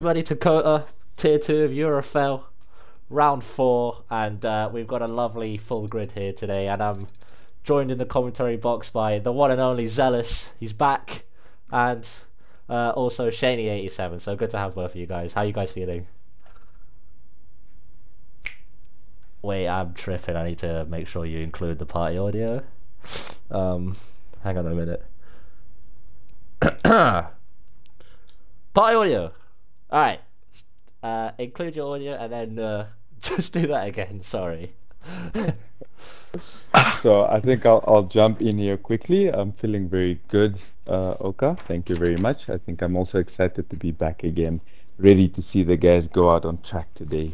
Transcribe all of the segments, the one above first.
Ready to Cota, Tier 2 of Urfl, Round 4, and we've got a lovely full grid here today, and I'm joined in the commentary box by the one and only Zealous, he's back, and also Shaney87, so good to have both of you guys. How are you guys feeling? Wait, I'm tripping, I need to make sure you include the party audio. Hang on a minute. Party audio! Alright, include your audio and then just do that again, sorry. So I think I'll jump in here quickly. I'm feeling very good, Oka. Thank you very much. I think I'm also excited to be back again, ready to see the guys go out on track today.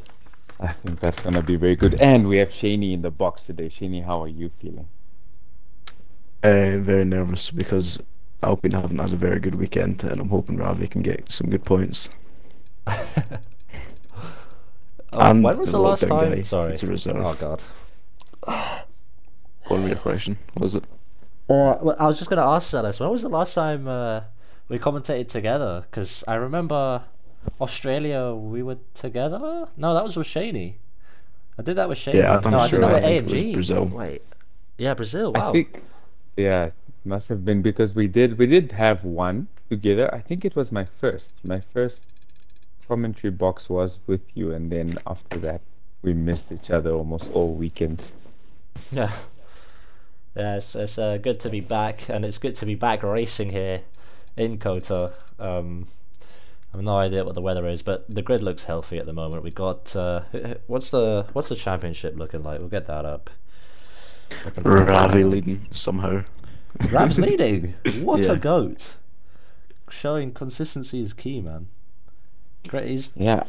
I think that's going to be very good. And we have Shaney in the box today. Shaney, how are you feeling? Very nervous because Alpine haven't had a very good weekend, and I'm hoping Ravi can get some good points. When was the last time? Sorry. Oh god. What was your question? What was it? Well, I was just going to ask Zealous, when was the last time we commentated together? Because I remember Australia, we were together? No, that was with Shaney. I did that with Shaney. Yeah, no, I did that with AMG. Brazil. Wait. Yeah, Brazil, wow. I think, yeah, must have been because we did have one together. I think it was my first commentary box was with you, and then after that we missed each other almost all weekend. Yeah, it's good to be back, and it's good to be back racing here in Cota. I have no idea what the weather is, but the grid looks healthy at the moment. We got what's the championship looking like? We'll get that up. Ravi leading somehow. Rav's leading. What Yeah. a goat! Showing consistency is key, man. Great. He's... Yeah.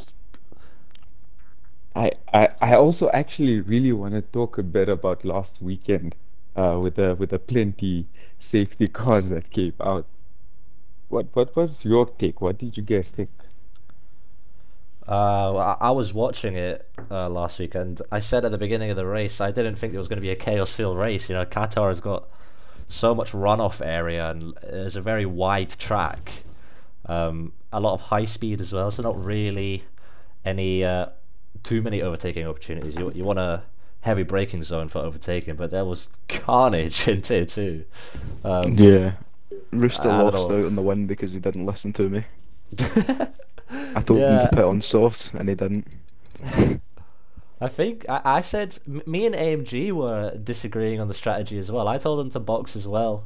I also actually really want to talk a bit about last weekend with the plenty safety cars that came out. What was your take? What did you guys think? I was watching it last weekend. I said at the beginning of the race I didn't think it was going to be a chaos-filled race. You know, Qatar has got so much runoff area, and there's a very wide track. A lot of high speed as well, so not really any too many overtaking opportunities. You want a heavy braking zone for overtaking, but there was carnage in Tier 2. Yeah. Rooster I don't lost know. out on the win because he didn't listen to me. I told him Yeah. to put on softs, and he didn't. I think I said me and AMG were disagreeing on the strategy as well. I told him to box as well.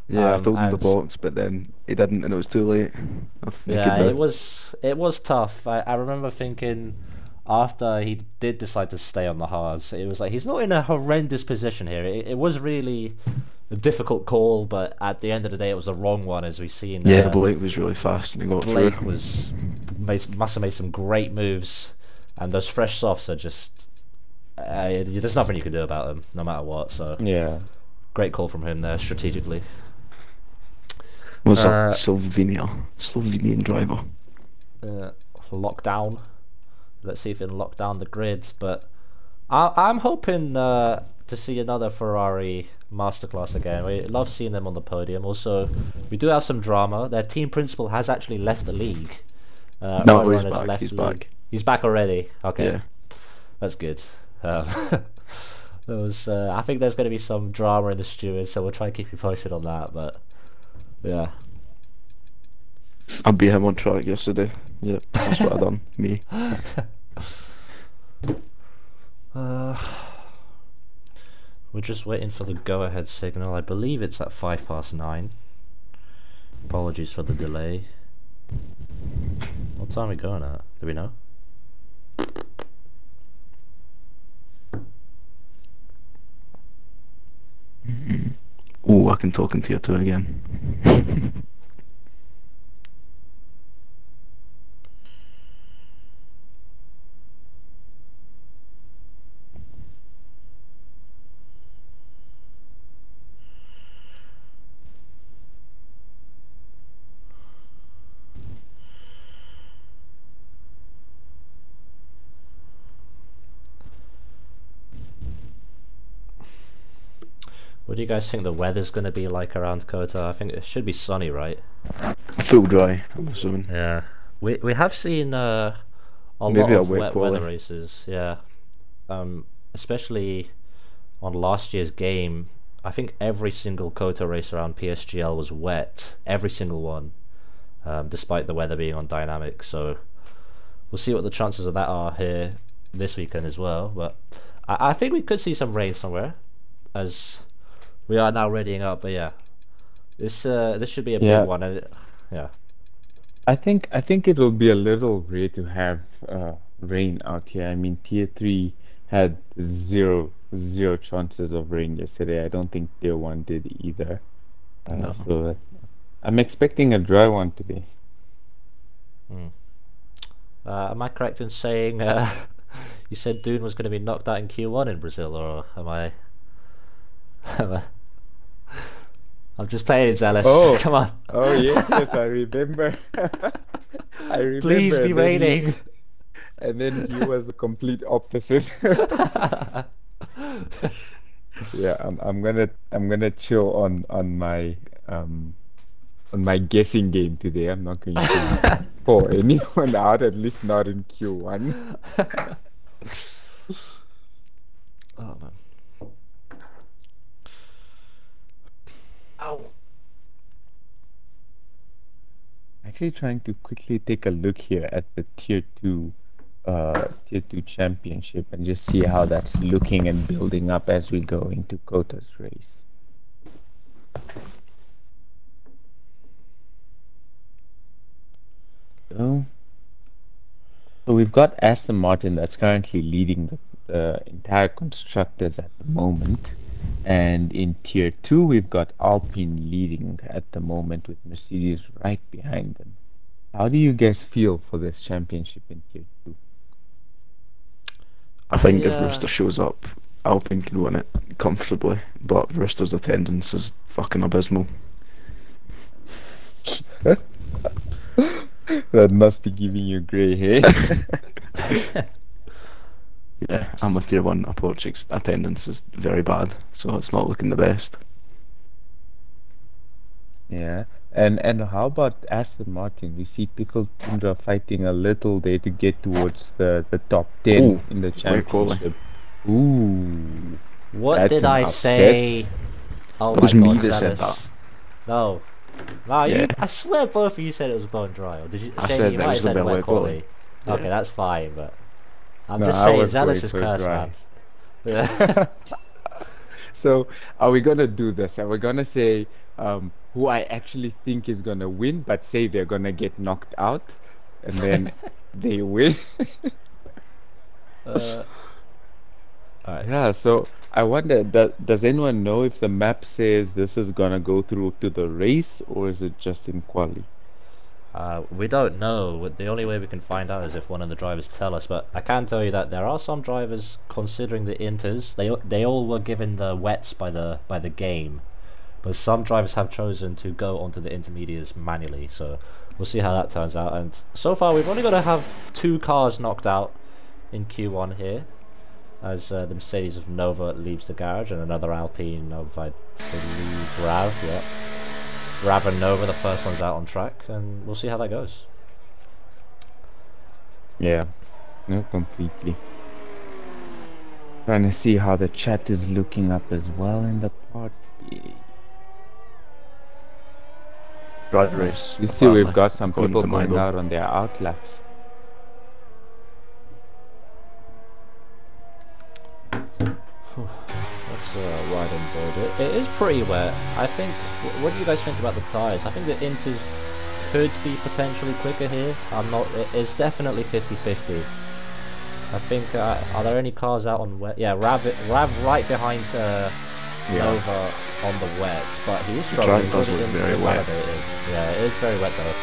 Yeah, I told him to and- box, but then he didn't, and it was too late. Yeah, it was tough. I remember thinking after he did decide to stay on the hards, it was like he's not in a horrendous position here. It was really a difficult call, but at the end of the day, it was the wrong one, as we've seen. Yeah, Blake was really fast, and he got Blake through. must have made some great moves, and those fresh softs are just there's nothing you can do about them, no matter what. So Yeah. great call from him there strategically. Was that Slovenian driver? Lockdown. Let's see if it can lock down the grids, but I'm hoping to see another Ferrari masterclass again. We love seeing them on the podium. Also, we do have some drama. Their team principal has actually left the league. No, Rowan he's has back. left He's the back. league. He's back already. Okay, Yeah. that's good. There was, I think there's going to be some drama in the stewards, so we'll try and keep you posted on that. But yeah. I beat him on track yesterday. Yep, that's what I done. Me. We're just waiting for the go-ahead signal. I believe it's at 9:05. Apologies for the delay. What time are we going at? Do we know? Oh, I can talk into your two again. What do you guys think the weather's going to be like around Cota? I think it should be sunny, right? Full dry, I'm assuming. Yeah. We have seen a lot Maybe a of wet wet quali. weather races, yeah. Especially on last year's game. I think every single Cota race around PSGL was wet, every single one, despite the weather being on dynamic. So we'll see what the chances of that are here this weekend as well. But I think we could see some rain somewhere, as we are now readying up. But yeah, this should be a big Yeah, one. And yeah, I think it will be a little rare to have rain out here. I mean, tier three had zero chances of rain yesterday. I don't think tier one did either. No. So I'm expecting a dry one today. am I correct in saying you said Dune was going to be knocked out in Q1 in Brazil, or am I? Am I I'm just playing zealous. Oh, Come on, oh yes, I remember. I please remember, be raining. and then he was the complete opposite. Yeah, I'm gonna chill on my guessing game today. I'm not going to pour anyone out, at least not in Q1. Oh man. Actually trying to quickly take a look here at the tier two championship and just see how that's looking and building up as we go into Cota's race. So, so we've got Aston Martin that's currently leading the entire constructors at the moment. And in tier two, we've got Alpine leading at the moment with Mercedes right behind them. How do you guys feel for this championship in tier two? I think if Yeah. Rooster shows up, Alpine can win it comfortably, but Rooster's attendance is fucking abysmal. That must be giving you grey hair. Yeah, I'm with tier one approach. Attendance is very bad, so it's not looking the best. Yeah. And how about Aston Martin? We see Pickle Tundra fighting a little there to get towards the top 10 Ooh, in the great quali. championship. Ooh, What that's did an I upset. say? Oh It my was me god, that said zealous. No. No, Yeah. you. I swear both of you said it was bone dry. Or did you? I Shane, said you that might have was a said bit wet wet quality. Yeah. Okay, that's fine, but I'm No, just I saying, was zealous going is for cursed, dry. man. Yeah. So, are we gonna do this? Are we gonna say who I actually think is gonna win, but say they're gonna get knocked out, and then they win? Alright. Yeah, so I wonder, does anyone know if the map says this is gonna go through to the race, or is it just in quali? We don't know. The only way we can find out is if one of the drivers tell us. But I can tell you that there are some drivers considering the inters. They all were given the wets by the game, but some drivers have chosen to go onto the intermediates manually. So we'll see how that turns out. And so far, we've only got to have 2 cars knocked out in Q1 here, as the Mercedes of Nova leaves the garage, and another Alpine of, I believe, Rav. Yeah. Rav and Nova, the first one's out on track, and we'll see how that goes. Yeah, no, completely. Trying to see how the chat is looking up as well in the party. Drag race. You see, we've apparently, got some according people to going Milo. out on their outlaps. Let's ride on board it. It is pretty wet. I think. What do you guys think about the tyres? I think the inters could be potentially quicker here. I'm not. It's definitely 50-50. I think. Are there any cars out on wet? Yeah, Rav right behind Nova on the wets, but he is struggling. track does He's look already very wet. invalidated. Yeah, it is very wet though.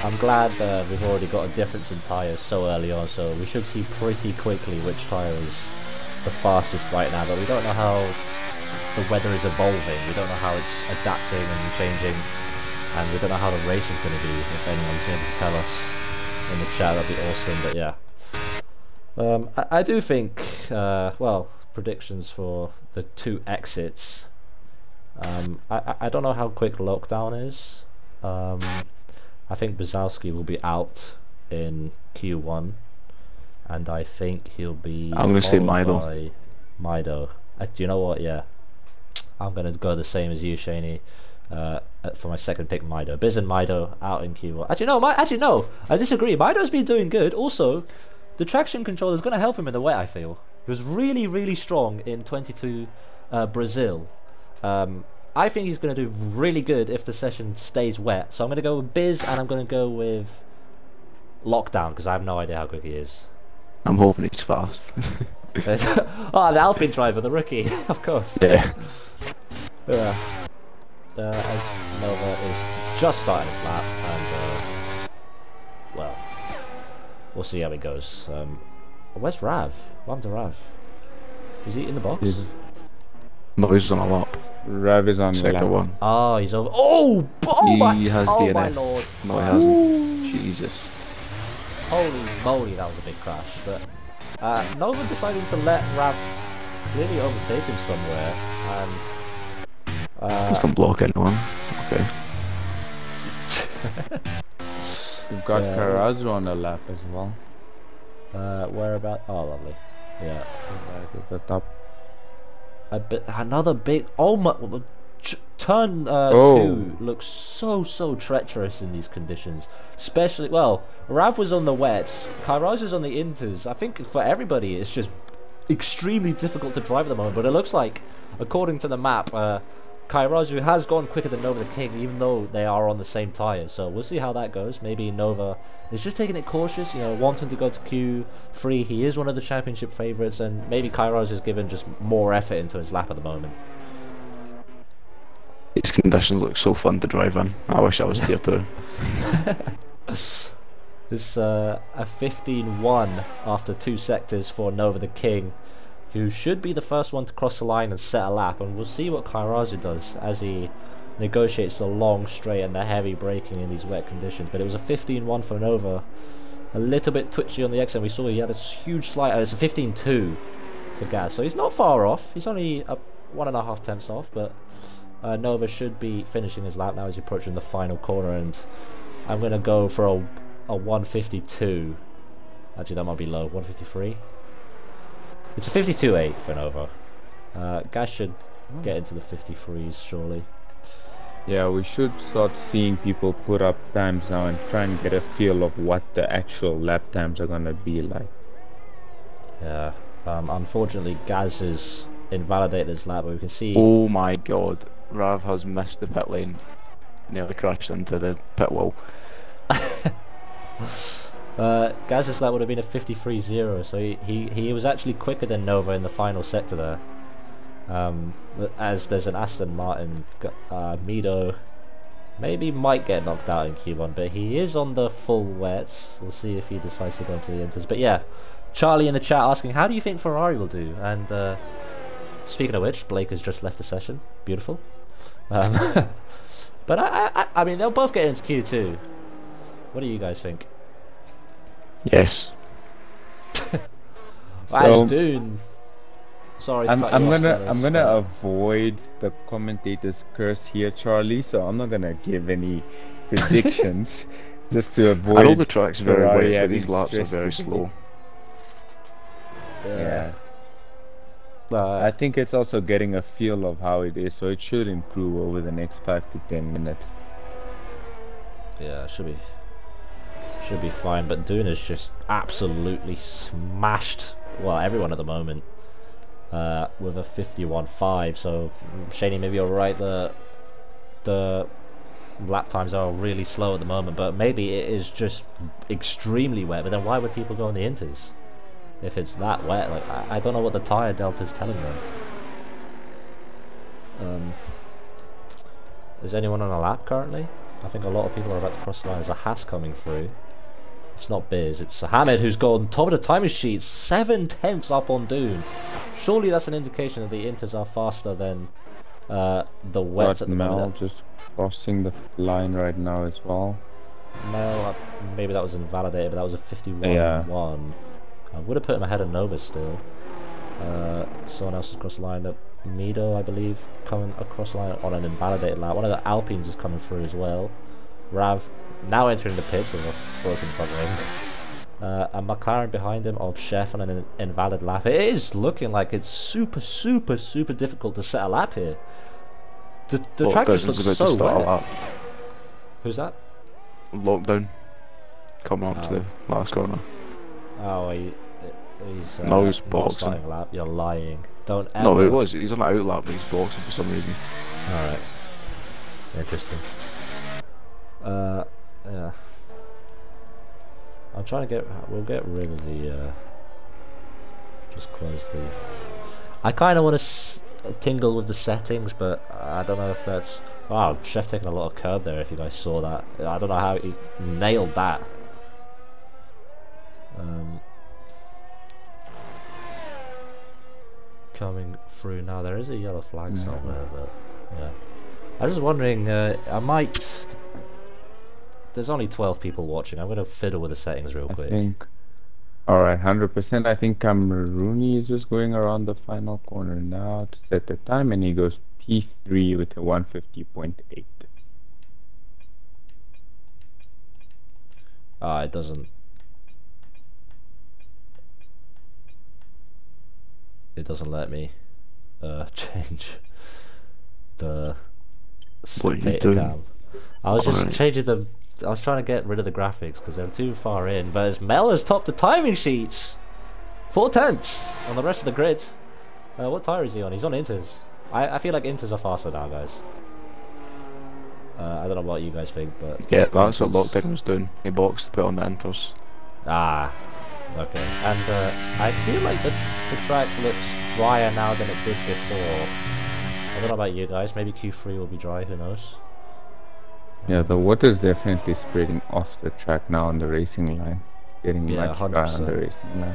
I'm glad we've already got a difference in tyres so early on, so we should see pretty quickly which tyre is the fastest right now, but we don't know how the weather is evolving. We don't know how it's adapting and changing, and we don't know how the race is going to be. If anyone's able to tell us in the chat, that'd be awesome. But yeah, I do think well, predictions for the 2 exits. I don't know how quick lockdown is. I think Brzezowski will be out in Q1, and I think he'll be. I'm gonna say followed Mido. by Mido. Do you know what? Yeah, I'm gonna go the same as you, Shaney. For my second pick, Mido. Biz and Mido out in Q1. Actually no, I disagree. Mido's been doing good. Also, the traction controller is gonna help him in the wet. I feel he was really strong in 22 Brazil. I think he's going to do really good if the session stays wet. So I'm going to go with Biz, and I'm going to go with Lockdown, because I have no idea how quick he is. I'm hoping he's fast. Oh, the Alpine driver, the rookie, of course. Yeah. Yeah. As Nova is just starting his lap, and well, we'll see how it goes. Where's Rav? What happened to Rav? Is he in the box? No, he's on a lap. Rav is on the Second lap. one. Oh, he's over. Oh my! He has Oh DNF. my lord! No, he hasn't. Jesus. Holy moly, that was a big crash. But Nova deciding to let Rav clearly overtake him somewhere, and Doesn't block anyone. Okay. We've got Yeah. Carazo on the lap as well. where about? Oh, lovely. Yeah. Right at the top. Another big. Oh my! Turn Oh. 2 looks so treacherous in these conditions. Especially, well, Rav was on the wets, Kairos is on the inters. I think for everybody it's just extremely difficult to drive at the moment. But it looks like, according to the map, Kairazu has gone quicker than Nova the King, even though they are on the same tyre. So we'll see how that goes. Maybe Nova is just taking it cautious, wanting to go to Q3. He is one of the championship favourites, and maybe Kairazu has given just more effort into his lap at the moment. These conditions look so fun to drive in. I wish I was there too. This a 15-1 after 2 sectors for Nova the King, who should be the first one to cross the line and set a lap, and we'll see what Kairazu does as he negotiates the long straight and the heavy braking in these wet conditions. But it was a 15-1 for Nova, a little bit twitchy on the exit. We saw he had a huge slide. It's a 15-2 for Gaz, so he's not far off. He's only 1.5 tenths off, but Nova should be finishing his lap now as he's approaching the final corner, and I'm going to go for a 152. Actually, that might be low. 153. It's a 52.8 for Nova. Guys should get into the 53s surely. Yeah, we should start seeing people put up times now and try and get a feel of what the actual lap times are gonna be like. Yeah. Unfortunately, Gaz has invalidated his lap, but we can see. Oh my god. Rav has missed the pit lane. Nearly crashed into the pit wall. Gaz's lap would have been a 53.0, so he was actually quicker than Nova in the final sector there. As there's an Aston Martin, Mido maybe might get knocked out in Q1, but he is on the full wets. We'll see if he decides to go into the inters. But yeah, Charlie in the chat asking, how do you think Ferrari will do? And speaking of which, Blake has just left the session. Beautiful. But I mean, they'll both get into Q2. What do you guys think? Yes. As Dune. Sorry, I'm gonna avoid the commentator's curse here, Charlie. So I'm not gonna give any predictions, just to avoid. I know the track's very Ferrari wet, but having these laps are stress. very slow. Yeah. I think it's also getting a feel of how it is, so it should improve over the next 5 to 10 minutes. Yeah, should be fine. But Dune has just absolutely smashed, well, everyone at the moment, with a 51.5. So Shaney, maybe you're right. The lap times are really slow at the moment, but maybe it is just extremely wet. But then why would people go on the inters if it's that wet? Like, I don't know what the tire delta is telling them. Is anyone on a lap currently? I think a lot of people are about to cross the line. There's a Haas coming through. It's not Biz, it's Hamid who's gone top of the timing sheet, 7 tenths up on Dune. Surely that's an indication that the inters are faster than the wets at the Mel moment. just crossing the line right now as well. Mel, maybe that was invalidated, but that was a 51.1. Yeah. I would have put him ahead of Nova still. Someone else has crossed the line. Mido, I believe, coming across the line on an invalidated lap. One of the Alpines is coming through as well. Rav now entering the pit with a broken front wing. And McLaren behind him of Chef on an invalid lap. It is looking like it's super difficult to set a lap here. The track just looks so wet. Who's that? Lockdown. Coming on to the last corner. Oh, he's no, he's not boxing. starting a lap. You're lying. Don't ever. No, it was. He's on an out lap, but he's boxing for some reason. Alright. Interesting. Yeah. I'm trying to get. We'll get rid of the. Just close the. I kind of want to tingle with the settings, but I don't know if that's. Wow, Chef taking a lot of curb there. If you guys saw that, I don't know how he nailed that. Coming through now. There is a yellow flag somewhere, but yeah. I was just wondering. I might. There's only 12 people watching. I'm gonna fiddle with the settings real quick. Alright, 100%. I think Rooney is just going around the final corner now to set the time, and he goes P3 with a 150.8. It doesn't. It doesn't let me change the data cam. I was just changing the. I was trying to get rid of the graphics because they're too far in. But as Mel has topped the timing sheets, 4 tenths on the rest of the grid. What tire is he on? He's on Inters. I feel like Inters are faster now, guys. I don't know what you guys think, but yeah, that's what Lockdown was doing. He boxed to put on the Inters. Ah, okay. And I feel like the track looks drier now than it did before. I don't know about you guys. Maybe Q3 will be dry. Who knows? Yeah, the water is definitely spreading off the track now on the racing line. Getting much dry on the racing line.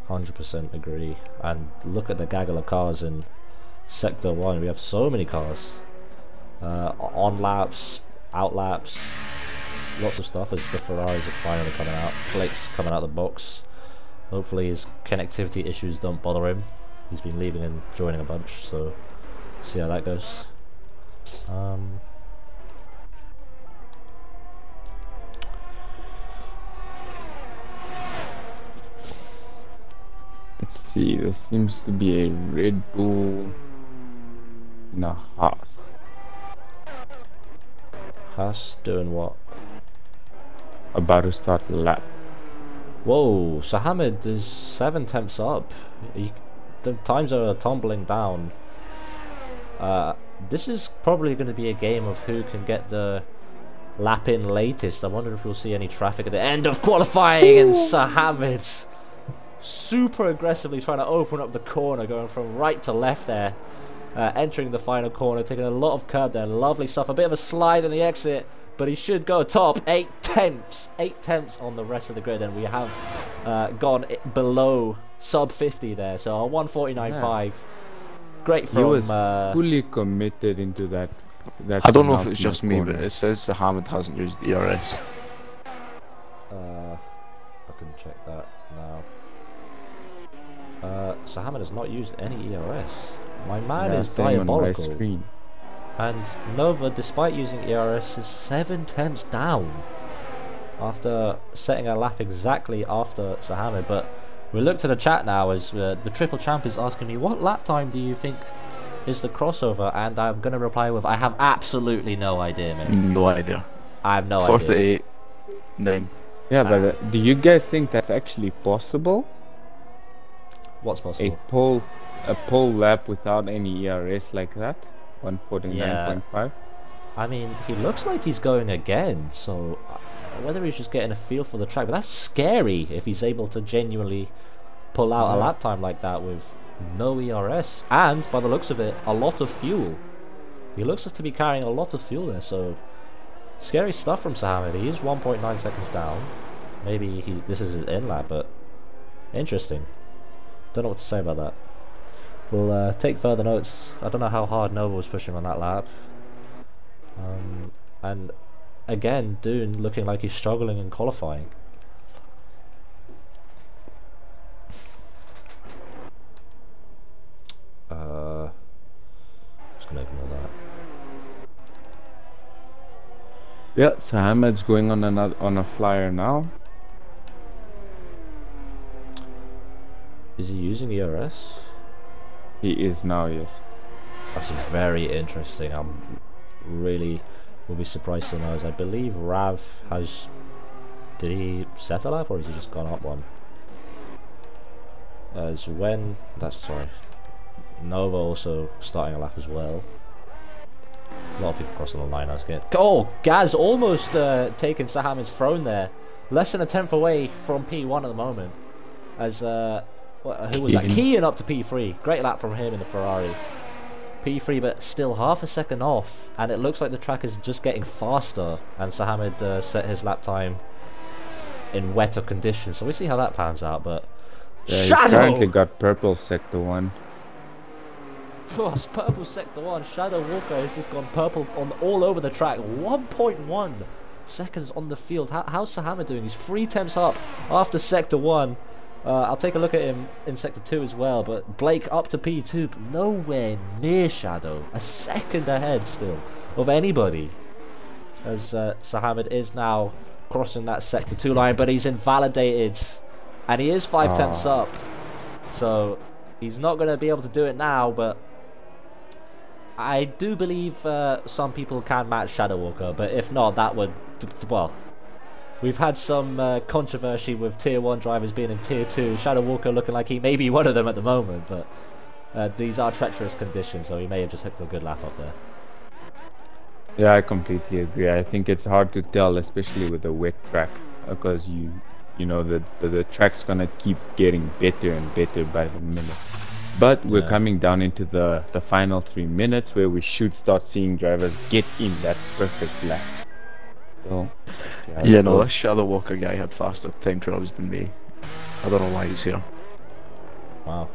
100% agree. And look at the gaggle of cars in Sector 1. We have so many cars. On laps, out laps, lots of stuff as the Ferraris are finally coming out. Blake's coming out the box. Hopefully his connectivity issues don't bother him. He's been leaving and joining a bunch, so see how that goes. Let's see, there seems to be a Red Bull and a Haas. Haas doing what? About to start the lap. Whoa, so Hamid is 7 tenths up. The times are tumbling down. This is probably going to be a game of who can get the lap in latest. I wonder if we'll see any traffic at the end of qualifying. And Sir Hamid super aggressively trying to open up the corner, going from right to left there, entering the final corner, taking a lot of curb there. Lovely stuff. A bit of a slide in the exit, but he should go top. 8 tenths on the rest of the grid, and we have gone below sub 50 there. So a 149.5. Great from. He was fully committed into that. I don't know if it's just me, but it says Hamid hasn't used ERS. I can check that now. So Hamid has not used any ERS. My man is diabolical. And Nova, despite using ERS, is 7 tenths down after setting a lap exactly after Sir Hamid. But we look to the chat now as the triple champ is asking me, what lap time do you think is the crossover? And I'm going to reply with, I have absolutely no idea, man. No idea. I have no idea. 48, 9. Yeah, but do you guys think that's actually possible? What's possible? A pole lap without any ERS like that? 149.5? Yeah. I mean, he looks like he's going again, so whether he's just getting a feel for the track, but that's scary if he's able to genuinely pull out a lap time like that with no ERS, and by the looks of it, a lot of fuel. He looks to be carrying a lot of fuel there, so scary stuff from Sir Hamid. He is 1.9 seconds down. Maybe this is his in lap, but interesting. Don't know what to say about that. We'll take further notes. I don't know how hard Nova was pushing on that lap. And again, Dune looking like he's struggling in qualifying. Just gonna ignore that. Yeah, so Hamid's going on a flyer now. Is he using ERS? He is now, yes. That's very interesting. I'm really will be surprised to know, as I believe Rav has. Did he set a lap or has he just gone up one? As when that's sorry. Nova also starting a lap as well. A lot of people crossing the line. I was getting. Oh, Gaz almost taking Sahamid's throne there. Less than a tenth away from P1 at the moment. As who was that? Kean up to P3. Great lap from him in the Ferrari. P3, but still half a second off, and it looks like the track is just getting faster. And Sahamid set his lap time in wetter conditions, so we'll see how that pans out. But yeah, he's currently got purple sector 1. Oh, it's purple sector 1. Shadow Walker has just gone purple on all over the track. 1.1 seconds on the field. How's Sahamid doing? He's 3 temps up after sector 1. I'll take a look at him in sector 2 as well, but Blake up to P2, but nowhere near Shadow. A second ahead still of anybody. As Sahamid is now crossing that sector 2 line, but he's invalidated. And he is 5 temps up. So he's not going to be able to do it now, but I do believe some people can match Shadow Walker, but if not, that would, well, we've had some controversy with Tier 1 drivers being in Tier 2. Shadow Walker looking like he may be one of them at the moment, but these are treacherous conditions, so he may have just hooked a good lap up there. Yeah, I completely agree. I think it's hard to tell, especially with a wet track, because you know the track's gonna keep getting better and better by the minute. But we're coming down into the final 3 minutes where we should start seeing drivers get in that perfect lap. So, yeah, no, this Shadow Walker guy had faster time trials than me. I don't know why he's here. Wow.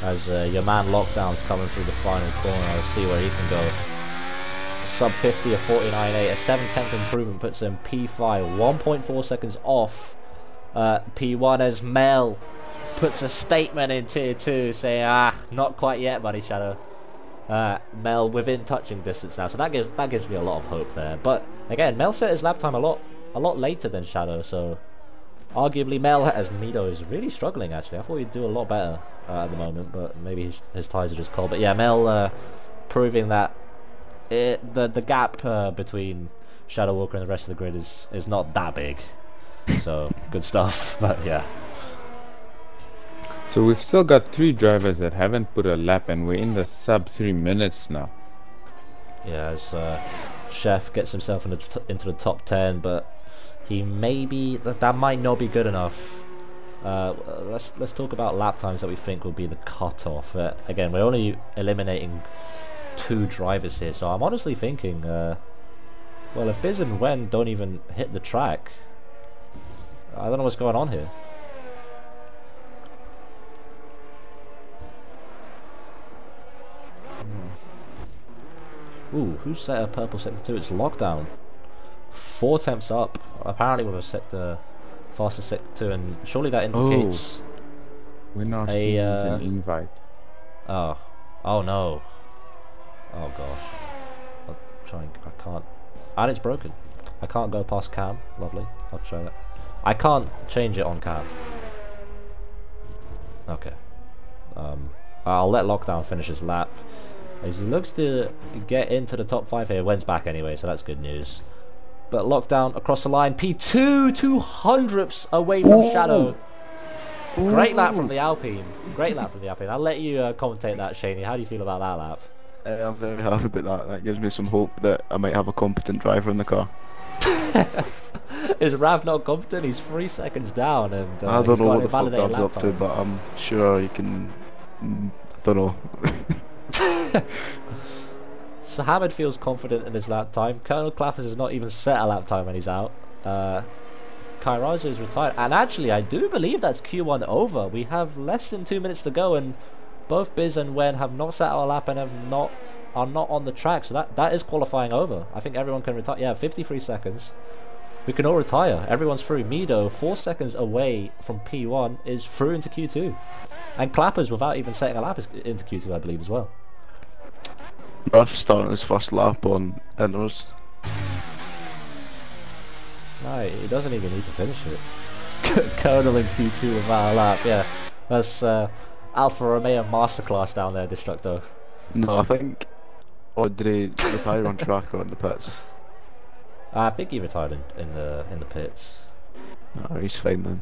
As your man Lockdown's coming through the final corner, I'll see where he can go. Sub 50 of 49.8, a 7/10 improvement puts him P5, 1.4 seconds off P1 as Mel puts a statement in Tier 2 saying, not quite yet, buddy, Shadow. Mel within touching distance now, so that gives me a lot of hope there. But again, Mel set his lap time a lot later than Shadow, so arguably Mel, as Mido is really struggling actually. I thought he'd do a lot better at the moment, but maybe his tyres are just cold. But yeah, Mel proving that the gap between Shadow Walker and the rest of the grid is not that big. So good stuff. But yeah. So we've still got 3 drivers that haven't put a lap, and we're in the sub 3 minutes now. Yeah, as Chef gets himself into the top 10, but he maybe that might not be good enough. Let's talk about lap times that we think will be the cutoff. Again, we're only eliminating 2 drivers here, so I'm honestly thinking, well, if Biz and Wen don't even hit the track, I don't know what's going on here. Ooh, who's set a purple sector 2? It's Lockdown. 4 temps up, apparently with a sector faster sector 2, and surely that indicates we're not seeing an invite. Oh no. Oh gosh. I can't. And it's broken. I can't go past cam. Lovely. I'll try that. I can't change it on cam. Okay. I'll let Lockdown finish his lap. As he looks to get into the top 5 here. Wen's back anyway, so that's good news. But Lockdown across the line. P2, 200ths away from Shadow. Great lap from the Alpine. Great lap from the Alpine. I'll let you commentate that, Shaney. How do you feel about that lap? I'm very happy about that. That gives me some hope that I might have a competent driver in the car. Is Rav not competent? He's 3 seconds down, and I don't know what the fuck Rav's up to, but I'm sure he can. I don't know. So Hamid feels confident in his lap time. Colonel Claffers has not even set a lap time when he's out. Kairazu is retired, and actually I do believe that's Q1 over. We have less than 2 minutes to go, and both Biz and Wen have not set a lap and are not on the track, so that is qualifying over. I think everyone can retire. Yeah, 53 seconds. We can all retire. Everyone's through. Mido, 4 seconds away from P1, is through into Q2. And Clappers, without even setting a lap, is into Q2, I believe, as well. Ralph starting his first lap on Inners. No, he doesn't even need to finish it. Colonel in Q2 without a lap, yeah. That's Alfa Romeo masterclass down there, Destructo. No, I think. Or did he retire on track or in the pits? I think he retired in the pits. No, he's fine then.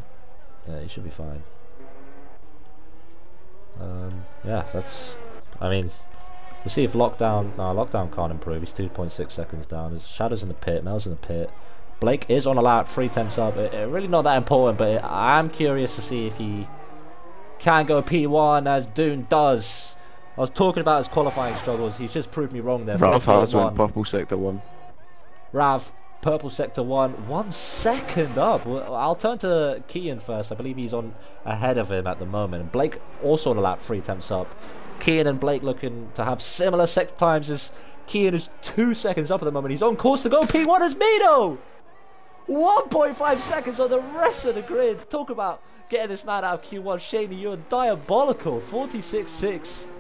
Yeah, he should be fine. Yeah, that's. I mean, we'll see if lockdown. No, lockdown can't improve. He's 2.6 seconds down. There's Shadow's in the pit. Mel's in the pit. Blake is on a lap, 3 tenths up. Really not that important, but I'm curious to see if he can go P1 as Dune does. I was talking about his qualifying struggles. He's just proved me wrong there. Rav has went purple sector 1. Rav, purple sector 1, 1 second up. Well, I'll turn to Kian first. I believe he's on ahead of him at the moment. Blake also on a lap, 3 tenths up. Kian and Blake looking to have similar sector times as Kian is 2 seconds up at the moment. He's on course to go P1 as Mido. 1.5 seconds on the rest of the grid. Talk about getting this man out of Q1. Shaney, you're diabolical. 46.6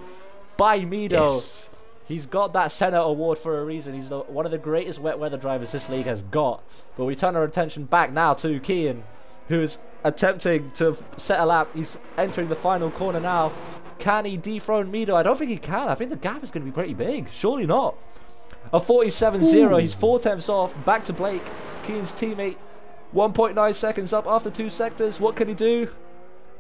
by Mido. Yes. He's got that Senna award for a reason. He's one of the greatest wet weather drivers this league has got. But we turn our attention back now to Kian, who is attempting to set a lap. He's entering the final corner now. Can he dethrone Mido? I don't think he can. I think the gap is going to be pretty big. Surely not. A 47.0. He's 4 tenths off. Back to Blake, Kian's teammate. 1.9 seconds up after 2 sectors. What can he do?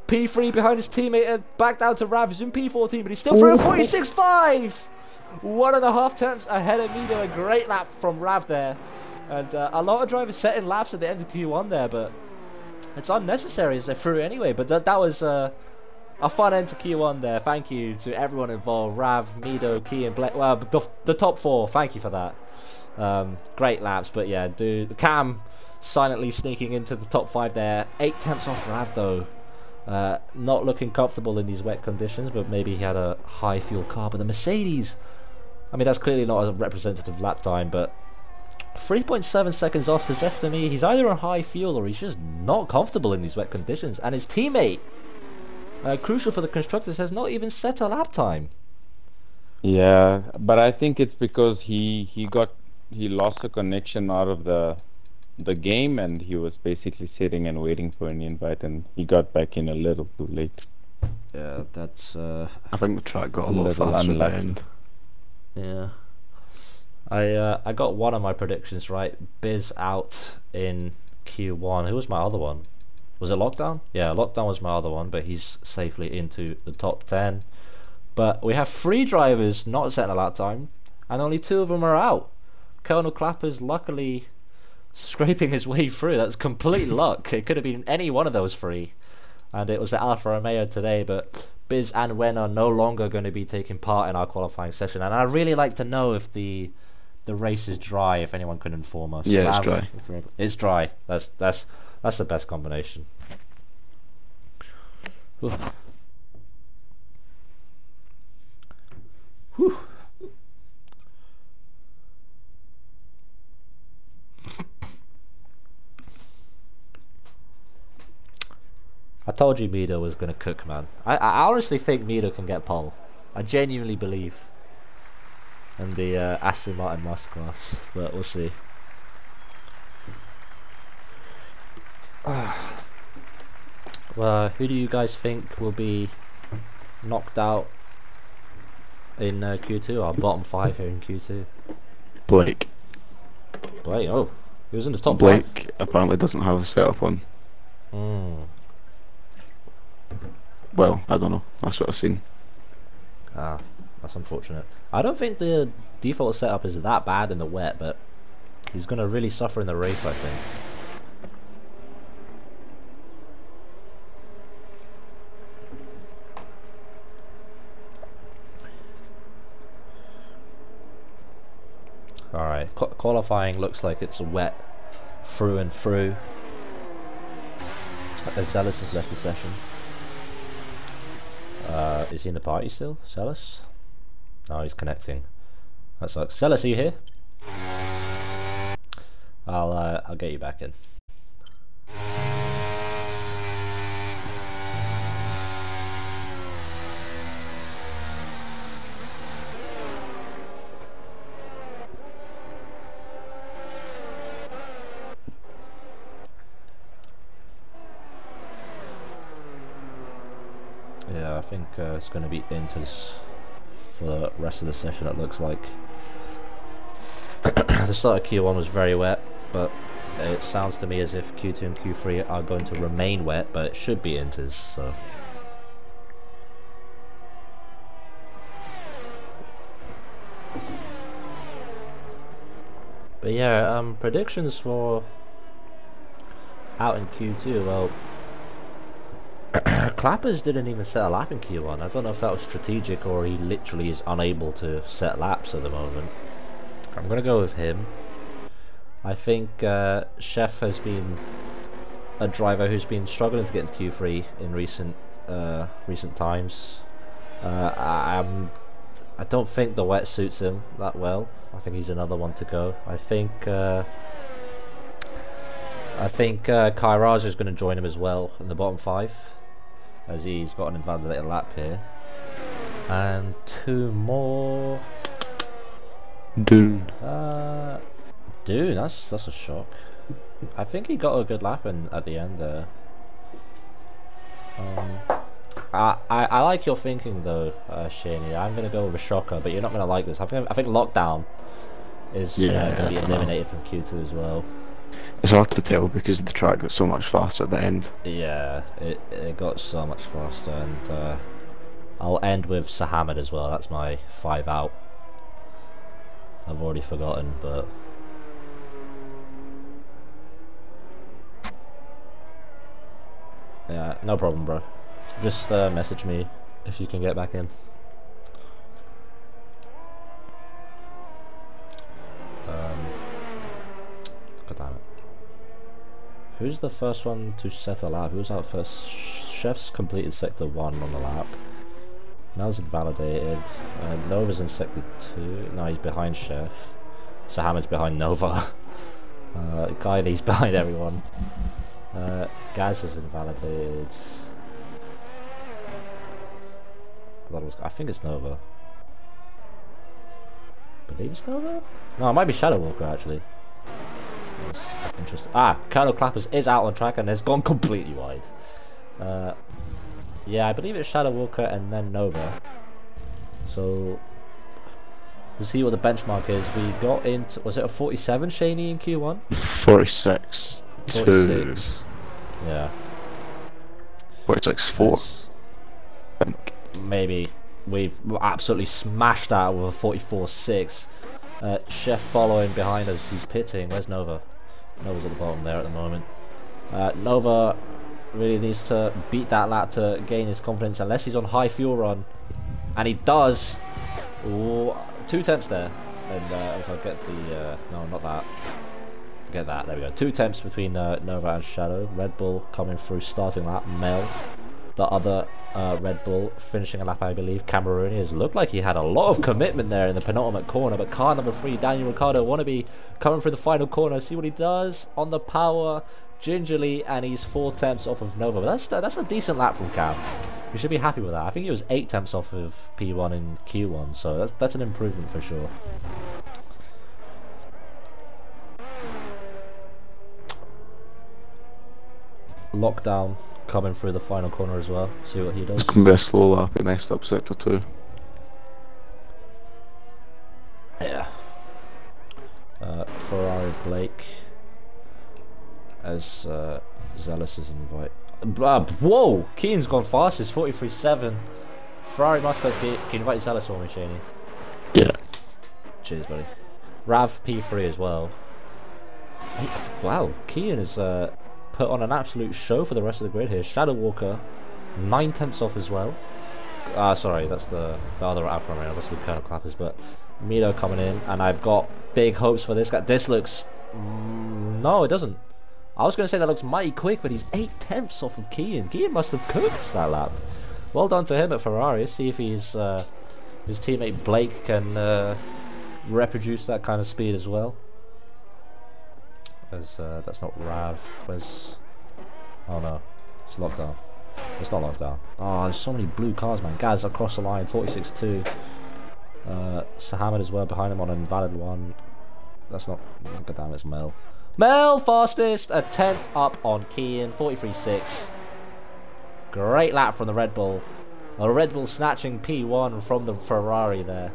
P3 behind his teammate and back down to Rav. He's in P14, but he's still through 46.5. 1.5 tenths ahead of Mido. A great lap from Rav there. And a lot of drivers setting laps at the end of Q1 there, but it's unnecessary as they're through anyway. But that was a fun end to Q1 there. Thank you to everyone involved. Rav, Mido, Kian, Blake. Well, the top 4. Thank you for that. Great laps, but yeah, dude. Cam silently sneaking into the top 5 there. 8 tenths off Rav though. Not looking comfortable in these wet conditions, but maybe he had a high fuel car. But the Mercedes, I mean, that's clearly not a representative lap time, but 3.7 seconds off suggests to me he's either on high fuel or he's just not comfortable in these wet conditions. And his teammate, crucial for the constructors, has not even set a lap time. Yeah, but I think it's because he lost the connection out of the game, and he was basically sitting and waiting for an invite, and he got back in a little too late. Yeah, that's I think the track got a lot faster at the end. Yeah. I got one of my predictions right. Biz out in Q1. Who was my other one? Was it Lockdown? Yeah, Lockdown was my other one, but he's safely into the top 10. But we have 3 drivers not setting a lap time, and only 2 of them are out. Colonel Clapper's luckily scraping his way through. That's complete luck. It could have been any one of those 3, and it was the Alfa Romeo today. But Biz and Wen are no longer going to be taking part in our qualifying session, and I'd really like to know if the race is dry. If anyone can inform us. Yeah, it's dry. It's dry. That's the best combination. Whew. Whew. I told you Mido was going to cook, man. I honestly think Mido can get pole. I genuinely believe in the Aston Martin Masterclass, but we'll see. Well, who do you guys think will be knocked out in Q2? Our bottom 5 here in Q2. Blake. Blake, oh, he was in the top 5. Blake apparently doesn't have a setup on. Well, I don't know. That's what I've seen. Ah, that's unfortunate. I don't think the default setup is that bad in the wet, but he's going to really suffer in the race, I think. Alright, qualifying looks like it's wet through and through. As Zealous has left the session. Is he in the party still? Zealous? Oh, he's connecting. That sucks. Zealous, are you here? I'll get you back in. Yeah, I think it's going to be Inters for the rest of the session, it looks like. The start of Q1 was very wet, but it sounds to me as if Q2 and Q3 are going to remain wet, but it should be Inters, so... But yeah, predictions for out in Q2, well, Clappers didn't even set a lap in Q1. I don't know if that was strategic or he literally is unable to set laps at the moment. I'm going to go with him. I think Chef has been a driver who's been struggling to get into Q3 in recent times. I don't think the wet suits him that well. I think he's another one to go. I think Kairaj is going to join him as well in the bottom 5, as he's got an invalidated lap here. And 2 more. Dune. Dune, that's a shock. I think he got a good lap in at the end there. I like your thinking though, Shaney. I'm gonna go with a shocker, but you're not gonna like this. I think Lockdown is gonna be eliminated from Q2 as well. It's hard to tell because the track got so much faster at the end. Yeah, it got so much faster, and I'll end with Sahamad as well. That's my 5 out. I've already forgotten, but yeah, no problem, bro. Just message me if you can get back in. God damn it. Who's the first one to set a lap? Who's out first? Chef's completed sector 1 on the lap. Mel's invalidated. Nova's in sector 2. No, he's behind Chef. Sahamad's behind Nova. Kylie's behind everyone. Gaz is invalidated. I think it's Nova. I believe it's Nova? No, it might be Shadow Walker actually. That's interesting. Colonel Clappers is out on track and has gone completely wide. Yeah, I believe it's Shadow Walker and then Nova. So we'll see what the benchmark is. We got into, was it a 47 Shaney in Q1? 46. 46. Yeah. 46.4. I think. Maybe. We've absolutely smashed that with a 44.6. Chef following behind us, he's pitting. Where's Nova? Nova's at the bottom there at the moment. Nova really needs to beat that lap to gain his confidence, unless he's on high fuel run. And he does. Ooh, 2 attempts there. And as I get the... no, not that. Get that, there we go. 2 attempts between Nova and Shadow. Red Bull coming through starting lap. Mel, the other Red Bull, finishing a lap, I believe. Cameroonians looked like he had a lot of commitment there in the penultimate corner, but car number 3, Daniel Ricciardo, wannabe, coming through the final corner. See what he does on the power, gingerly, and he's 4 tenths off of Nova. But that's a decent lap from Cam. We should be happy with that. I think he was 8 tenths off of P1 in Q1, so that's an improvement for sure. Lockdown coming through the final corner as well. See what he does. It's going to be a slow lap. He messed up sector 2. Yeah. Ferrari Blake as Zealous is invite. Whoa! Keane's gone fastest, 43.7. Ferrari must go. Can you invite Zealous for me, Shaney? Yeah. Cheers, buddy. Rav P3 as well. Wow, Keane is put on an absolute show for the rest of the grid here. Shadow Walker, 9 tenths off as well. Sorry, that's the other Alfa Romeo. That's with Colonel Clappers, but Milo coming in, and I've got big hopes for this guy. This looks... no, it doesn't. I was going to say that looks mighty quick, but he's 8 tenths off of Keane. Keane must have cooked that lap. Well done to him at Ferrari. See if he's his teammate Blake can reproduce that kind of speed as well. As that's not Rav. Where's... oh no, it's Lockdown. It's not Lockdown. Oh, there's so many blue cars, man. Gaz across the line, 46.2. Sahamad as well behind him on an invalid one. That's not... god damn, it's Mel. Mel fastest, a 10th up on Keane, 43.6. Great lap from the Red Bull. A Red Bull snatching P1 from the Ferrari there,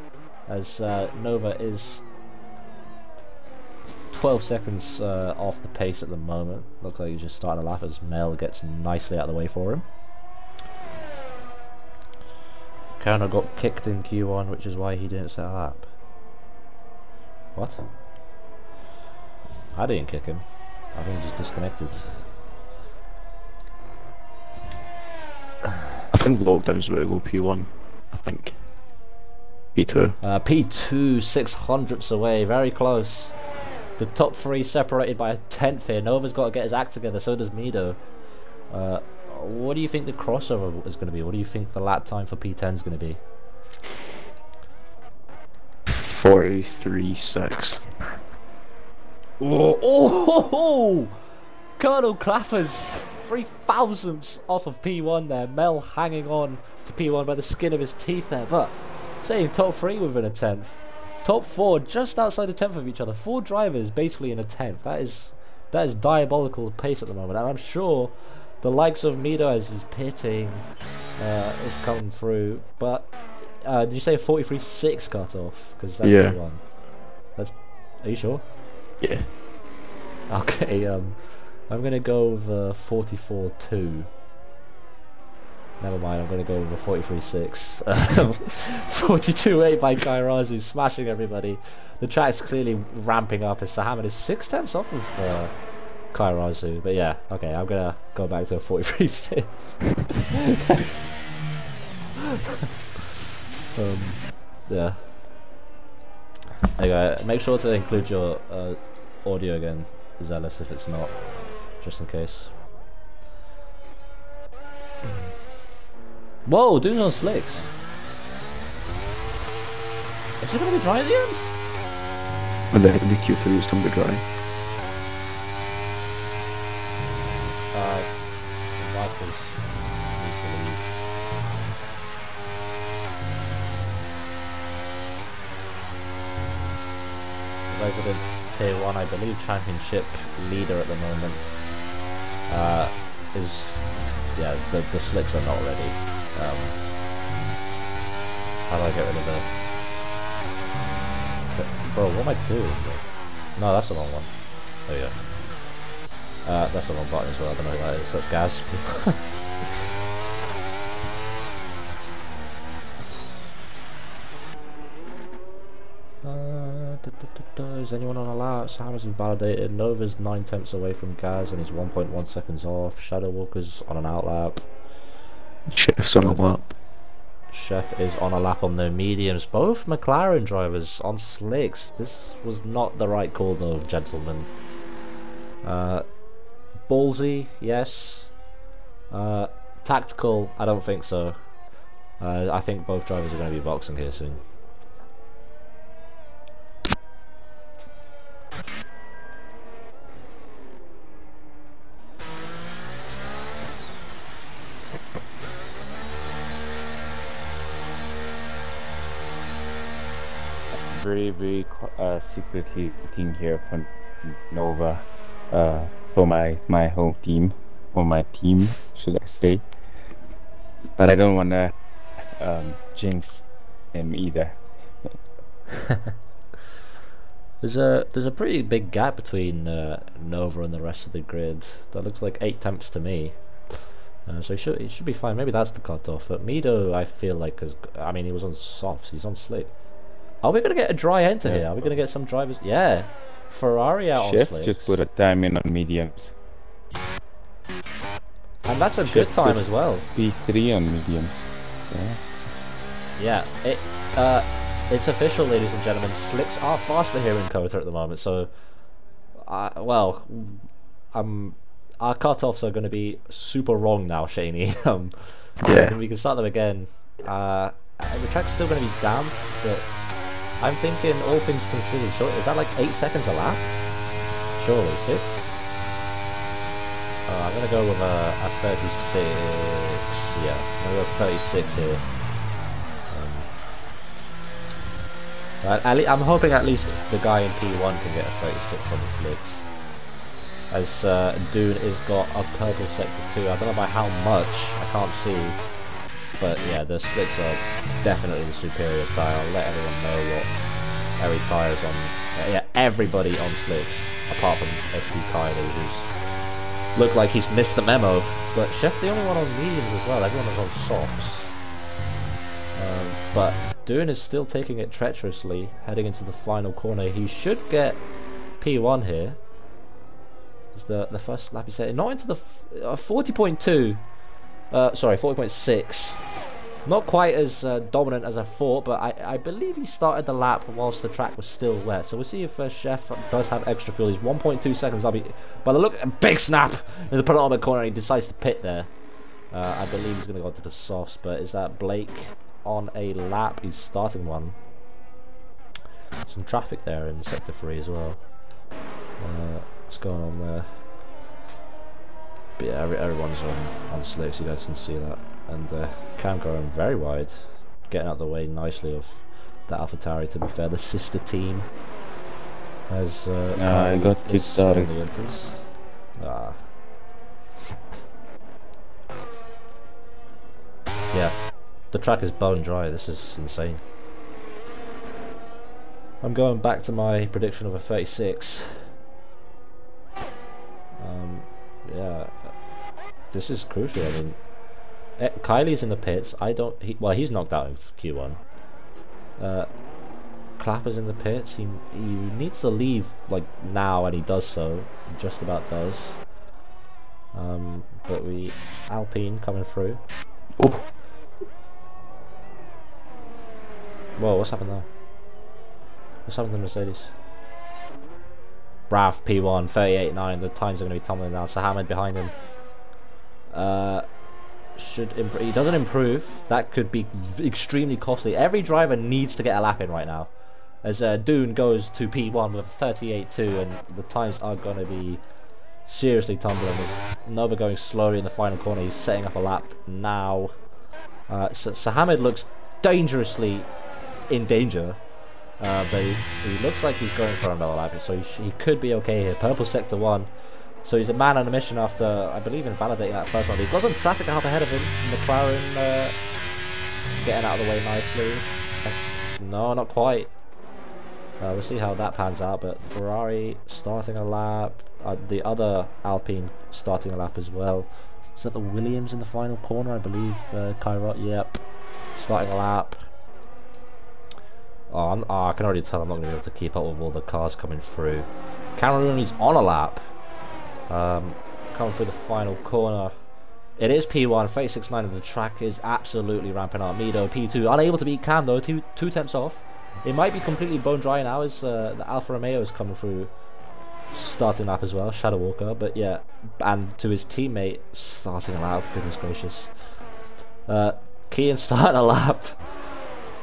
as Nova is 12 seconds off the pace at the moment. Looks like he's just starting a lap as Mel gets nicely out of the way for him. Kerner got kicked in Q1, which is why he didn't set a lap. What? I didn't kick him. I think he just disconnected. I think lockdown's where to go P1. I think. P2. P2, 600ths away, very close. The top three separated by a tenth here. Nova's got to get his act together, so does Mido. What do you think the crossover is going to be? What do you think the lap time for P10 is going to be? 43.6. Oh! Colonel Clappers! 3 thousandths off of P1 there. Mel hanging on to P1 by the skin of his teeth there, but saying top 3 within a tenth. Top 4 just outside a tenth of each other. 4 drivers basically in a tenth. That is diabolical pace at the moment, and I'm sure the likes of Mido as he's pitting is coming through. But did you say 43.6 cut off? Because that's yeah. P1. That's. Are you sure? Yeah. Okay. I'm gonna go with 44.2. Never mind, I'm going to go with a 43.6. 42.8 by Kairazu, smashing everybody. The track's clearly ramping up as Sahaman is 6 tenths off of Kairazu. But yeah, okay, I'm going to go back to a 43.6. Yeah. Anyway, make sure to include your audio again, Zealous, if it's not, just in case. Whoa, doing on slicks. Is it going to be dry at the end? And the Q3 is going to be dry. Vipers needs to leave. The resident Tier 1, I believe, championship leader at the moment is, yeah, the slicks are not ready. How do I get rid of the... Bro, what am I doing? No, that's the wrong one. There we go. That's the wrong button as well, I don't know what that is. That's gas. Is anyone on a lap? Sam is invalidated. Nova's 9 tenths away from Gaz and he's 1.1 seconds off. Shadow Walker's on an outlap. Chef's on a lap. Chef is on a lap on the mediums. Both McLaren drivers on slicks. This was not the right call though, gentlemen. Ballsy, yes. Tactical, I don't think so. I think both drivers are going to be boxing here soon. Very secretly putting here for Nova, for my home team, for my team, should I say? But I don't want to jinx him either. There's a pretty big gap between Nova and the rest of the grid. That looks like 8 tenths to me. So it should be fine. Maybe that's the cutoff. But Mido, I feel like, I mean, he was on softs. He's on slick. Are we gonna get a dry enter here? Are we gonna get some drivers? Yeah, Ferrari out on slicks. Just put a time in on mediums. And that's a good time as well. P3 on mediums. Yeah, it's official, ladies and gentlemen. Slicks are faster here in Cota at the moment. So, well, our cutoffs are going to be super wrong now, Shaney. Yeah. We can start them again. The track's still going to be damp, but I'm thinking, all things considered, sure, is that like 8 seconds a lap? Surely 6. I'm gonna go with a 36. Yeah, I'm gonna go 36 here. I'm hoping at least the guy in P1 can get a 36 on the slicks. As Dune has got a purple sector too. I don't know by how much. I can't see. But yeah, the slicks are definitely the superior tyre. I'll let everyone know what every tyre is on. Yeah, everybody on slicks, apart from XD Kylie, who's looked like he's missed the memo. But Chef the only one on mediums as well. Everyone is on softs. But Dune is still taking it treacherously, heading into the final corner. He should get P1 here. It's the first lap he said. Not into the 40.2. Sorry, 40.6. Not quite as dominant as I thought, but I believe he started the lap whilst the track was still wet. So we'll see if Chef does have extra fuel. He's 1.2 seconds. By the look, a big snap in the penultimate corner. He decides to pit there. I believe he's going to go to the softs, but is that Blake on a lap? He's starting one. Some traffic there in sector 3 as well. What's going on there? But yeah, everyone's on slicks, you guys can see that. And Cam going very wide, getting out of the way nicely of the AlphaTauri. To be fair, the sister team as I got kicked out. Yeah, the track is bone dry. This is insane. I'm going back to my prediction of a 36. Yeah, this is crucial. I mean, Kylie's in the pits. Well, he's knocked out in Q1. Clapper's in the pits. He needs to leave like now, and he does so. He just about does. But Alpine coming through. Oh. Whoa, what's happened there? What's happened to Mercedes? Rav P1 38.9. The times are going to be tumbling now. So Hamid behind him. He doesn't improve. That could be extremely costly. Every driver needs to get a lap in right now, as Dune goes to P1 with 38.2, and the times are going to be seriously tumbling. With Nova going slowly in the final corner. He's setting up a lap now. So Hamid looks dangerously in danger, but he looks like he's going for another lap, so he could be okay here. Purple sector 1. So he's a man on a mission after, I believe, invalidating that first one. He's got some traffic out ahead of him. McLaren getting out of the way nicely. No, not quite. We'll see how that pans out. But Ferrari starting a lap. The other Alpine starting a lap as well. Is that the Williams in the final corner? I believe Kyrot. Yep, starting a lap. I can already tell I'm not going to be able to keep up with all the cars coming through. Cameron is on a lap. Coming through the final corner. It is P1, 36.9, and the track is absolutely ramping up. Mido, P2, unable to beat Cam though, two tenths off. It might be completely bone dry now as the Alfa Romeo is coming through, starting lap as well, Shadow Walker, but yeah, and to his teammate, starting a lap, goodness gracious. Kian starting a lap.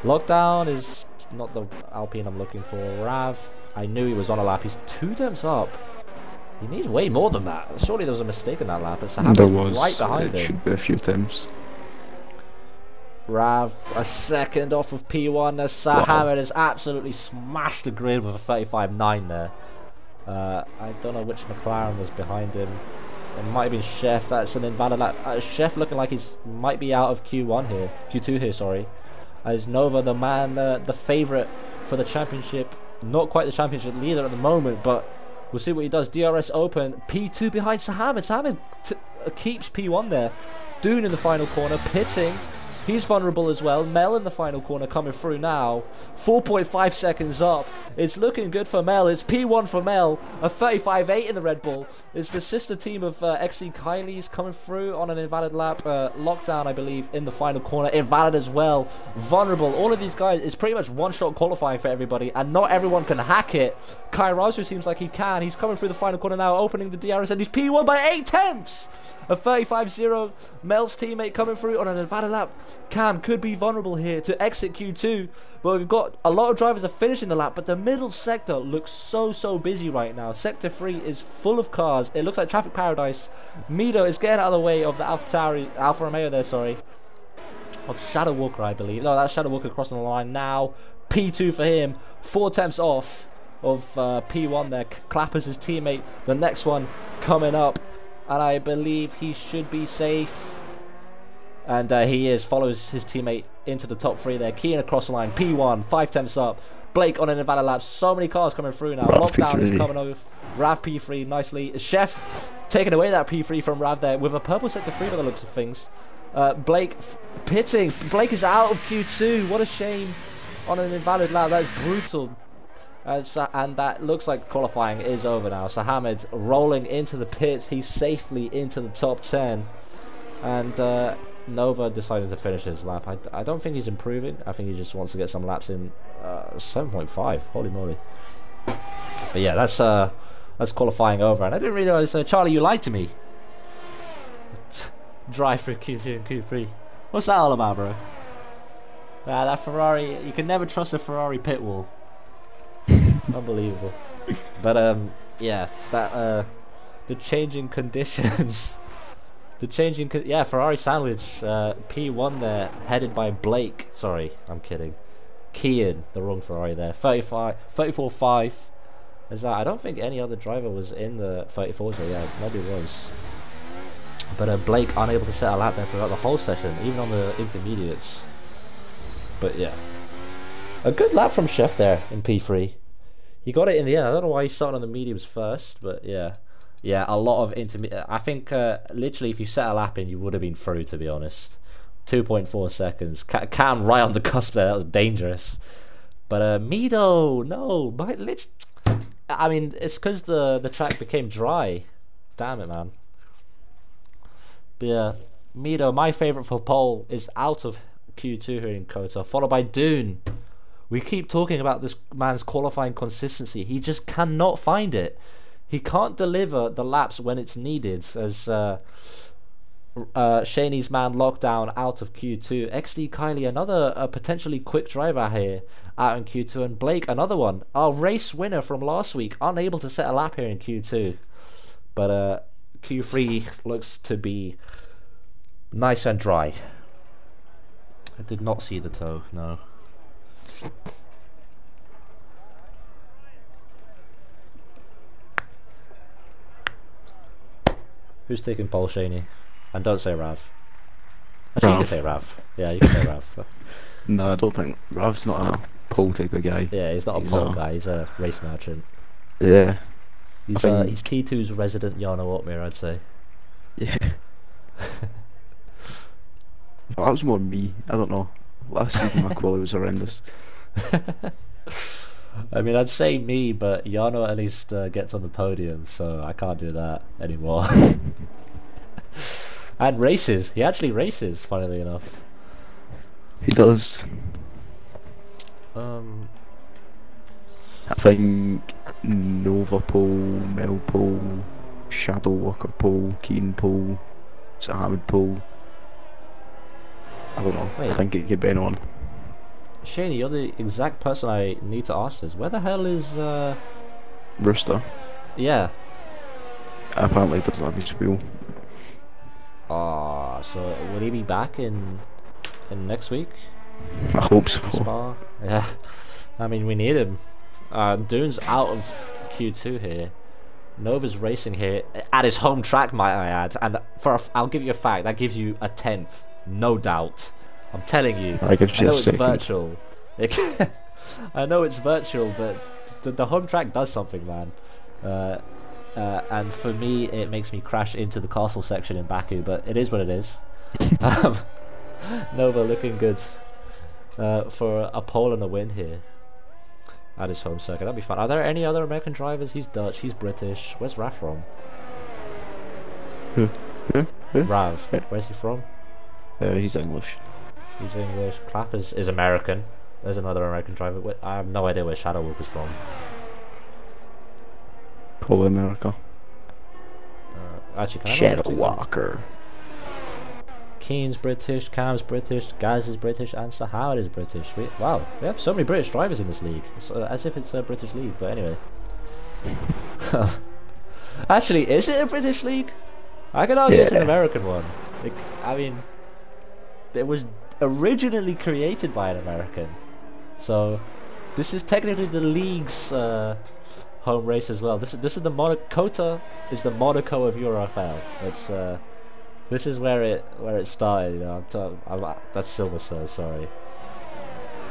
Lockdown is not the Alpine I'm looking for. Rav, I knew he was on a lap, he's 2 tenths up. He needs way more than that. Surely there was a mistake in that lap. But Sahaba's right behind him. Should be a few times. Rav a second off of P1 as Sahabat has absolutely smashed the grid with a 35.9 there. I don't know which McLaren was behind him. It might have been Chef. That's an invalid lap. Chef looking like he's might be out of Q2 here, sorry. As Nova, the man, the favourite for the championship. Not quite the championship leader at the moment, but we'll see what he does. DRS open. P2 behind Sahamed. Sahamed keeps P1 there. Dune in the final corner. Pitting. He's vulnerable as well. Mel in the final corner coming through now. 4.5 seconds up. It's looking good for Mel. It's P1 for Mel. A 35.8 in the Red Bull. It's the sister team of XD Kylie's coming through on an invalid lap. Lockdown, I believe, in the final corner. Invalid as well. Vulnerable. All of these guys, it's pretty much one-shot qualifying for everybody. And not everyone can hack it. Kairazu seems like he can. He's coming through the final corner now, opening the DRS. And he's P1 by 8 tenths. A 35.0. Mel's teammate coming through on an invalid lap. Cam could be vulnerable here to exit Q2, but we've got a lot of drivers are finishing the lap, but the middle sector looks so busy right now. Sector 3 is full of cars. It looks like traffic paradise. Mido is getting out of the way of the Alfa Romeo there, sorry. Of Shadow Walker, I believe. No, that's Shadow Walker crossing the line now. P2 for him. 4 tenths off of P1 there. Clappers his teammate. The next one coming up, and I believe he should be safe. And follows his teammate into the top 3 there. Keying across the line. P1, 5 tenths up. Blake on an invalid lap. So many cars coming through now. Lockdown is coming over. Rav P3 nicely. Chef taking away that P3 from Rav there with a purple sector 3 by the looks of things. Blake pitting. Blake is out of Q2. What a shame on an invalid lap. That is brutal. And that looks like qualifying is over now. So Hamid rolling into the pits. He's safely into the top 10. And Nova decided to finish his lap. I don't think he's improving. I think he just wants to get some laps in. 7.5. Holy moly. But yeah, that's qualifying over. And I didn't realize, Charlie, you lied to me. Drive for Q2 and Q3. What's that all about, bro? That Ferrari, you can never trust a Ferrari pit wall. Unbelievable. But yeah, that the changing conditions. Yeah, Ferrari sandwich. P1 there, headed by Blake. Sorry, I'm kidding. Kian, the wrong Ferrari there. 34.5. Is that? I don't think any other driver was in the 34s there. Yeah, maybe it was. But Blake unable to set a lap there throughout the whole session, even on the intermediates. But yeah, a good lap from Chef there in P3. He got it in the end. I don't know why he started on the mediums first, but yeah. Yeah, a lot of intermediate. I think literally if you set a lap in, you would have been through, to be honest. 2.4 seconds. Cam right on the cusp there. That was dangerous. But Mido, no. I mean, it's because the track became dry. Damn it, man. But yeah, Mido, my favourite for pole, is out of Q2 here in Cota, followed by Dune. We keep talking about this man's qualifying consistency. He just cannot find it. He can't deliver the laps when it's needed, as Shaney's man Lockdown out of Q2. XD Kylie, another potentially quick driver here out in Q2. And Blake, another one. Our race winner from last week, unable to set a lap here in Q2. But Q3 looks to be nice and dry. I did not see the toe, no. Who's taking pole, Shaney? And don't say Rav. Actually, you can say Rav. Yeah, you can say Rav. No, I don't think Rav's not a pole taker guy. Yeah, he's not a pole guy. He's a race merchant. Yeah. He's K2's resident Jarno Otmir, I'd say. Yeah. That was more me. I don't know. Last season my quali was horrendous. I mean, I'd say me, but Jarno at least gets on the podium, so I can't do that anymore. And races. He actually races, funnily enough. He does. I think Nova pole, Mel pole, Shadow Walker pole, Keen pole, Hamid pole. I don't know. Wait. I think it could be anyone. Shaney, you're the exact person I need to ask this. Where the hell is Rooster. Yeah. Apparently doesn't have his wheel. So will he be back in next week? I hope so. In Spa? Yeah. I mean, we need him. Dune's out of Q2 here. Nova's racing here at his home track, might I add. And I'll give you a fact, that gives you a 10th, no doubt. I'm telling you. I know it's virtual. I know it's virtual, but the home track does something, man. And for me, it makes me crash into the castle section in Baku, but it is what it is. Nova looking good for a pole and a win here at his home circuit. That'd be fun. Are there any other American drivers? He's Dutch, he's British. Where's Rav from? Who? Rav. Where's he from? He's English. He's English. Clapp is American. There's another American driver. I have no idea where Shadow Walker's from. Probably America. Actually, can I Shadow Walker. Keen's British, Cam's British, Gaz is British, and Sahawad is British. Wow, we have so many British drivers in this league. It's, as if it's a British league, but anyway. Actually, is it a British league? I can argue it's an American one. I mean, it was originally created by an American, so this is technically the league's home race as well. This is the Cota is the Monaco of Urfl. It's This is where it started. You know, that's Silverstone. Sorry,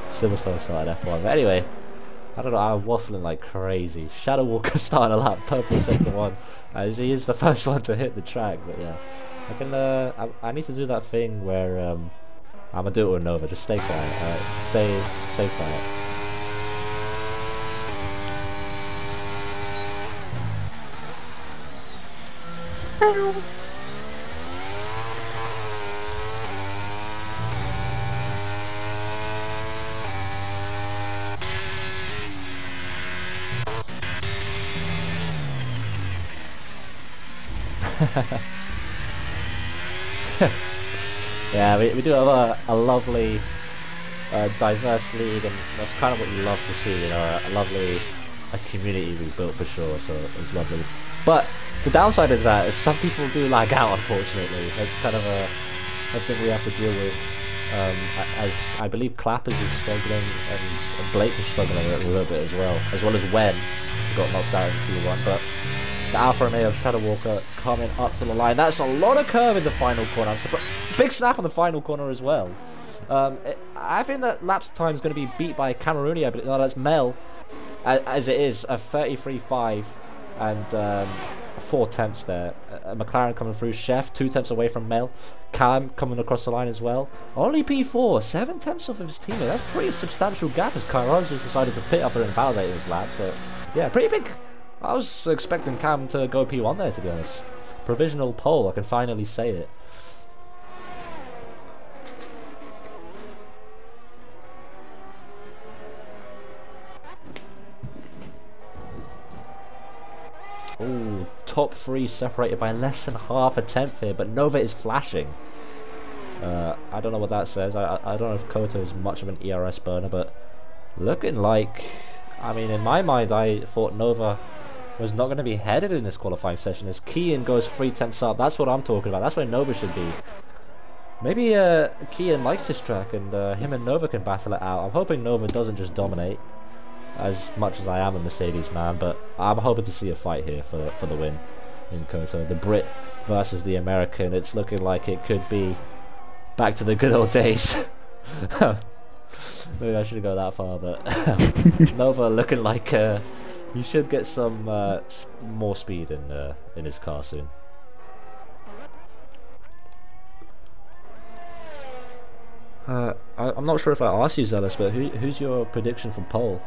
Silverstone started F1. But anyway, I don't know. I'm waffling like crazy. Shadow Walker started a lap. Purple second one, as he is the first one to hit the track. But yeah, I can. I need to do that thing where I'm gonna do it with Nova. Just stay quiet. Alright, stay quiet. Yeah, we do have a lovely, diverse league, and that's kind of what you love to see, you know, a lovely community we've built for sure, so it's lovely. But the downside of that is some people do lag out, unfortunately. That's kind of a thing we have to deal with, as I believe Clappers is struggling, and Blake is struggling a little bit as well as Wen, who got knocked out in Q1, but the Alfa Romeo of Shadow Walker coming up to the line. That's a lot of curve in the final corner. I'm surprised. Big snap on the final corner as well. I think that lap time is going to be beat by Camerooni. I believe that's Mel, as it is a 33.5 and 4 tenths there. McLaren coming through. Chef 2 tenths away from Mel. Cam coming across the line as well. Only P4, 7 tenths off of his teammate. That's a pretty substantial gap as Kairos has decided to pit after invalidating his lap. But yeah, pretty big. I was expecting Cam to go P1 there, to be honest. Provisional pole, I can finally say it. Ooh, top 3 separated by less than half a tenth here, but Nova is flashing. I don't know what that says. I don't know if Cota is much of an ERS burner, but looking like, I mean, in my mind, I thought Nova was not going to be headed in this qualifying session. As Kian goes 3 tenths up, that's what I'm talking about. That's where Nova should be. Maybe Kian likes this track, and him and Nova can battle it out. I'm hoping Nova doesn't just dominate, as much as I am a Mercedes man, but I'm hoping to see a fight here for the win in Cota. The Brit versus the American. It's looking like it could be back to the good old days. Maybe I shouldn't go that far, but Nova looking like he should get some more speed in his car soon. I'm not sure if I asked you, Zealous, but who's your prediction for pole?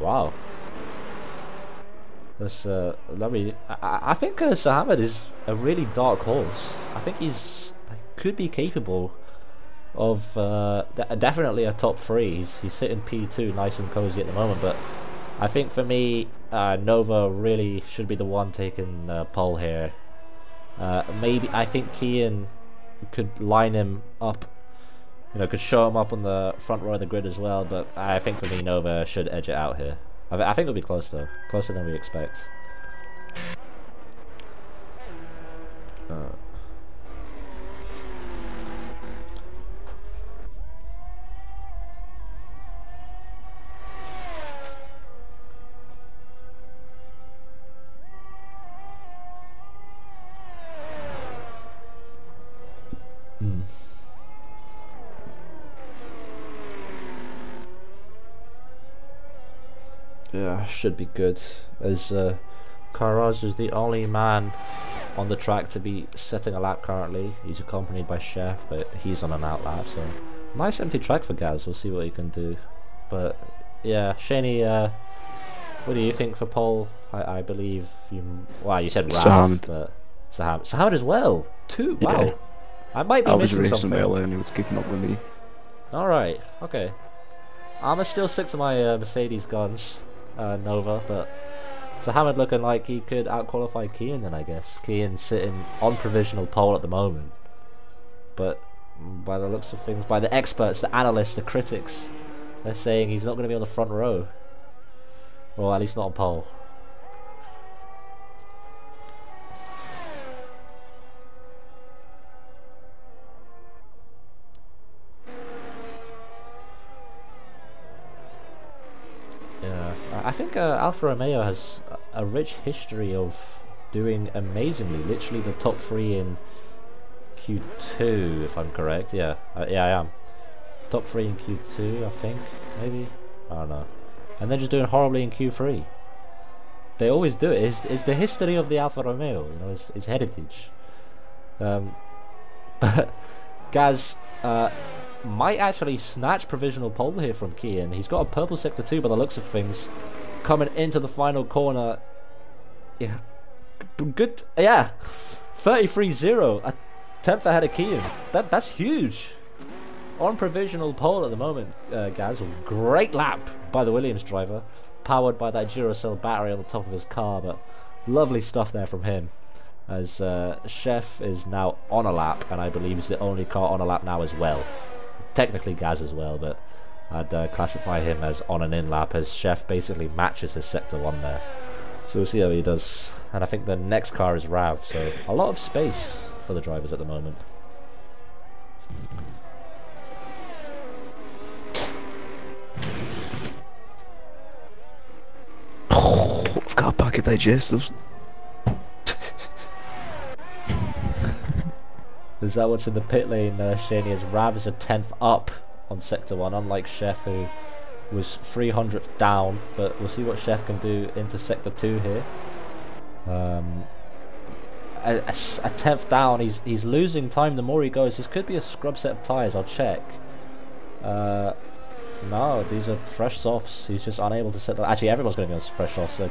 Wow. That's lovely. I think Sahamad is a really dark horse. I think could be capable of definitely a top 3. He's sitting P2, nice and cozy at the moment. But I think for me, Nova really should be the one taking pole here. Maybe I think Kian could line him up. You know, could show him up on the front row of the grid as well, but I think for me Nova should edge it out here. I think it'll be close though, closer than we expect. Yeah, should be good, as Karaz is the only man on the track to be setting a lap currently. He's accompanied by Chef, but he's on an out lap, so nice empty track for Gaz. We'll see what he can do. But yeah, Shaney, what do you think for pole? I believe you. Wow, you said Raf, but Saham as well. 2. Wow, yeah. I might be missing something. I was racing earlier and he was kicking up with me. All right, okay. I'ma still stick to my Mercedes guns. Nova, but Hamad looking like he could out-qualify Kian then, I guess. Kian sitting on provisional pole at the moment, but by the looks of things, by the experts, the analysts, the critics, they're saying he's not going to be on the front row. Or at least not on pole. Yeah, I think Alfa Romeo has a rich history of doing amazingly. Literally the top 3 in Q2, if I'm correct. Yeah, yeah, I am. Top 3 in Q2, I think, maybe. I don't know. And then just doing horribly in Q3. They always do it. It's the history of the Alfa Romeo, you know, it's heritage. But Gaz might actually snatch provisional pole here from Kian. He's got a purple sector 2 by the looks of things. Coming into the final corner. Yeah. Good. Yeah. 33-0. A 10th ahead of Kian. That's huge. On provisional pole at the moment, Gaz. Great lap by the Williams driver. Powered by that Duracell battery on the top of his car. But lovely stuff there from him. As Chef is now on a lap. And I believe is the only car on a lap now as well. Technically Gaz as well, but I'd classify him as on an in lap, as Chef basically matches his sector 1 there. So we'll see how he does. And I think the next car is Rav, so a lot of space for the drivers at the moment. Oh, I've got a pack of digestives. Is that what's in the pit lane, Shani? As Rav is a 10th up on sector 1, unlike Chef, who was 300th down. But we'll see what Chef can do into sector 2 here. A 10th down, he's losing time the more he goes. This could be a scrub set of tyres, I'll check. No, these are fresh softs. He's just unable to set them. Actually, everyone's going to be on fresh softs. So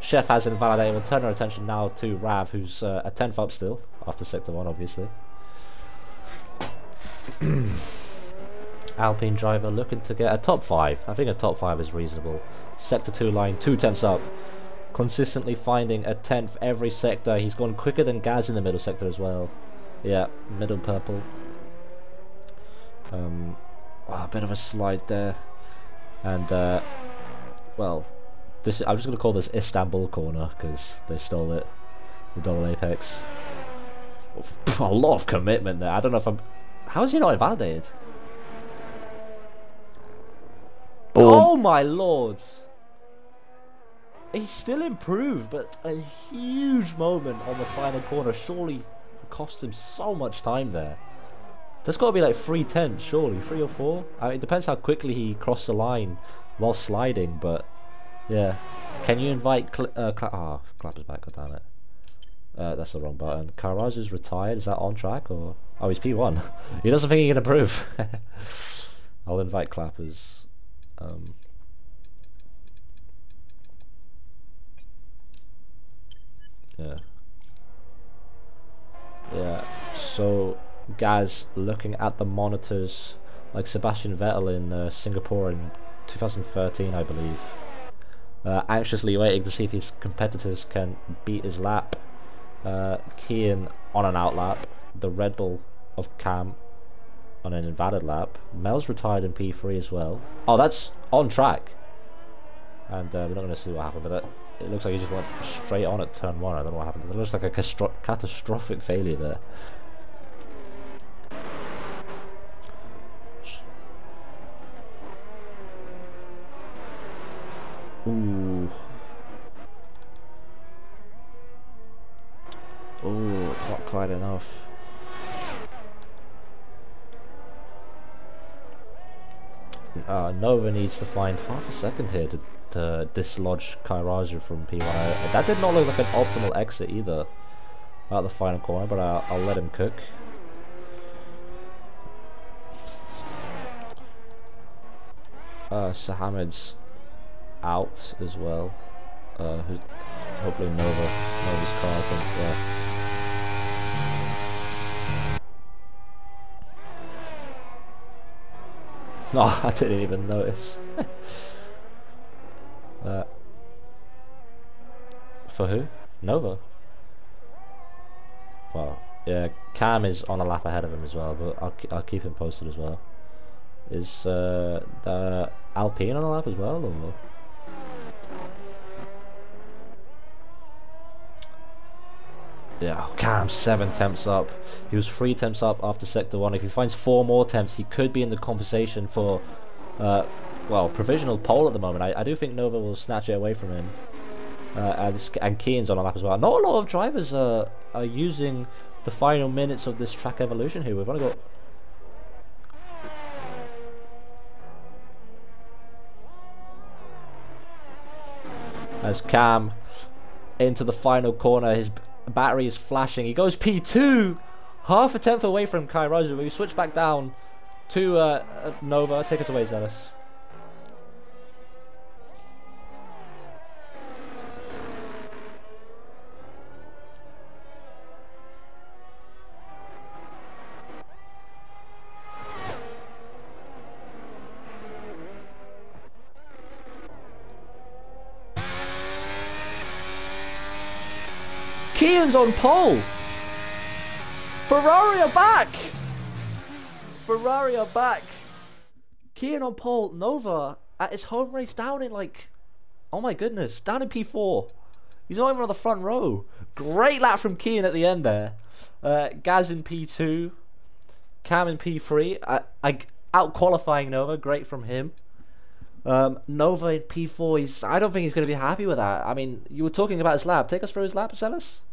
Chef has invalidated. We'll turn our attention now to Rav, who's a 10th up still after sector 1, obviously. Alpine driver looking to get a top 5. I think a top 5 is reasonable. Sector 2 line, 2 tenths up. Consistently finding a 10th every sector. He's gone quicker than Gaz in the middle sector as well. Yeah, middle purple. A bit of a slide there, and well, I'm just going to call this Istanbul corner because they stole it, the double apex. A lot of commitment there. I don't know if how is he not invalidated? Oh my lord! He still improved, but a huge moment on the final corner surely cost him so much time there. There's got to be like 3 tenths, surely, 3 or 4. I mean, it depends how quickly he crossed the line while sliding, but yeah. Can you invite Clapper's back, god damn it. That's the wrong button. Karazu's retired, is that on track or? Oh, he's P1. He doesn't think he can improve. I'll invite Clappers. Yeah. Yeah, so Gaz looking at the monitors like Sebastian Vettel in Singapore in 2013, I believe. Anxiously waiting to see if his competitors can beat his lap. Kian on an out lap. The Red Bull of Cam on an invalid lap. Mel's retired in P3 as well. Oh, that's on track. And we're not going to see what happened, but it looks like he just went straight on at turn 1. I don't know what happened. It looks like a catastrophic failure there. Ooh. Ooh, not quite enough. Nova needs to find half a second here to dislodge Kairazu from P1. That did not look like an optimal exit either at the final corner, but I'll let him cook. Sahamed's out as well. Hopefully Nova's car, I think, yeah. No, I didn't even notice. For who? Nova. Well, yeah, Cam is on a lap ahead of him as well, but I'll keep him posted as well. Is the Alpine on a lap as well, or? Yeah, Cam 7 temps up. He was 3 temps up after sector 1. If he finds 4 more temps, he could be in the conversation for, well, provisional pole at the moment. I do think Nova will snatch it away from him. And Keane's on a lap as well. Not a lot of drivers are using the final minutes of this track evolution here. We've only got... As Cam into the final corner, his battery is flashing. He goes P2, half a tenth away from Kairazu. We switch back down to Nova. Take us away, Zealous. Keane's on pole. Ferrari are back. Ferrari are back. Keane on pole. Nova at his home race down in like, oh my goodness, down in P4. He's not even on the front row. Great lap from Keane at the end there. Gaz in P2. Cam in P3. Out qualifying Nova. Great from him. Nova in P4. I don't think he's going to be happy with that. I mean, you were talking about his lap. Take us through his lap, Zealous.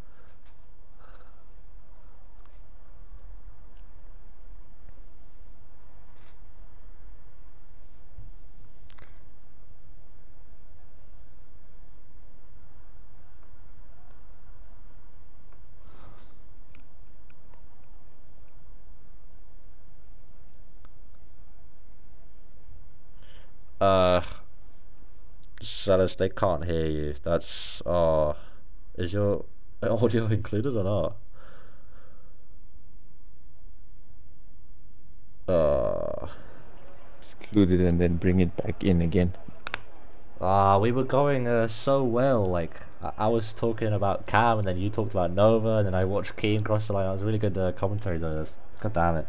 Zealous, they can't hear you. That's, is your audio included or not? Excluded and then bring it back in again. We were going so well. Like, I was talking about Cam, and then you talked about Nova, and then I watched Keane cross the line. It was really good commentary though. God damn it.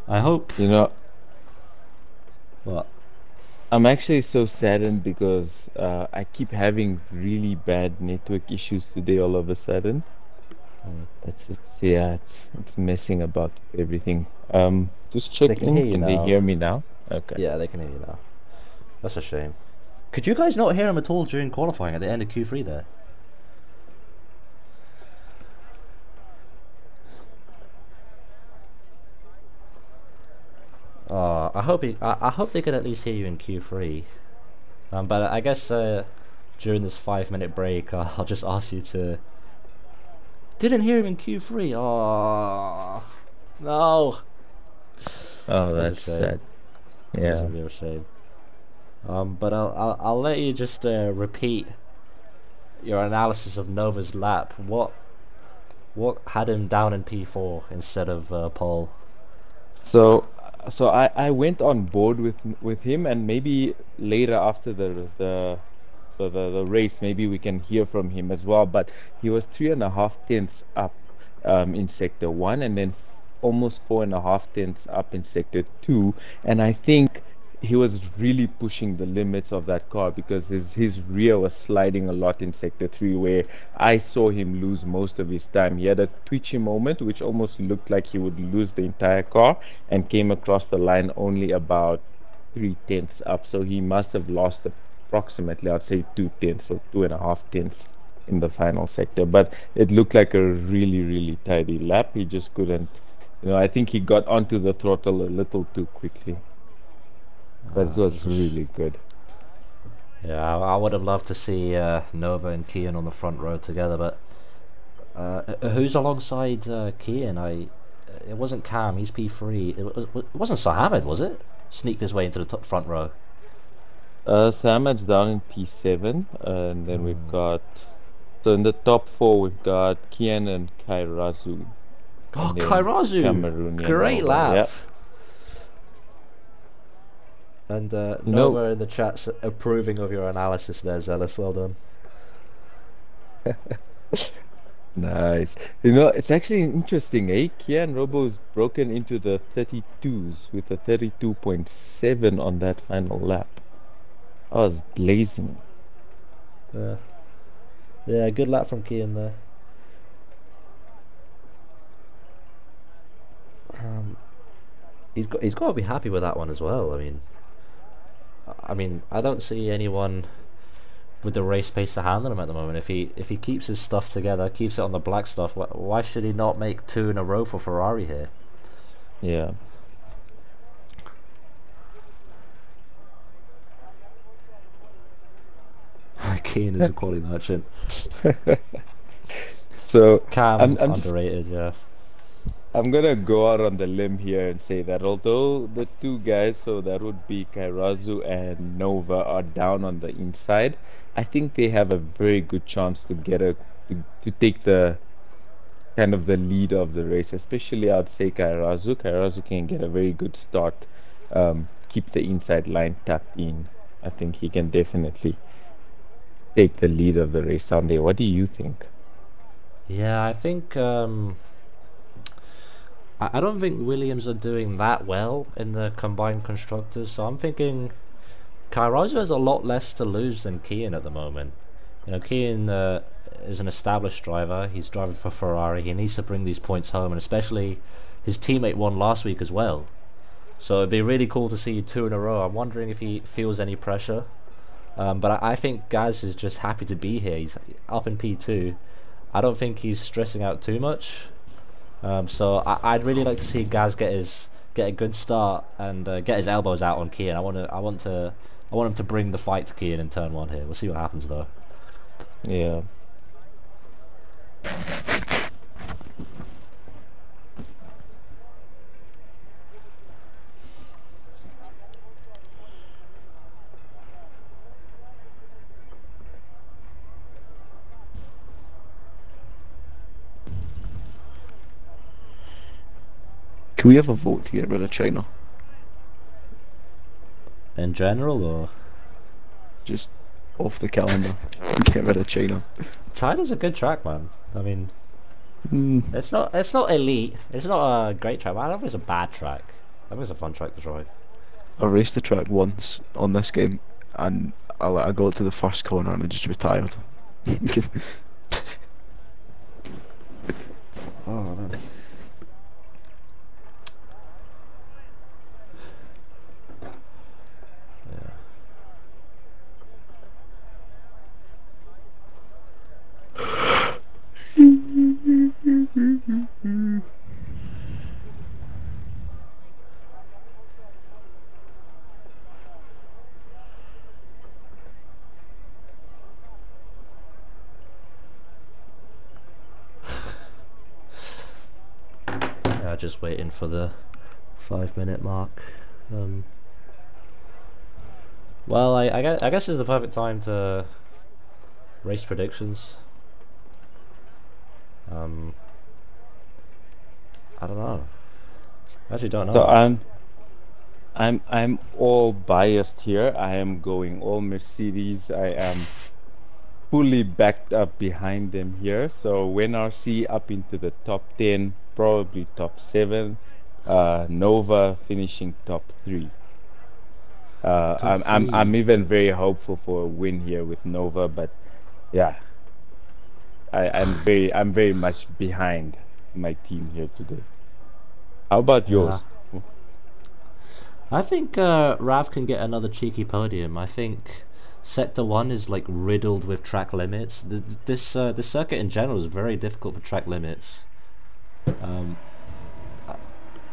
I hope... You know... What? I'm actually so saddened because I keep having really bad network issues today all of a sudden. It's messing about everything. Just check in. Can they hear me now? Okay. Yeah, they can hear you now. That's a shame. Could you guys not hear him at all during qualifying at the end of Q3 there? I hope they could at least hear you in Q3. But I guess during this 5-minute break, I'll just ask you to... Didn't hear him in Q3. Oh no. Oh, that's sad. Yeah, that's a real shame. But I'll let you just repeat your analysis of Nova's lap. What had him down in P4 instead of pole? So I went on board with him, and maybe later after the race, maybe we can hear from him as well. But he was 3.5 tenths up in sector 1, and then almost 4.5 tenths up in sector 2. And I think he was really pushing the limits of that car because his rear was sliding a lot in sector 3, where I saw him lose most of his time. He had a twitchy moment which almost looked like he would lose the entire car, and came across the line only about 3 tenths up. So he must have lost approximately, I'd say, 2 tenths or 2.5 tenths in the final sector. But it looked like a really tidy lap. He just couldn't, I think he got onto the throttle a little too quickly. But it was really good. Yeah, I would have loved to see Nova and Keane on the front row together, but who's alongside Keane? It wasn't Cam, he's P3. It wasn't Sahamed, was it? Sneaked his way into the front row. Sahamed's down in P7, and then we've got... So in the top 4, we've got Kian and Kairazu. Oh, Kairazu! Great lap! Yep. And Nova in the chat's approving of your analysis there, Zealous. Well done. Nice. It's actually interesting, eh? Kian Robo's broken into the 32s with a 32.7 on that final lap. I was blazing. Yeah, good lap from Kian there. He's got to be happy with that one as well. I mean, I don't see anyone with the race pace to handle him at the moment. If he keeps his stuff together, keeps it on the black stuff, why should he not make 2 in a row for Ferrari here? Yeah. Keane is a quality merchant. So Cam, I'm underrated, yeah. I'm gonna go out on the limb here and say that although the two guys, so that would be Kairazu and Nova, are down on the inside, I think they have a very good chance to get to take the kind of the lead of the race. Especially I'd say Kairazu. Kairazu can get a very good start, keep the inside line tapped in. I think he can definitely take the lead of the race Sunday. What do you think? Yeah, I think I don't think Williams are doing that well in the combined constructors, so I'm thinking Kairazu has a lot less to lose than Keane at the moment. You know, Keane is an established driver. He's driving for Ferrari. He needs to bring these points home, and especially his teammate won last week as well. So it'd be really cool to see 2 in a row. I'm wondering if he feels any pressure. But I think Gaz is just happy to be here. He's up in P2. I don't think he's stressing out too much. So I'd really like to see Gaz get a good start and get his elbows out on Keane. I want him to bring the fight to Keane in turn 1 here. We'll see what happens though. Yeah. Can we have a vote to get rid of China? In general, or Just off the calendar. Get rid of China. China's a good track, man. I mean, Mm. it's not elite. It's not a great track. I don't think it's a bad track. I think it's a fun track to drive. I raced the track once on this game, and I got to the first corner and I just retired. Oh man. Just waiting for the 5-minute mark. Well, I guess it's the perfect time to race predictions. I don't know. I actually don't know. So I'm all biased here. I am going all Mercedes. I am fully backed up behind them here. So when RC up into the top 10, probably top 7, Nova finishing top 3. I'm even very hopeful for a win here with Nova, but yeah, I'm very much behind my team here today. How about yours? I think Rav can get another cheeky podium. I think Sector 1 is like riddled with track limits. This circuit in general is very difficult for track limits. And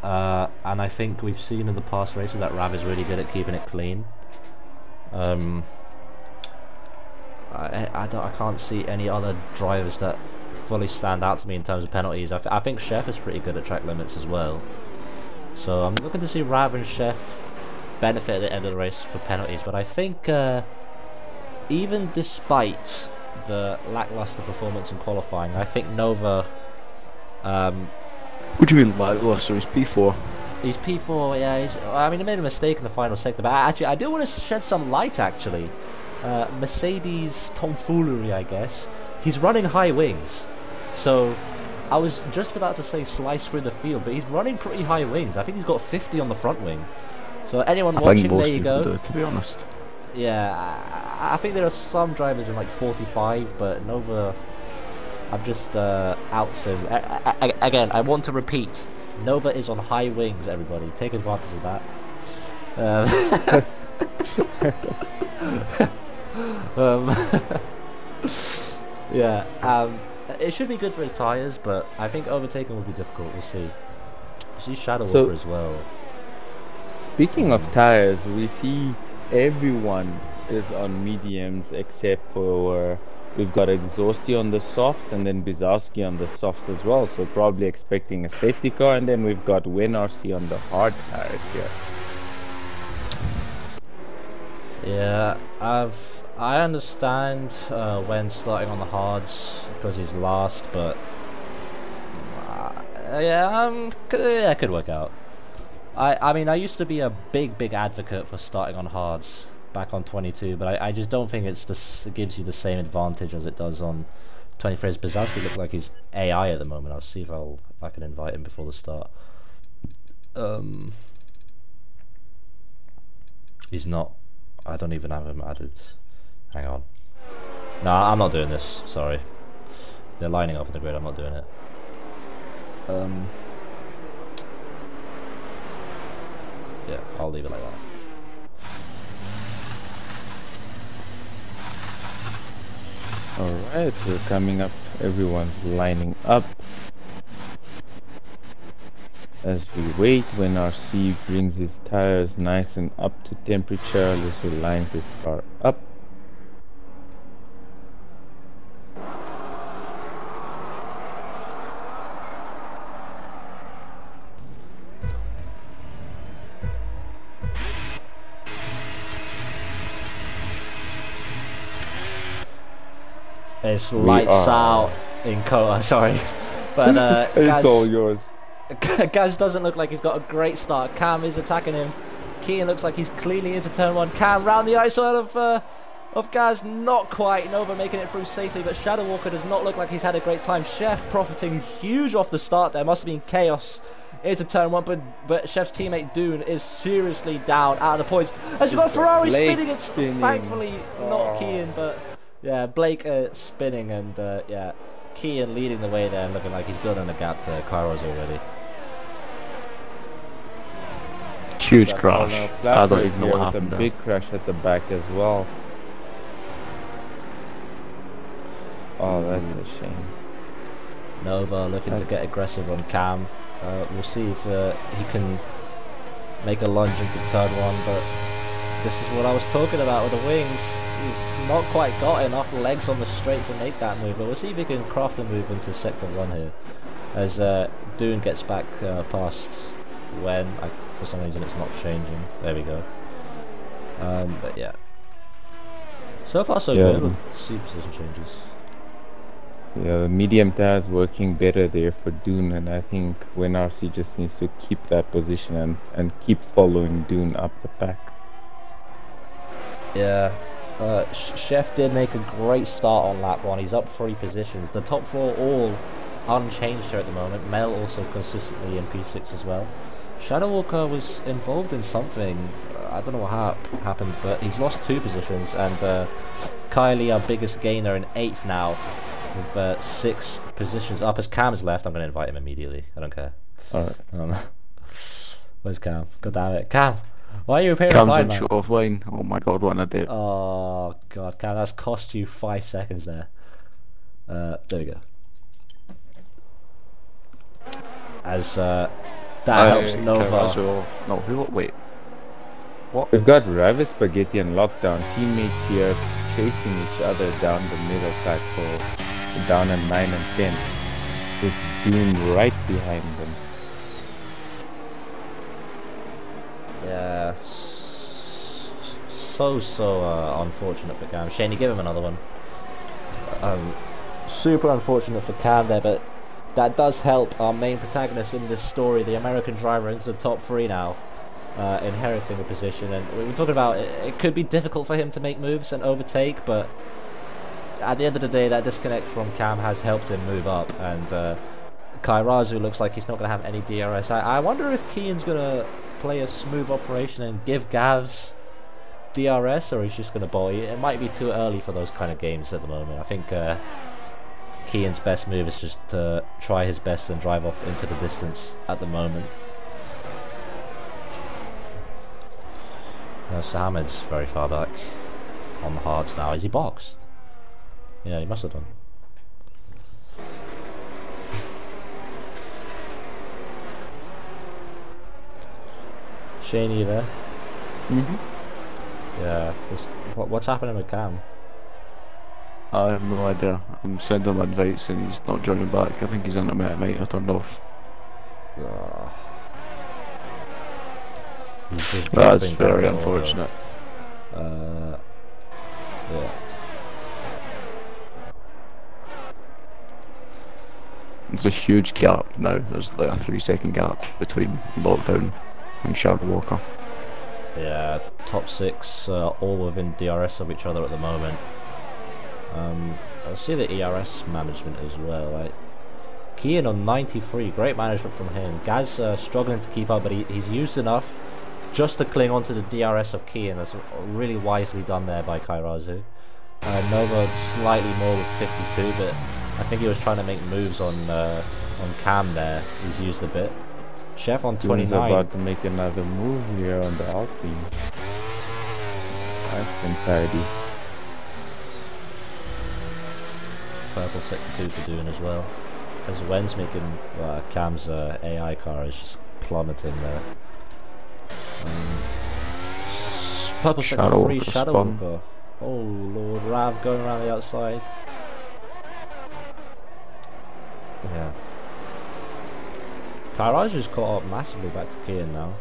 I think we've seen in the past races that Rav is really good at keeping it clean. I can't see any other drivers that fully stand out to me in terms of penalties. I think Chef is pretty good at track limits as well. So I'm looking to see Rav and Chef benefit at the end of the race for penalties. But I think even despite the lackluster performance in qualifying, I think Nova. What do you mean lackluster? He's P4. He's P4, yeah. I mean, he made a mistake in the final sector, but actually, I do want to shed some light. Actually, Mercedes tomfoolery, I guess. He's running high wings, so I was just about to say slice through the field, but he's running pretty high wings. I think he's got 50 on the front wing. So anyone watching, there you go. Do, to be honest. Yeah, I think there are some drivers in like 45, but Nova, I've just outs him. Again, I want to repeat, Nova is on high wings, everybody. Take advantage of that. Yeah, it should be good for his tyres, but I think overtaking will be difficult. We'll see. We'll see Shadow Walker as well. Speaking of tires, we see everyone is on mediums except for we've got Exhausty on the softs and then Bizarski on the softs as well. So probably expecting a safety car, and then we've got WinRC on the hard tires here. Yeah, I understand when starting on the hards because he's last, but yeah, it could work out. I mean, I used to be a big advocate for starting on hards back on 22, but I just don't think it gives you the same advantage as it does on 23. Bizarski looks like he's AI at the moment. I'll see if I can invite him before the start. He's not. I don't even have him added. Hang on. Nah, I'm not doing this. Sorry. They're lining up on the grid. I'm not doing it. Yeah, I'll leave it like that. Alright, we're coming up. Everyone's lining up. As we wait, when RC brings his tires nice and up to temperature, as he lines his car up. It's lights out in Cota, sorry. But it's all yours. Gaz doesn't look like he's got a great start. Cam is attacking him. Kean looks like he's cleanly into turn 1. Cam round the ISO of Gaz, not quite. Nova making it through safely, but Shadow Walker does not look like he's had a great time. Chef profiting huge off the start there. Must have been chaos into turn 1, but Chef's teammate Dune is seriously down out of the points. As you've got Ferrari spinning, it's thankfully not Kean, but yeah, Blake spinning, and yeah, Kean leading the way there and looking like he's building a gap to Kairos already. Huge crash. I don't even know what happened there. Big crash at the back as well. Oh, that's a shame. Nova looking to get aggressive on Cam. We'll see if he can make a lunge into turn 1, but this is what I was talking about with the wings. He's not quite got enough legs on the straight to make that move, but we'll see if he can craft a move into sector 1 here. As Dune gets back past when, for some reason it's not changing. There we go. But yeah. So far so good. We'll see position changes. Yeah, the medium tires working better there for Dune, and I think WinRC just needs to keep that position and keep following Dune up the pack. Yeah, Chef did make a great start on lap 1. He's up 3 positions. The top 4 all unchanged here at the moment. Mel also consistently in P6 as well. Shadow Walker was involved in something. I don't know what happened, but he's lost 2 positions. And Kylie, our biggest gainer, in 8th now, with 6 positions up. As Cam's left, I'm going to invite him immediately. I don't care. Alright. Where's Cam? God damn it. Cam! Why are you appearing offline, man? Offline. Oh my god, what an idiot. Oh god, Cam, that's cost you 5 seconds there. There we go. As that helps Nova. No, wait. What? We've got Ravis Spaghetti and Lockdown. Teammates here chasing each other down the middle track for down at 9 and 10. With Doom right behind them. Yeah, so unfortunate for Cam. Shane, you give him another one. Super unfortunate for Cam there, but that does help our main protagonist in this story, the American driver, into the top 3 now, inheriting a position. And we were talking about it could be difficult for him to make moves and overtake, but at the end of the day, that disconnect from Cam has helped him move up. And Kairazu looks like he's not going to have any DRS. I wonder if Kean's going to play a smooth operation and give Gavs DRS, or he's just going to bully. It might be too early for those kind of games at the moment. I think Kian's best move is just to try his best and drive off into the distance at the moment. Sahamed's very far back on the hards now. Is he boxed? Yeah, he must have done. Shane, are you there? Yeah. What's happening with Cam? I have no idea. I'm sending him invites and he's not joining back. I think his internet might have turned off. He's just That's dropping very down unfortunate. Yeah. There's a huge gap now. There's like a 3-second gap between Lockdown and Shadow Walker. Yeah, top 6 all within DRS of each other at the moment. I see the ERS management as well. Like Kian on 93, great management from him. Gaz struggling to keep up, but he's used enough just to cling onto the DRS of Kian. That's really wisely done there by Kairazu. Nova slightly more with 52, but I think he was trying to make moves on Cam there. He's used a bit. Chef on 29. He's about to make another move here on the Alpine. Nice and tidy. Purple sector 2 for doing as well. As Wen's making Cam's AI car is just plummeting there. Purple sector 3 Shadow Walker. Oh lord, Rav going around the outside. Yeah. Kairaju's caught up massively back to Kian now.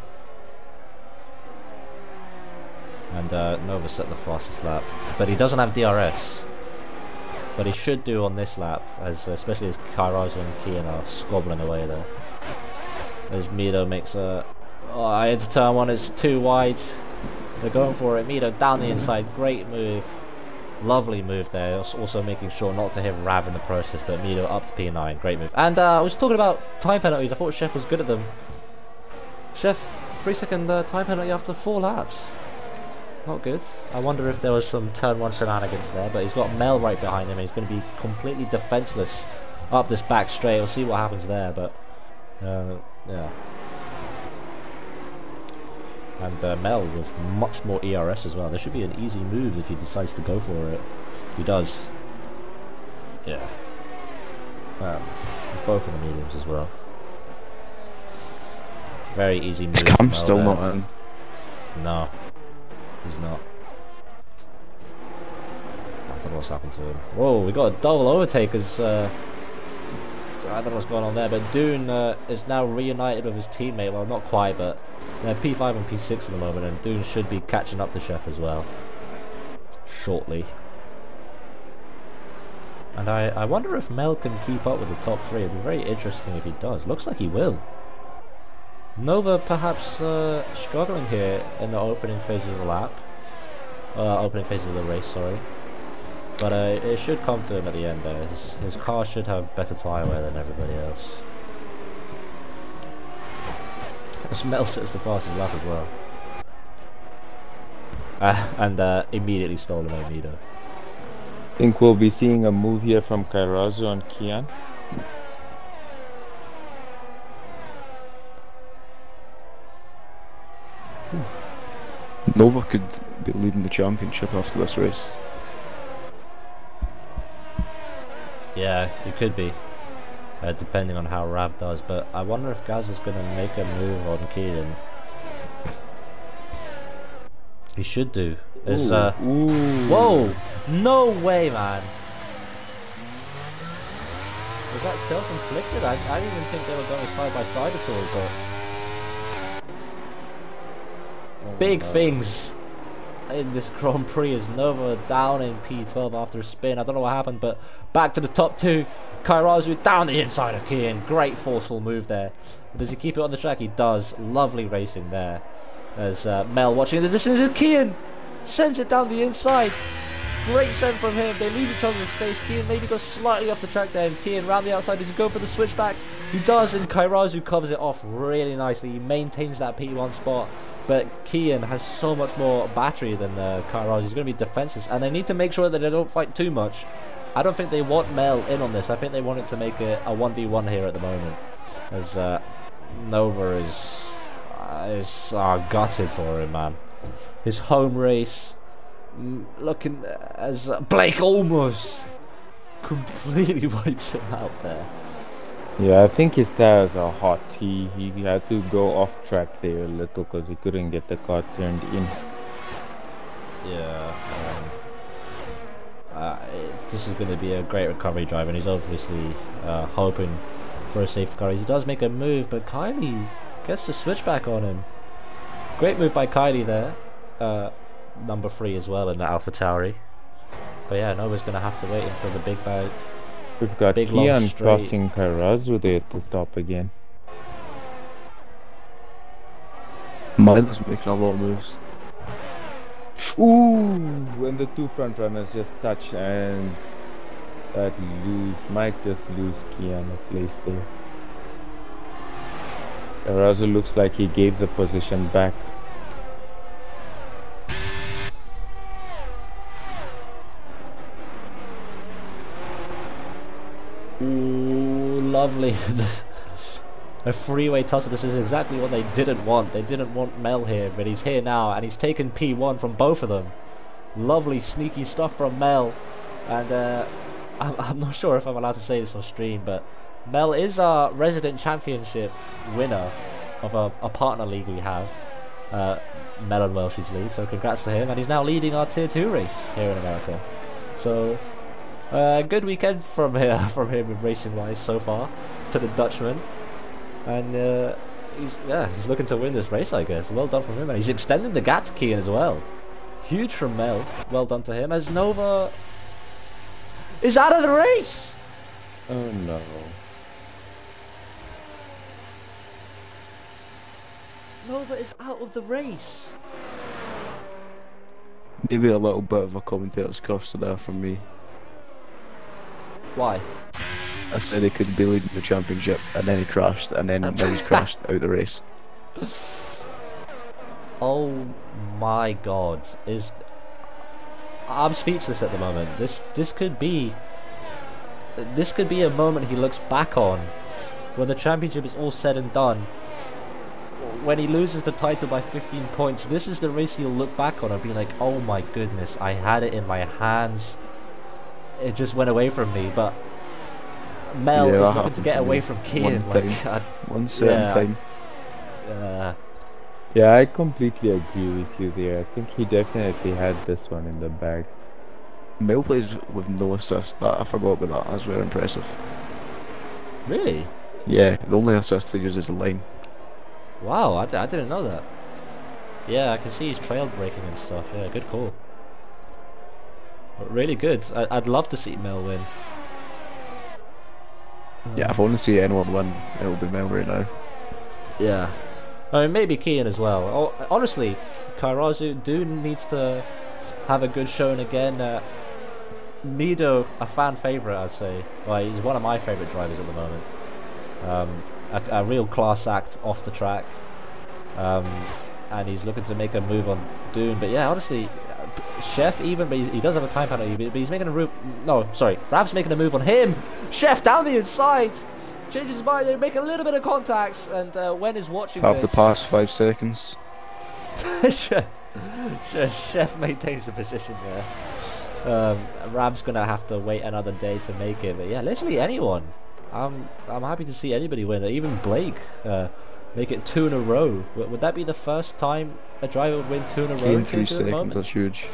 And Nova set the fastest lap. But he doesn't have DRS. But he should do on this lap, especially as Kairaju and Kian are squabbling away there. As Mido makes a... Oh, into turn 1, it's too wide. They're going for it. Mido down the inside, great move. Lovely move there, also making sure not to hit Rav in the process, but Mido up to P9, great move. And I was talking about time penalties, I thought Chef was good at them. Chef, 3-second time penalty after 4 laps. Not good. I wonder if there was some turn 1 shenanigans there, but he's got Mel right behind him and he's going to be completely defenseless up this back straight. We'll see what happens there, but yeah. And Mel with much more ERS as well. There should be an easy move if he decides to go for it. He does. Yeah. Both of the mediums as well. Very easy move. I'm still not in. No. He's not. I don't know what's happened to him. Whoa, we got a double overtake as I don't know what's going on there, but Dune is now reunited with his teammate. Well, not quite, but they're P5 and P6 at the moment, and Dune should be catching up to Chef as well shortly. And I wonder if Mel can keep up with the top 3. It'd be very interesting if he does. Looks like he will. Nova perhaps struggling here in the opening phases of the lap. Opening phases of the race, sorry. But it should come to him at the end there. His car should have better tyre wear than everybody else. Mel sits the fastest lap as well. And immediately stolen by Mido. I think we'll be seeing a move here from Kairazu on Kian. Nova could be leading the championship after this race. Yeah, it could be. Depending on how Rav does, but I wonder if Gaz is going to make a move on Keelan. He should do. There's whoa! No way, man! Was that self-inflicted? I didn't even think they were going side by side at all, but big things in this Grand Prix as Nova down in P12 after a spin. I don't know what happened, but back to the top 2. Kairazu down the inside of Kian. Great forceful move there. Does he keep it on the track? He does. Lovely racing there. As Mel watching the distance, and Kian sends it down the inside. Great send from him. They leave each other in space. Kian maybe goes slightly off the track there. And Kian round the outside. Does he go for the switchback? He does, and Kairazu covers it off really nicely. He maintains that P1 spot. But Kian has so much more battery than Kairazu. He's going to be defenseless, and they need to make sure that they don't fight too much. I don't think they want Mel in on this. I think they wanted to make it a 1v1 here at the moment, as Nova is gutted for him, man. His home race, looking as Blake almost completely wipes him out there. Yeah, I think his tires are hot. He had to go off track there a little because he couldn't get the car turned in. Yeah. This is going to be a great recovery drive, and he's obviously hoping for a safety car. He does make a move, but Kylie gets the switchback on him. Great move by Kylie there. Number 3 as well in the AlphaTauri. But yeah, Nova's going to have to wait until the big bag. We've got Big, long Kian straight. crossing Karazu there at the top again. Milo's making a lot of moves. Ooh, when the two front runners just touch and that might just lose Kian a place there. Karazu looks like he gave the position back. Ooh, lovely. A freeway tussle. This is exactly what they didn't want. They didn't want Mel here, but he's here now, and he's taken P1 from both of them. Lovely, sneaky stuff from Mel. And I'm not sure if I'm allowed to say this on stream, but Mel is our resident championship winner of a partner league we have. Mel and Welsh's league, so congrats to him. And he's now leading our Tier 2 race here in America. So, good weekend from him racing-wise so far to the Dutchman. And he's looking to win this race, I guess. Well done from him, and he's extending the gap to Kian as well. Huge from Mel. Well done to him. As Nova is out of the race. Oh no. Nova is out of the race. Maybe a little bit of a commentator's curse there from me. Why? I said he could be leading the championship, and then he crashed, and then now he's crashed out the race. Oh my God! I'm speechless at the moment. This could be a moment he looks back on when the championship is all said and done. When he loses the title by 15 points, this is the race he'll look back on and be like, "Oh my goodness, I had it in my hands. It just went away from me." But Mel is looking to get away from Kian. One certain time. Yeah, I completely agree with you there. I think he definitely had this one in the bag. Mel plays with no assist. I forgot about that. That's very impressive. Really? Yeah, the only assist he uses is a line. Wow, I didn't know that. Yeah, I can see he's trail braking and stuff. Yeah, good call. But really good. I'd love to see Mel win. Yeah, if I want to see anyone win, it'll be Mel right now. Yeah. I mean, maybe Kian as well. Oh, honestly, Kairazu needs to have a good showing again. Mido, a fan favourite, I'd say. Well, he's one of my favourite drivers at the moment. A real class act off the track. And he's looking to make a move on Dune. But yeah, honestly, Chef even, but he does have a time penalty, but he's making a move. No, sorry, Rav's making a move on him. Chef down the inside, changes his mind. They make a little bit of contact, and Wen is watching Have this. the past 5 seconds. Chef maintains the position there. Rav's gonna have to wait another day to make it, but yeah, literally anyone. I'm happy to see anybody win. Even Blake make it 2 in a row. Would that be the first time a driver would win 2 in a row? In 3 seconds, that's huge.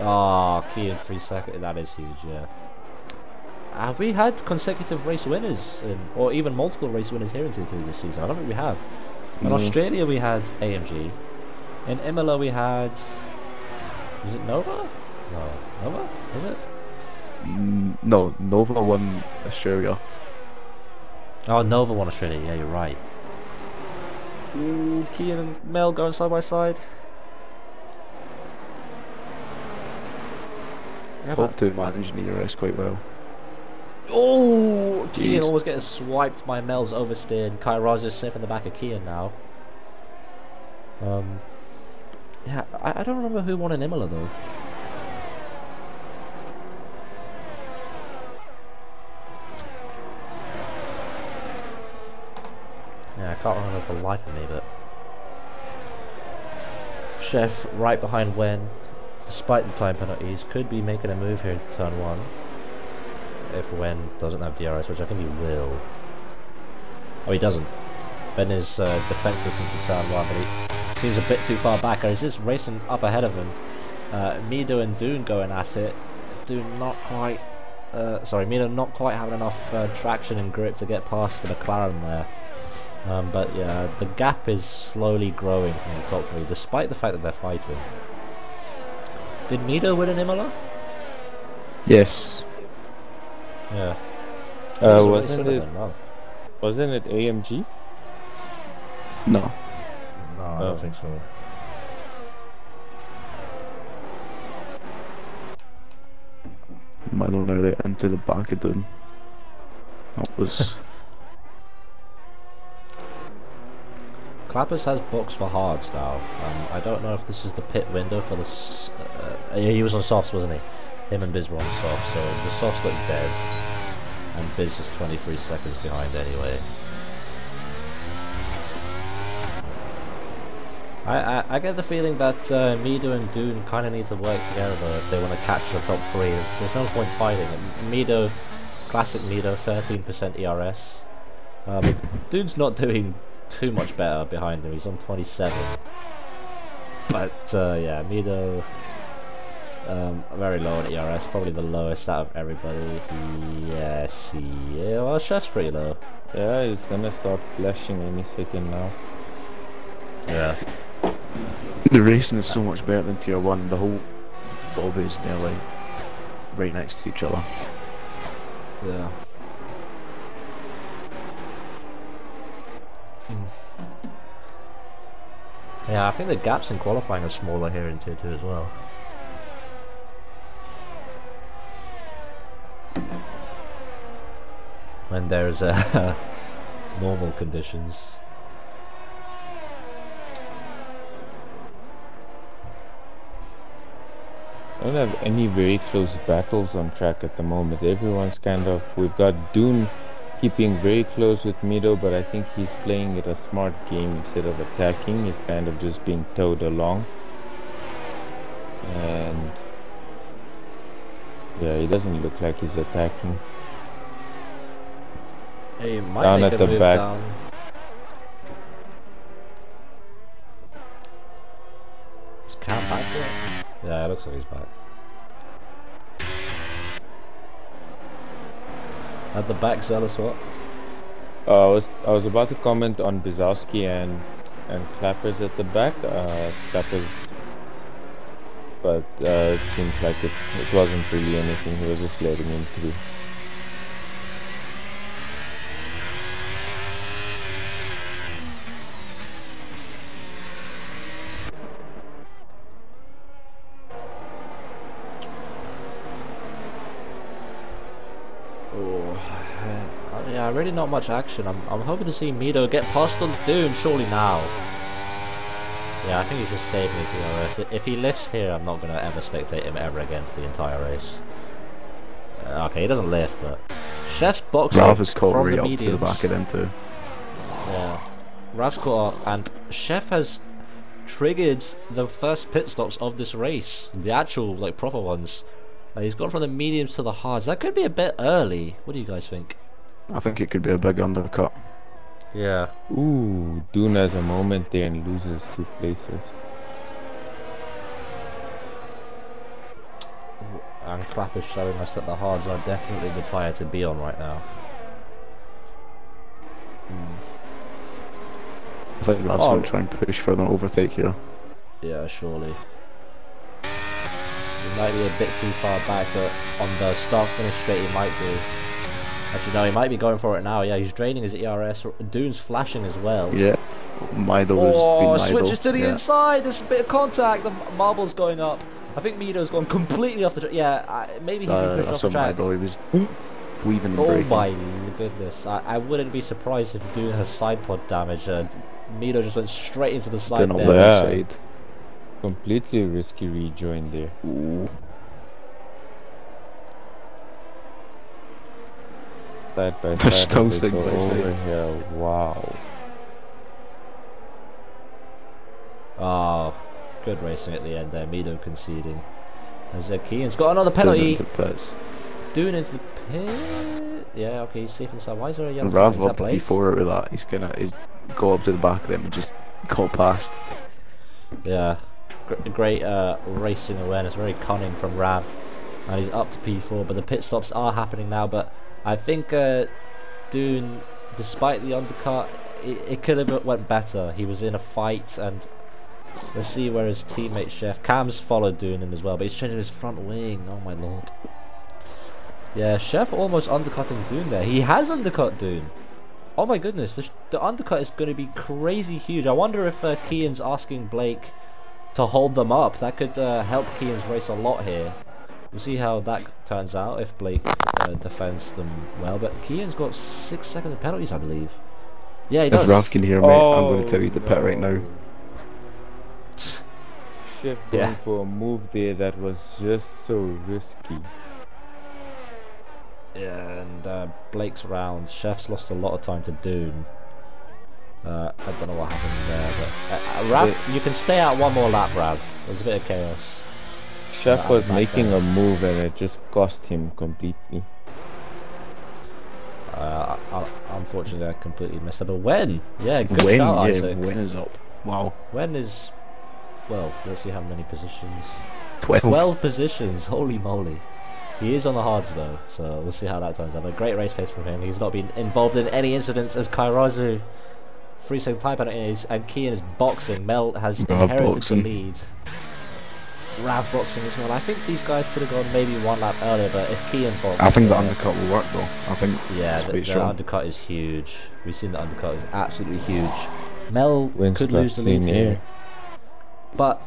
Oh, key in 3 seconds. That is huge, yeah. Have we had consecutive race winners, or even multiple race winners here in T2 this season? I don't think we have. In Australia we had AMG. In Imola we had... Was it Nova? No. Nova? Was it? No, Nova won Australia. Oh, Nova won Australia. Yeah, you're right. Ooh, Kian and Mel going side by side. Yeah, Both two managing the race quite well. Oh, Jeez. Kian always getting swiped by Mel's oversteer, and Kairazu is sniffing the back of Kian now. Yeah, I don't remember who won in Imola though. can't remember for the life of me, but Chef right behind Wen, despite the time penalties, could be making a move here into turn 1 if Wen doesn't have DRS, which I think he will. Oh, he doesn't. Wen is defenseless into turn 1, but he seems a bit too far back, or he's just racing up ahead of him. Mido and Dune going at it. Dune not quite... Mido not quite having enough traction and grip to get past the McLaren there. But yeah, the gap is slowly growing from the top 3, despite the fact that they're fighting. Did Mido win an Imola? Yes. Yeah. Wasn't it AMG? No. No, I don't think so. Milo nearly into the back of Dune. That was... Clappers has box for hards now. I don't know if this is the pit window for the... he was on softs, wasn't he? Him and Biz were on softs, so the softs look dead. And Biz is 23 seconds behind anyway. I get the feeling that Mido and Dune kind of need to work together though if they want to catch the top 3. There's no point fighting. Mido, classic Mido, 13% ERS. But Dune's not doing too much better behind him. He's on 27. But yeah, Mido very low on ERS, probably the lowest out of everybody. Yes, well, Chef's pretty low. Yeah, he's gonna start flashing any second now. Yeah. The racing is so much better than tier 1. The whole lobby is nearly right next to each other. Yeah. Yeah, I think the gaps in qualifying are smaller here in tier 2 as well. When there's normal conditions. I don't have any very close battles on track at the moment. Everyone's kind of... We've got Dune keeping very close with Mido, but I think he's playing it a smart game instead of attacking. He's kind of just being towed along. And... yeah, he doesn't look like he's attacking. He might Down make at a the move back. down. Is Cam back yet? Yeah, it looks like he's back. At the back, Zealous, what? I was about to comment on Bizowski and Clappers at the back. Clappers, but it seems like it wasn't really anything. He was just letting him through. Yeah, really not much action. I'm hoping to see Mido get past on Dune, surely now. Yeah, I think he's just saving his ERS. If he lifts here, I'm not going to ever spectate him ever again for the entire race. Okay, he doesn't lift, but... Chef's boxing Ralph has caught from right the up to mediums. the back of them too. Yeah. Ralph's caught up, and Chef has triggered the first pit stops of this race. The actual, like, proper ones. He's gone from the mediums to the hards. That could be a bit early. What do you guys think? I think it could be a big undercut. Yeah. Ooh, Dune has a moment there and loses 2 places. And Clap is showing us that the hards are definitely the tyre to be on right now. I think Rav's going to try and push for an overtake here. Yeah, surely. He might be a bit too far back, but on the start finish straight he might do. Actually no, he might be going for it now. Yeah, he's draining his ERS. Dune's flashing as well. Yeah. Mido switches to the inside. There's a bit of contact. The marble's going up. I think Mido's gone completely off the track. Yeah, maybe he's been pushed off the track. Mido, he was weaving and Oh breaking. my goodness. I wouldn't be surprised if Dune has side pod damage. Mido just went straight into the side Doing there. all that side. Completely risky rejoin there. Ooh. Side by They're side, still they side go by over side. here. Wow. Oh, good racing at the end there. Mido conceding. As Kian's got another penalty. Doing into the pit. Yeah, okay, he's safe inside. Why is there a yellow flag? Rav Is that up Blake? before it with that. He's go up to the back of them and just go past. Yeah, great racing awareness, very cunning from Rav, and he's up to P4. But the pit stops are happening now. But I think Dune, despite the undercut, it could have went better. He was in a fight, and let's see where his teammate Chef Cam's followed Dune in as well, but he's changing his front wing. Oh my lord. Yeah, Chef almost undercutting Dune there. He has undercut Dune. Oh my goodness, the undercut is going to be crazy huge. I wonder if Kian's asking Blake to hold them up. That could help Kian's race a lot here. We'll see how that turns out if Blake defends them well. But Kian's got 6 seconds of penalties, I believe. Yeah, he does. If Rav can hear me, I'm going to tell you the pit right now. Chef going for a move there that was just so risky. Yeah, and Blake's round. Chef's lost a lot of time to Dune. I don't know what happened there, but Rav, you can stay out one more lap, Rav. There's a bit of chaos. Chef was making a move and it just cost him completely. Unfortunately, I completely missed it. But when? Yeah, good shout, Isaac. When is up. Wow. When is... Well, let's see how many positions. 12 positions, holy moly. He is on the hards though, so we'll see how that turns out. But great race pace from him. He's not been involved in any incidents as Kairazu 3-second time penalties, and Kian is boxing. Mel has inherited the lead. Rav boxing as well. I think these guys could have gone maybe one lap earlier, but if Kian boxed... I think the undercut will work though. I think the undercut is huge. We've seen the undercut is absolutely huge. Mel could lose the lead here. But,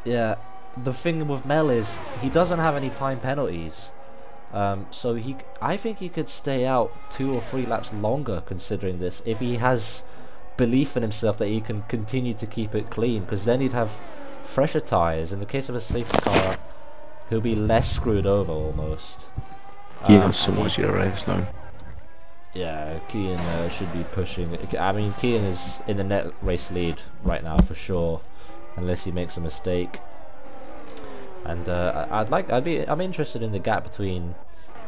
yeah, the thing with Mel is he doesn't have any time penalties. So I think he could stay out 2 or 3 laps longer considering this, if he has belief in himself that he can continue to keep it clean, because then he'd have fresher tyres. In the case of a safety car, he'll be less screwed over almost. He has so much to race now. Yeah, Kian should be pushing. I mean, Kian is in the net race lead right now for sure, unless he makes a mistake. And I'm interested in the gap between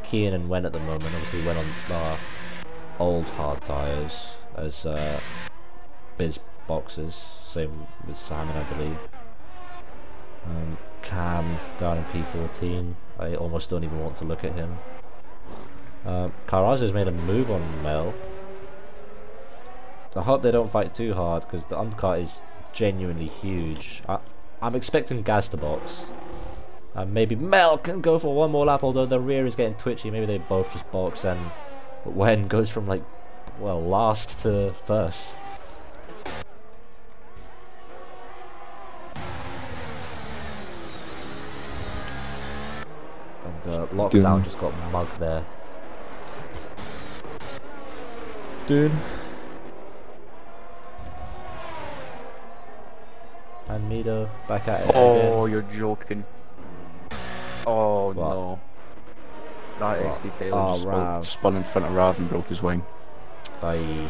Kian and Wen at the moment. Obviously, Wen on old hard tyres as Biz boxes, same with Simon, I believe. Cam down in P14. I almost don't even want to look at him. Karaja's made a move on Mel. I hope they don't fight too hard because the undercut is genuinely huge. I'm expecting Gaz to box. Maybe Mel can go for one more lap, although the rear is getting twitchy. Maybe they both just box and Wen goes from like, well, last to first. And Lockdown just got mugged there. Dude. And Mido back at it again. You're joking. Oh what? No. That XDK just spun in front of Rav and broke his wing. Aye.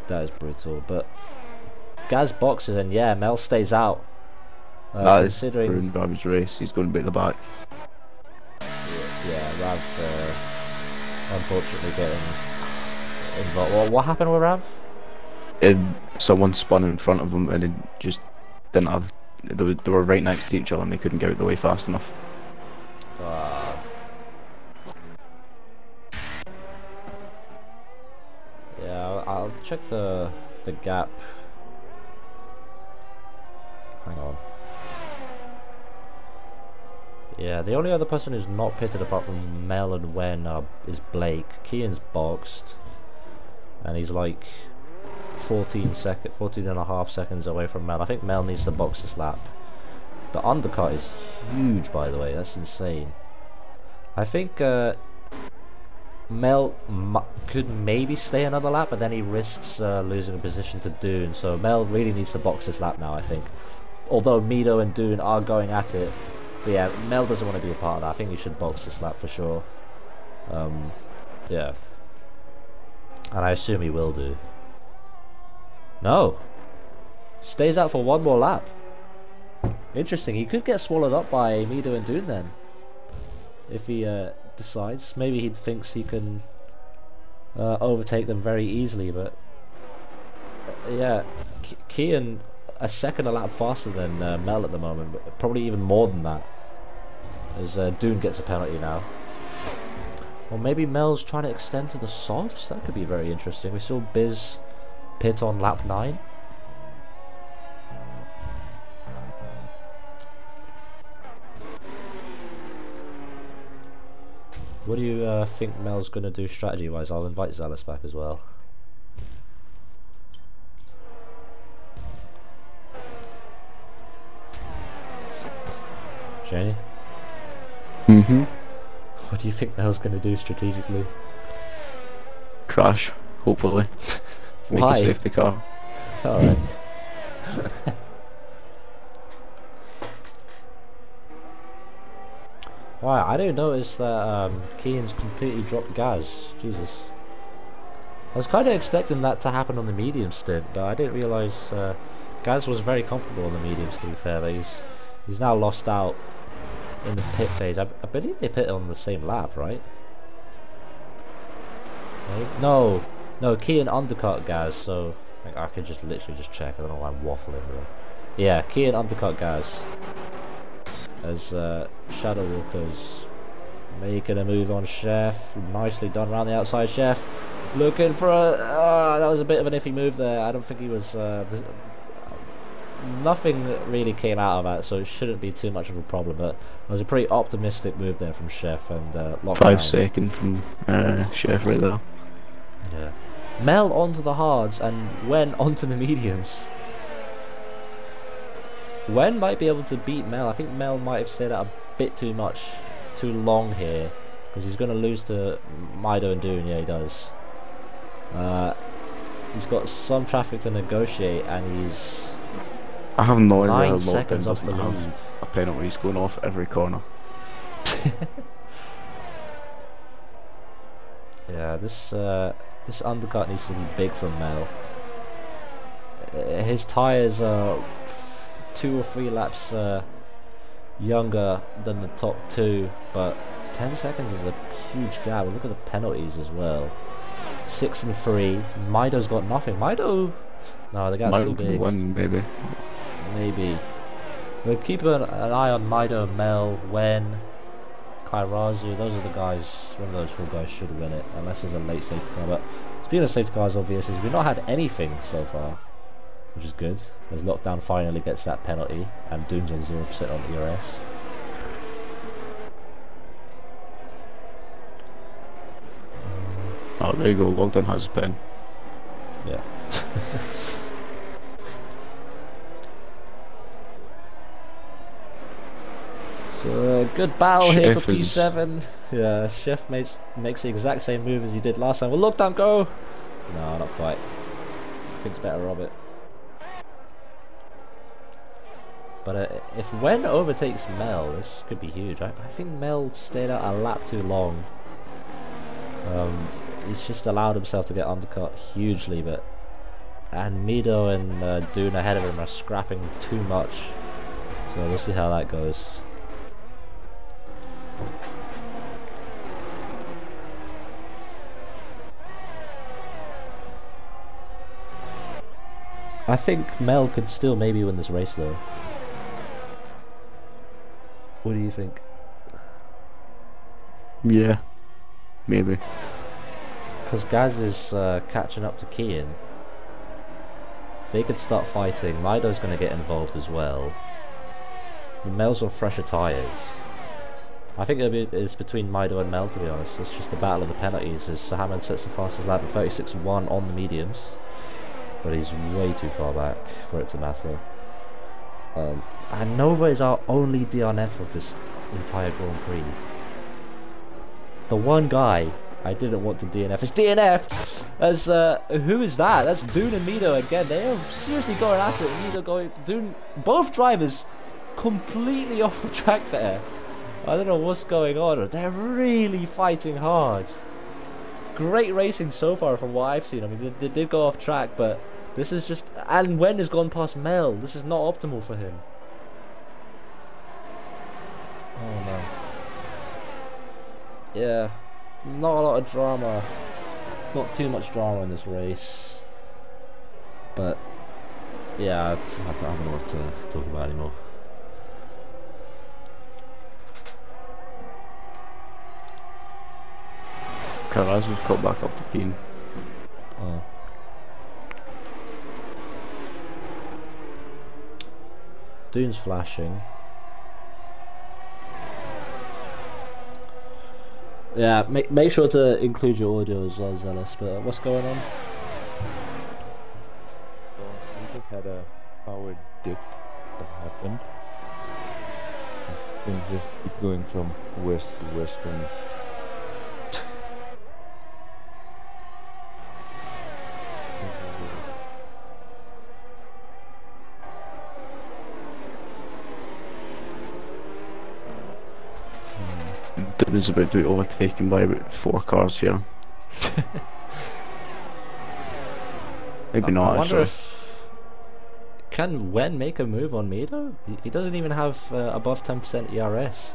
That is brutal, but Gaz boxes and yeah, Mel stays out. That is ruined Rav's race. He's going to be at the back. Yeah, Rav unfortunately getting involved. What happened with Rav? Someone spun in front of him and it just didn't have. They were right next to each other and they couldn't get out of the way fast enough. Yeah, I'll check the gap. Hang on. Yeah, the only other person who's not pitted apart from Mel and Wen is Blake. Kian's boxed, and he's like 14 and a half seconds away from Mel. I think Mel needs to box this lap. The undercut is huge, by the way. That's insane. I think Mel could maybe stay another lap, but then he risks losing a position to Dune. So Mel really needs to box this lap now, I think. Although Mido and Dune are going at it. But yeah, Mel doesn't want to be a part of that. I think he should box this lap for sure. Yeah. And I assume he will do. No. Stays out for one more lap. Interesting. He could get swallowed up by Mido and Dune then. If he decides. Maybe he thinks he can overtake them very easily, but yeah, Kian a second a lap faster than Mel at the moment, but probably even more than that, as Dune gets a penalty now. Or maybe Mel's trying to extend to the softs. That could be very interesting. We saw Biz pit on lap 9. What do you think Mel's going to do strategy-wise? I'll invite Zalus back as well. Jenny? Mm-hmm. What do you think Mel's going to do strategically? Crash, hopefully. Make Why? a safety car. Alright. Wow, I didn't notice that Kian's completely dropped Gaz. Jesus. I was kind of expecting that to happen on the medium stint, but I didn't realise Gaz was very comfortable on the mediums, to be fair. But he's now lost out in the pit phase. I believe they pit on the same lap, right? No, Kian undercut Gaz, so I could just literally just check. I don't know why I'm waffling. Yeah, Kian undercut Gaz. As Shadow Walker's making a move on Chef. Nicely done around the outside, Chef. Looking for a... that was a bit of an iffy move there. I don't think he was... nothing really came out of that, so it shouldn't be too much of a problem, but it was a pretty optimistic move there from Chef, and lockdown. 5 seconds from Chef right there. Yeah. Mel onto the hards and Wen onto the mediums. Wen might be able to beat Mel. I think Mel might have stayed out a bit too long here, because he's going to lose to Mido and Dune. Yeah, he does. He's got some traffic to negotiate, and he's I have no idea 9 how seconds Lockdown off the doesn't lead. have a penalty. He's going off every corner. Yeah, this undercut needs to be big from Mel. His tyres are 2 or 3 laps younger than the top 2, but 10 seconds is a huge gap. Look at the penalties as well. 6 and 3. Mido's got nothing. Mido, no, the gap's too big. One, maybe. Maybe. We'll keep an eye on Mido, Mel, Wen, Kairazu. Those are the guys. One of those 4 guys should win it, unless there's a late safety car. But speaking of safety cars, obviously, we've not had anything so far, which is good, as Lockdown finally gets that penalty, and Dune's on 0% on ERS. Oh, there you go. Lockdown has a pen. Yeah. So good battle here for P7. Yeah, Chef makes the exact same move as he did last time. Will Lockdown go? No, not quite. Thinks better of it. But if Wen overtakes Mel, this could be huge. I think Mel stayed out a lap too long. He's just allowed himself to get undercut hugely, and Mido and Dune ahead of him are scrapping too much. So we'll see how that goes. I think Mel could still maybe win this race though. What do you think? Yeah, maybe. Because Gaz is catching up to Kian. They could start fighting. Mido's going to get involved as well. The Mel's on fresher tyres. I think it's between Mido and Mel, to be honest. It's just the battle of the penalties as Hamad sets the fastest lap at 36.1 on the mediums. But he's way too far back for it to matter. And Nova is our only DNF of this entire Grand Prix. The one guy I didn't want to DNF is DNF! As, who is that? That's Dune and Mido again. They are seriously going after it. Mido going, Dune, both drivers completely off the track there. I don't know what's going on. They're really fighting hard. Great racing so far from what I've seen. I mean, they did go off track, but This is just... And Wen has gone past Mel. This is not optimal for him. Oh no. Yeah. Not a lot of drama. Not too much drama in this race. But... yeah, I don't know what to talk about anymore. Carrazzo's got back up to Keane. Oh. Dune's flashing. Yeah, make sure to include your audio as well, Zealous. But what's going on? We just had a power dip that happened. Things just keep going from worse to worse for me. Dune's about to be overtaken by about 4 cars here. Maybe not, I wonder actually. if... Can Wen make a move on me though? He doesn't even have above 10% ERS.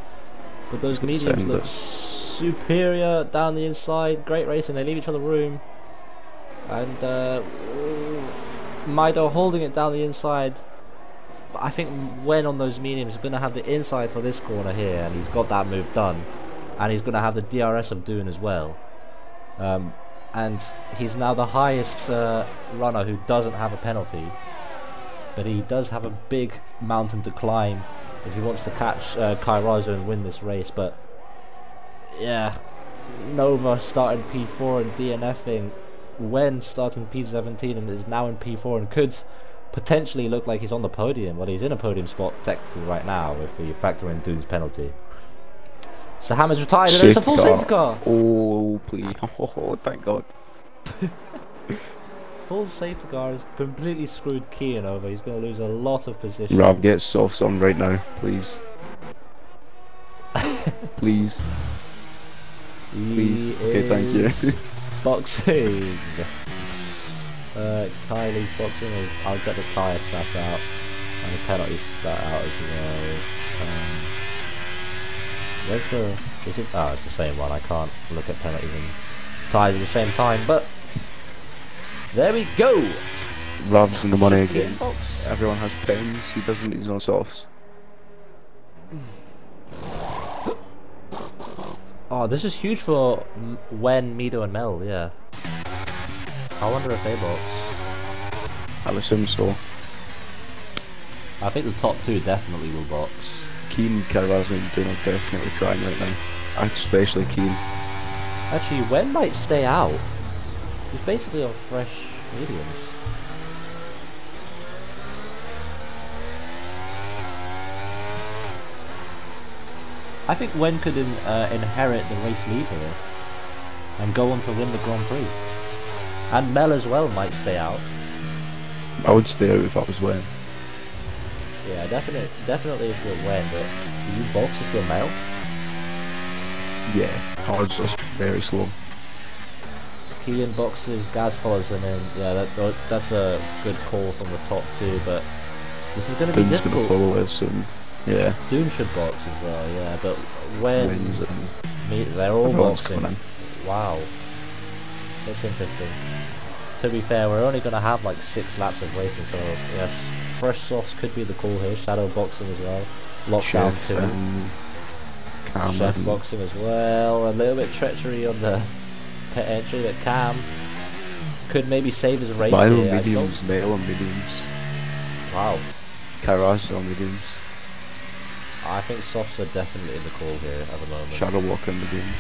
But those mediums Send look it. superior down the inside. Great racing, they leave each other room. And Mido holding it down the inside. But I think Wen on those mediums is going to have the inside for this corner here. And he's got that move done. And he's going to have the DRS of Dune as well. And he's now the highest runner who doesn't have a penalty. But he does have a big mountain to climb if he wants to catch Kairazzo and win this race. But yeah, Nova starting P4 and DNFing. Wen starting P17 and is now in P4 and could potentially look like he's on the podium. Well, he's in a podium spot technically right now if we factor in Dune's penalty. So Hammer's retired and it's a full safety car. Oh, please. Oh, thank God. Full safety car has completely screwed Kian over. He's going to lose a lot of positions. Rob, get softs on right now, please. Please. Please. Okay, thank you. Boxing. Kylie's boxing. I'll get the tyre stat out and the penalty stat out as well. Where's the... is it... oh, it's the same one. I can't look at penalties and tyres at the same time, but there we go. Rob's in the money Should Kian again. box? Everyone has pens, he doesn't need his own softs. Oh, this is huge for Wen, Mido and Mel, yeah. I wonder if they box. I'll assume so. I think the top two definitely will box. Keane, Carrazzo and Dune are definitely trying right now. Especially Keane. Actually, Wen might stay out. He's basically on fresh mediums. I think Wen could inherit the race lead here and go on to win the Grand Prix. And Mel as well might stay out. I would stay out if I was Wen. Yeah, definitely if you're Wen, but do you box if you're Mel? Yeah, hard's just very slow. Kian boxes, Gaz follows him in. Yeah, that's a good call from the top two, but this is going to be Dune's gonna difficult. follow us and yeah. Dune should box as well, yeah, but when Wins and they're all everyone's boxing. coming Wow, that's interesting. To be fair, we're only going to have like 6 laps of racing, so yes, fresh softs could be the call here. Shadow boxing as well. Lockdown Chef 2. and Cam Chef and boxing as well. A little bit treachery on the pit entry that Cam could maybe save his race Milo here. mediums, Male on mediums, Wow, Carrazzo on mediums, I think softs are definitely in the call here at the moment. Shadow Walker on mediums.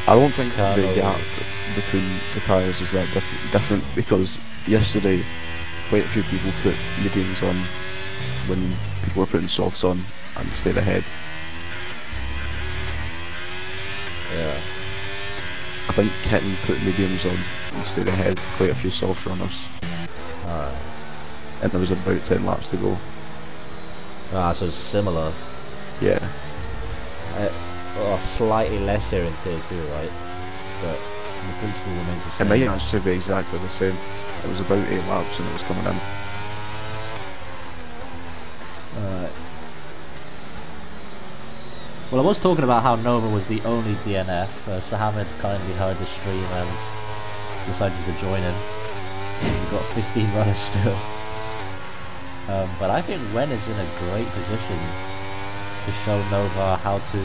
I don't think the Colonel. gap between the tyres is that different because yesterday quite a few people put mediums on when people were putting softs on and stayed ahead. Yeah. I think Kitten put mediums on and stayed ahead quite a few soft runners. Alright. And there was about 10 laps to go. Ah, so it's similar. Yeah. Slightly less here in tier 2, right? but the principle remains the It same. might actually be exactly the same. It was about 8 laps and it was coming in. Well, I was talking about how Nova was the only DNF. Sahamid kindly heard the stream and decided to join in. We've got 15 runners still. But I think Wen is in a great position to show Nova how to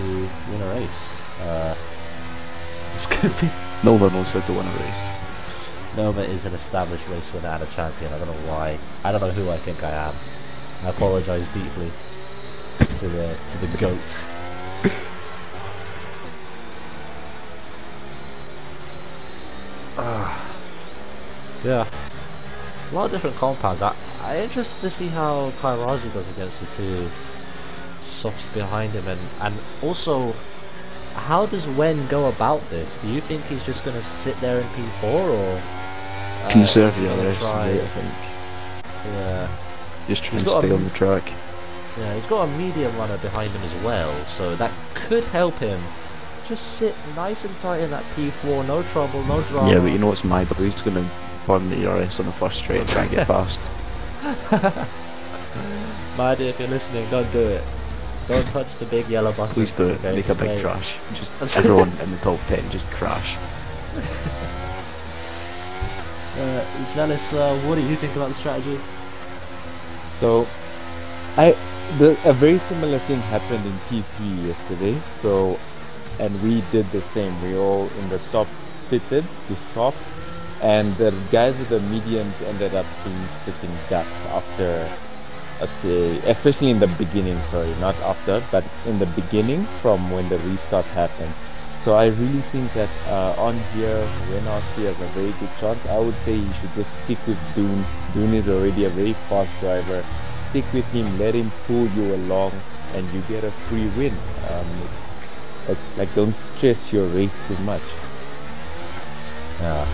win a race. It's going to be... Nova knows how to win a race. Nova is an established race winner and a champion. I don't know why. I don't know who I think I am. I apologise deeply to the GOAT. Yeah, a lot of different compounds. I'm interested to see how Kairazu does against the two softs behind him, and also how does Wen go about this? Do you think he's just going to sit there in P4 or conserve your rest, I think. Yeah, Just try and stay on the track. Yeah, he's got a medium runner behind him as well, so that could help him. Just sit nice and tight in that P4, no trouble, no drama. Yeah, but you know what's my bad? He's going to burn the ERS on the first straight and try and get past. My idea, if you're listening, don't do it. Don't touch the big yellow button. Please do it. Okay, Make a big crash. Just everyone in the top 10 just crash. Zealous, what do you think about the strategy? So, a very similar thing happened in P3 yesterday. So, and we did the same. We all in the top fitted to softs, and the guys with the mediums ended up being sitting ducks after, let's say, especially in the beginning. Sorry, not after, but in the beginning from when the restart happened. So I really think that on here, Renowski has a very good chance. I would say you should just stick with Dune. Dune is already a very fast driver. Stick with him, let him pull you along, and you get a free win. Like don't stress your race too much. Yeah.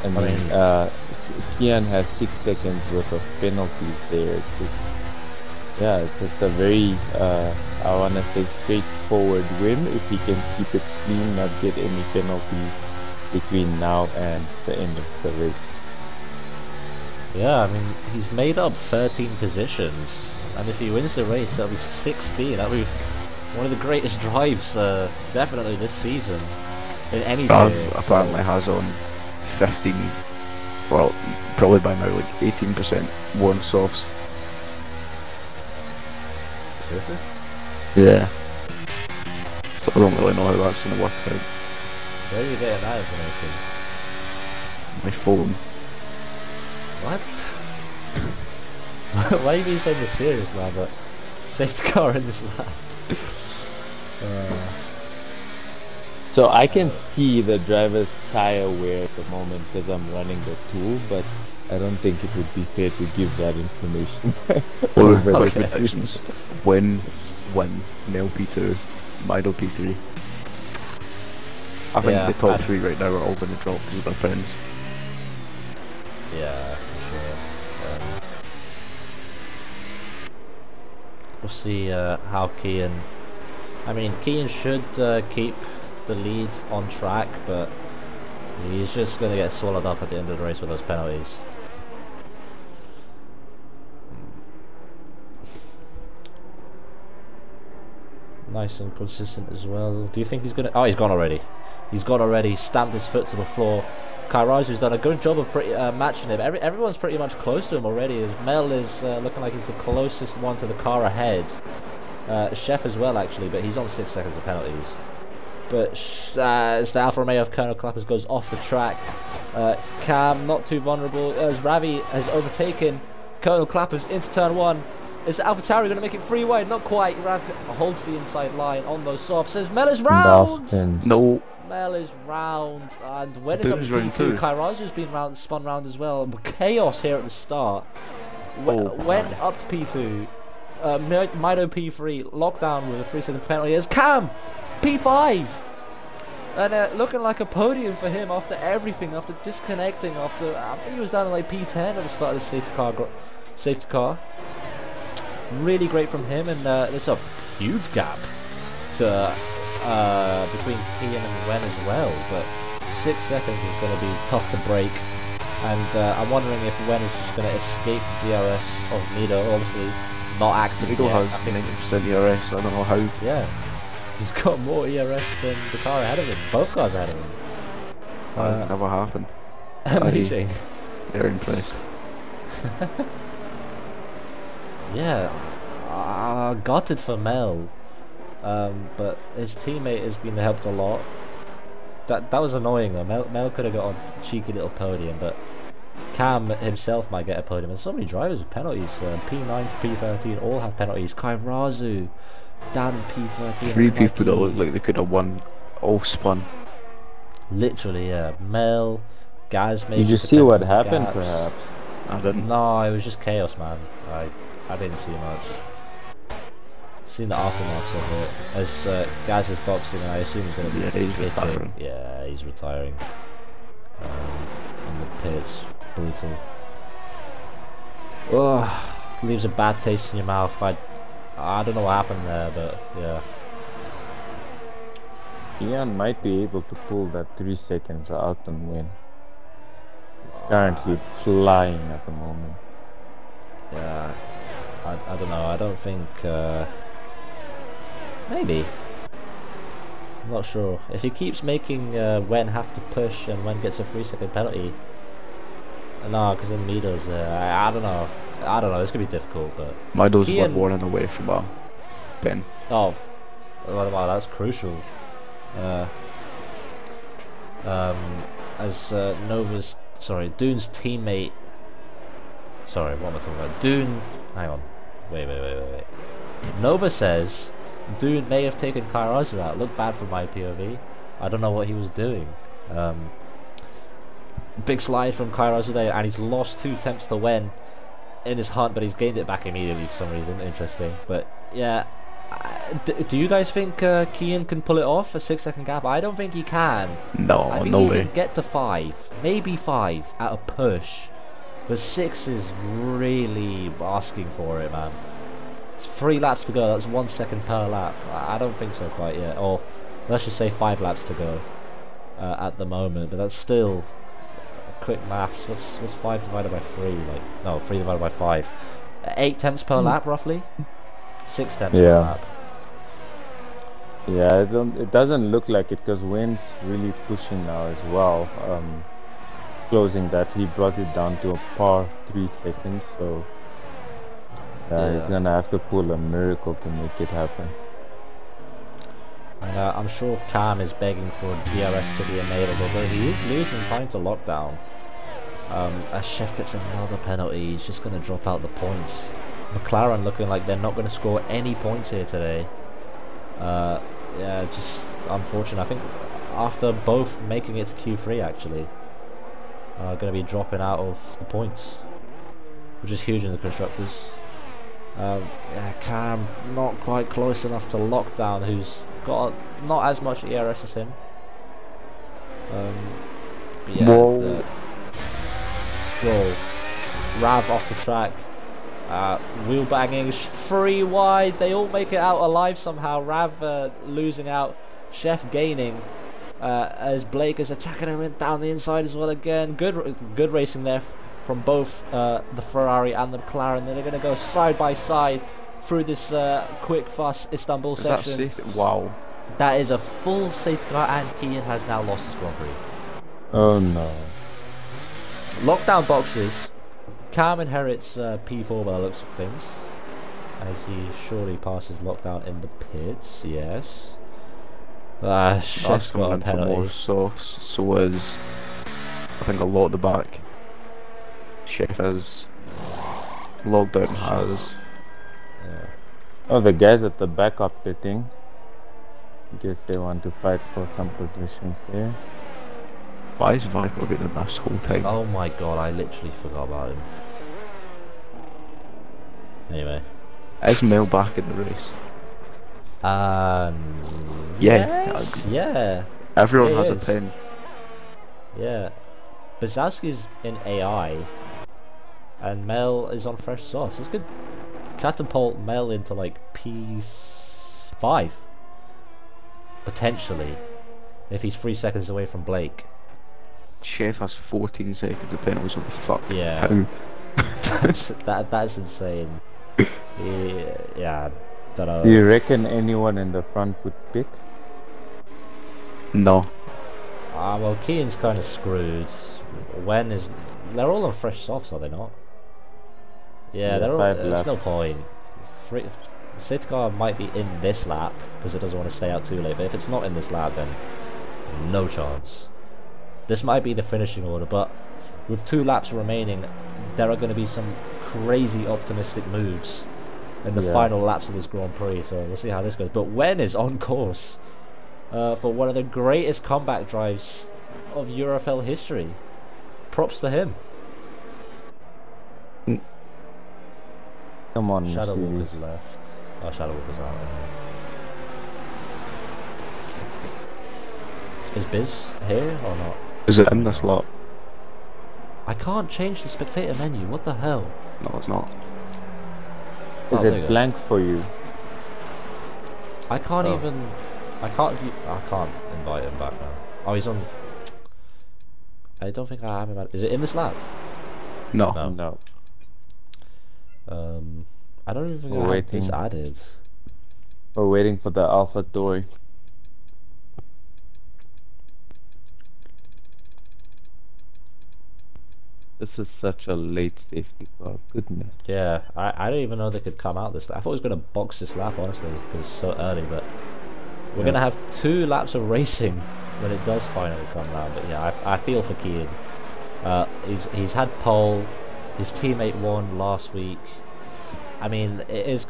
I mean, Kian has 6 seconds worth of penalties there. It's a very, I want to say, straightforward win if he can keep it clean, not get any penalties between now and the end of the race. Yeah, I mean, he's made up 13 positions, and if he wins the race, that'll be 16. That'll be one of the greatest drives, definitely this season, in any tier. Apparently has on 15, well, probably by now, like 18% worn softs. Seriously? Yeah. So I don't really know how that's going to work out. Where are you getting that information? My phone. What? Why are you being so mysterious, man? But safety car in this lap. So I can see the driver's tire wear at the moment because I'm running the tool, but I don't think it would be fair to give that information. Over the predictions. Win, Mel P2, Mido P3. I think the top 3 right now are all going to drop because of their friends. Yeah, for sure. We'll see how Kian... I mean, Kian should keep the lead on track, but he's just going to get swallowed up at the end of the race with those penalties. Nice and consistent as well. Do you think he's going to... Oh, he's gone already. He's gone already. Stamped his foot to the floor. Kairazu's done a good job of matching him. Everyone's pretty much close to him already, as Mel is looking like he's the closest one to the car ahead. Chef as well, actually, but he's on 6 seconds of penalties. But as the Alfa Romeo of Colonel Clappers goes off the track, Cam not too vulnerable, as Ravi has overtaken Colonel Clappers into turn 1. Is the AlphaTauri going to make it free wide? Not quite. Ravi holds the inside line on those softs. Says Mel is round! No. Mel is round, and when it's up to P2, Kairazu's been spun round as well. Chaos here at the start. When up to P2, Mido P3, lockdown with a 3-second penalty as Cam, P5! And looking like a podium for him after everything, after disconnecting, after, I think he was down in like P10 at the start of the safety car. Really great from him, and there's a huge gap to between Kian and Wen as well, but 6 seconds is going to be tough to break, and I'm wondering if Wen is just going to escape DRS of Mido, obviously not active Mido yet. has 90% ERS, I don't know how. Yeah, he's got more ERS than the car ahead of him, both cars ahead of him. That never happened. Amazing. They're impressed. Yeah, gutted for Mel, but his teammate has been helped a lot. That was annoying though. Mel could have got a cheeky little podium, but Cam himself might get a podium. And so many drivers with penalties. P9 to P13 all have penalties. Kairazu down in P13. 3 people that look like they could have won all spun. Literally, yeah. Mel, Gaz maybe. Did you see what happened, perhaps? I didn't. No, it was just chaos, man. I didn't see much. Seen the aftermath of it. As Gaz is boxing, and I assume he's going to be he's hitting. retiring. Yeah, he's retiring. In the pits, brutal. Oh, leaves a bad taste in your mouth. I don't know what happened there, but yeah. Ian might be able to pull that 3 seconds out and win. He's currently flying at the moment. Yeah, I don't know. I don't think. Maybe. I'm not sure. If he keeps making Wen have to push and Wen gets a 3-second penalty. No, because then Mido's there. I don't know. I don't know. It's gonna be difficult, but. Mido's one away from a pen. Oh, wow, that's crucial. As Dune's teammate. Sorry, what am I talking about? Dune. Hang on. Wait. Nova says Dune may have taken Kairazu out. Looked bad from my POV. I don't know what he was doing. Big slide from Kairazu there, and he's lost 2 attempts to Wen in his hunt, but he's gained it back immediately for some reason. Interesting, but yeah. Do you guys think Kian can pull it off, a 6-second gap? I don't think he can. No, I think no he way. can get to 5, maybe 5 at a push, but 6 is really asking for it, man. It's 3 laps to go. That's 1 second per lap. I don't think so quite yet. Or let's just say 5 laps to go at the moment. But that's still quick maths. What's 5 divided by 3? Like no, 3 divided by 5. 8 tenths per lap roughly. 6 tenths per lap. Yeah, it doesn't look like it because Wen's really pushing now as well. Closing that, he brought it down to a par 3 seconds, so he's gonna have to pull a miracle to make it happen. And I'm sure Cam is begging for DRS to be available, but he is losing time to lockdown. As Chef gets another penalty, he's just gonna drop out the points. McLaren looking like they're not gonna score any points here today. Yeah, just unfortunate. I think after both making it to Q3 actually, going to be dropping out of the points, which is huge in the constructors. Yeah, Cam not quite close enough to Lockdown, who's got not as much ERS as him. But yeah, whoa, Rav off the track. Wheel banging, 3 wide, they all make it out alive somehow. Rav losing out, Chef gaining, as Blake is attacking him down the inside as well again. Good racing there from both the Ferrari and the McLaren. They're going to go side by side through this quick fast Istanbul section. That safe? Wow. That is a full safety car, and Kian has now lost his Grand Prix. Oh no. Lockdown boxes. Cam inherits P4 by the looks of things, as he surely passes Lockdown in the pits. Yes. Chef's got a penalty. So is I think a lot at the back. Chef is Lockdown has. Yeah. Oh, the guys at the back are pitting. I guess they want to fight for some positions there. Why is Viper been in this whole time? Oh my god, I literally forgot about him. Anyway. Is Mel back in the race? Yes, yeah. Everyone has a 10. Yeah. Bazowski's in AI, and Mel is on fresh softs. It's good. Catapult Mel into like P5. potentially, if he's 3 seconds away from Blake. Chef has 14 seconds of penalties. What the fuck? Yeah. How? That's insane. Yeah, don't know. Do you reckon anyone in the front would pit? No. Well, Keane's kind of screwed. They're all on fresh softs, are they not? Yeah, they're all. 5 There's no laps. point. Sitgar might be in this lap because it doesn't want to stay out too late. But if it's not in this lap, then no chance. This might be the finishing order, but with 2 laps remaining, there are going to be some crazy optimistic moves in the final laps of this Grand Prix. So we'll see how this goes. But Wen is on course for one of the greatest comeback drives of Urfl history. Props to him. Come on, Shadow Mercedes. Walker's left. Oh, Shadow Walker's out. Is Biz here or not? Is it in this lot? I can't change the spectator menu. What the hell? No, it's not. Is Oh, there you it go. blank for you? I can't Oh. even. I can't invite him back now. Oh, he's on. I don't think I have him. Is it in this lap? No. No. No. I don't even think We're I have this waiting. added. We're waiting for the Alpha Toy. This is such a late safety car. Goodness. Yeah, I didn't even know they could come out this lap. I thought it was going to box this lap, honestly, because it's so early, but we're going to have 2 laps of racing when it does finally come round. But yeah, I feel for Keane. He's had pole. His teammate won last week. I mean, it's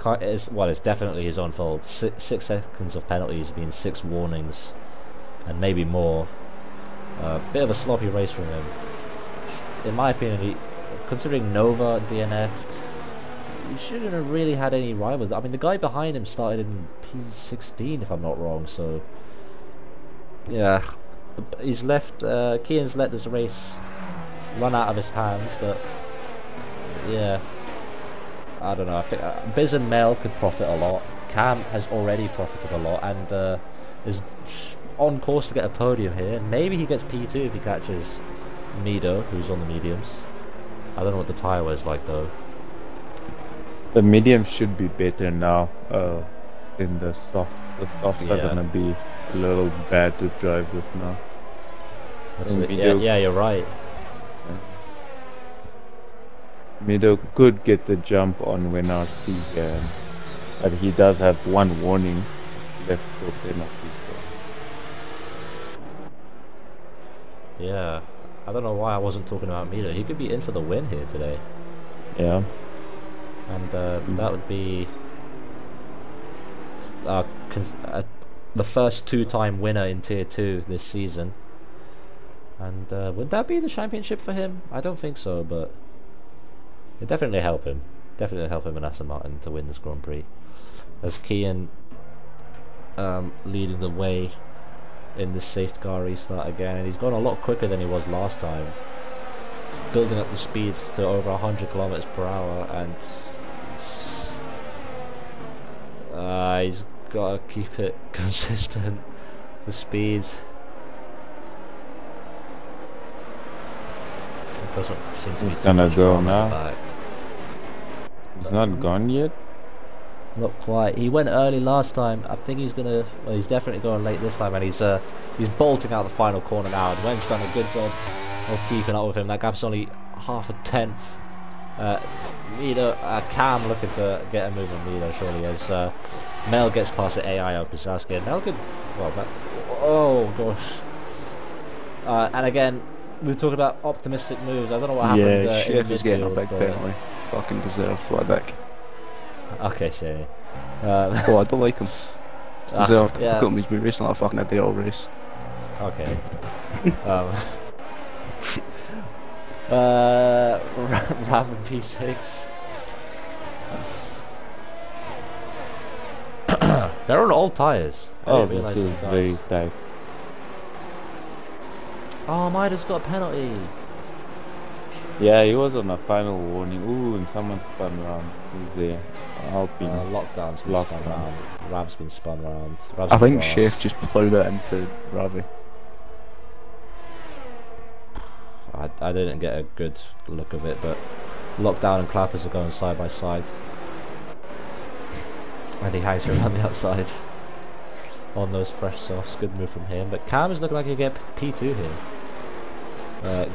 definitely his own fault. 6 seconds of penalties means 6 warnings, and maybe more. Bit of a sloppy race from him. In my opinion, considering Nova DNF'd, he shouldn't have really had any rivals. I mean, the guy behind him started in P16, if I'm not wrong. So, yeah, he's left. Keane's let this race run out of his hands, but yeah, I don't know. I think Biz and Mel could profit a lot. Cam has already profited a lot and is on course to get a podium here. Maybe he gets P2 if he catches Mido, who's on the mediums. I don't know what the tyre was like though. The mediums should be better now than the softs. The softs are Yeah. gonna be a little bad to drive with now. Yeah, you're right. Mido could get the jump on when I see but he does have 1 warning left for penalty. So. Yeah, I don't know why I wasn't talking about Mido. He could be in for the win here today, Yeah. and that would be the first 2-time winner in Tier 2 this season. And would that be the championship for him? I don't think so, but it definitely help him. Definitely help him in Aston Martin to win this Grand Prix. As Keane leading the way in this safety car restart again, and he's gone a lot quicker than he was last time. He's building up the speeds to over 100 kilometers per hour, and he's got to keep it consistent. The speed. It doesn't seem to be He's too gonna much go drama in now. the back. He's not gone yet. Not quite. He went early last time. I think he's gonna. Well, he's definitely going late this time, and he's bolting out the final corner now. And Wen's done a good job of keeping up with him. That gap's only half a tenth. Cam looking to get a move on Mido surely as Mel gets past the AI of Pisaski. Mel could. Well, oh gosh. And again, we were talking about optimistic moves. I don't know what happened Yeah, in Chef the is getting a midfield, big but penalty. Fucking deserved what a dick. okay, Shay. Oh, I don't like him. It's deserved. yeah. Look at him, he's been racing like a fucking idiot all race. Okay. Raven P6. They're on old tyres. I Oh, didn't realise this is these very guys. tight. Oh, Mida's got a penalty. Yeah, he was on a final warning. Ooh, and someone spun around. Who's there? Alpine. Lockdown's been spun Lockdown. round. Rav's been spun round. Rav's I on the think Chef grass. just ploughed it into Ravi. I didn't get a good look of it, but Lockdown and Clappers are going side by side. And he hangs around the outside on those fresh softs. Good move from him. But Cam is looking like he'll get P2 here.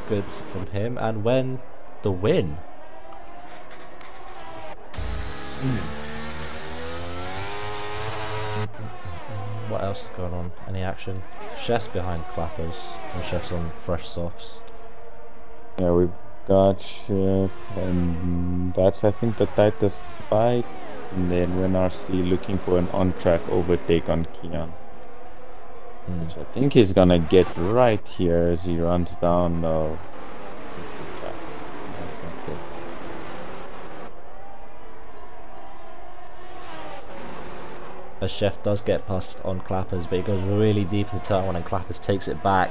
Good from him. And when the win. What else is going on? Any action? Chef's behind Clappers. And Chef's on fresh softs. Yeah, we've got Chef, and that's I think the tightest fight. And then WinRC looking for an on-track overtake on Kian. Which I think he's gonna get right here as he runs down. No. A Chef does get past on Clappers, but he goes really deep into turn one and Clappers takes it back.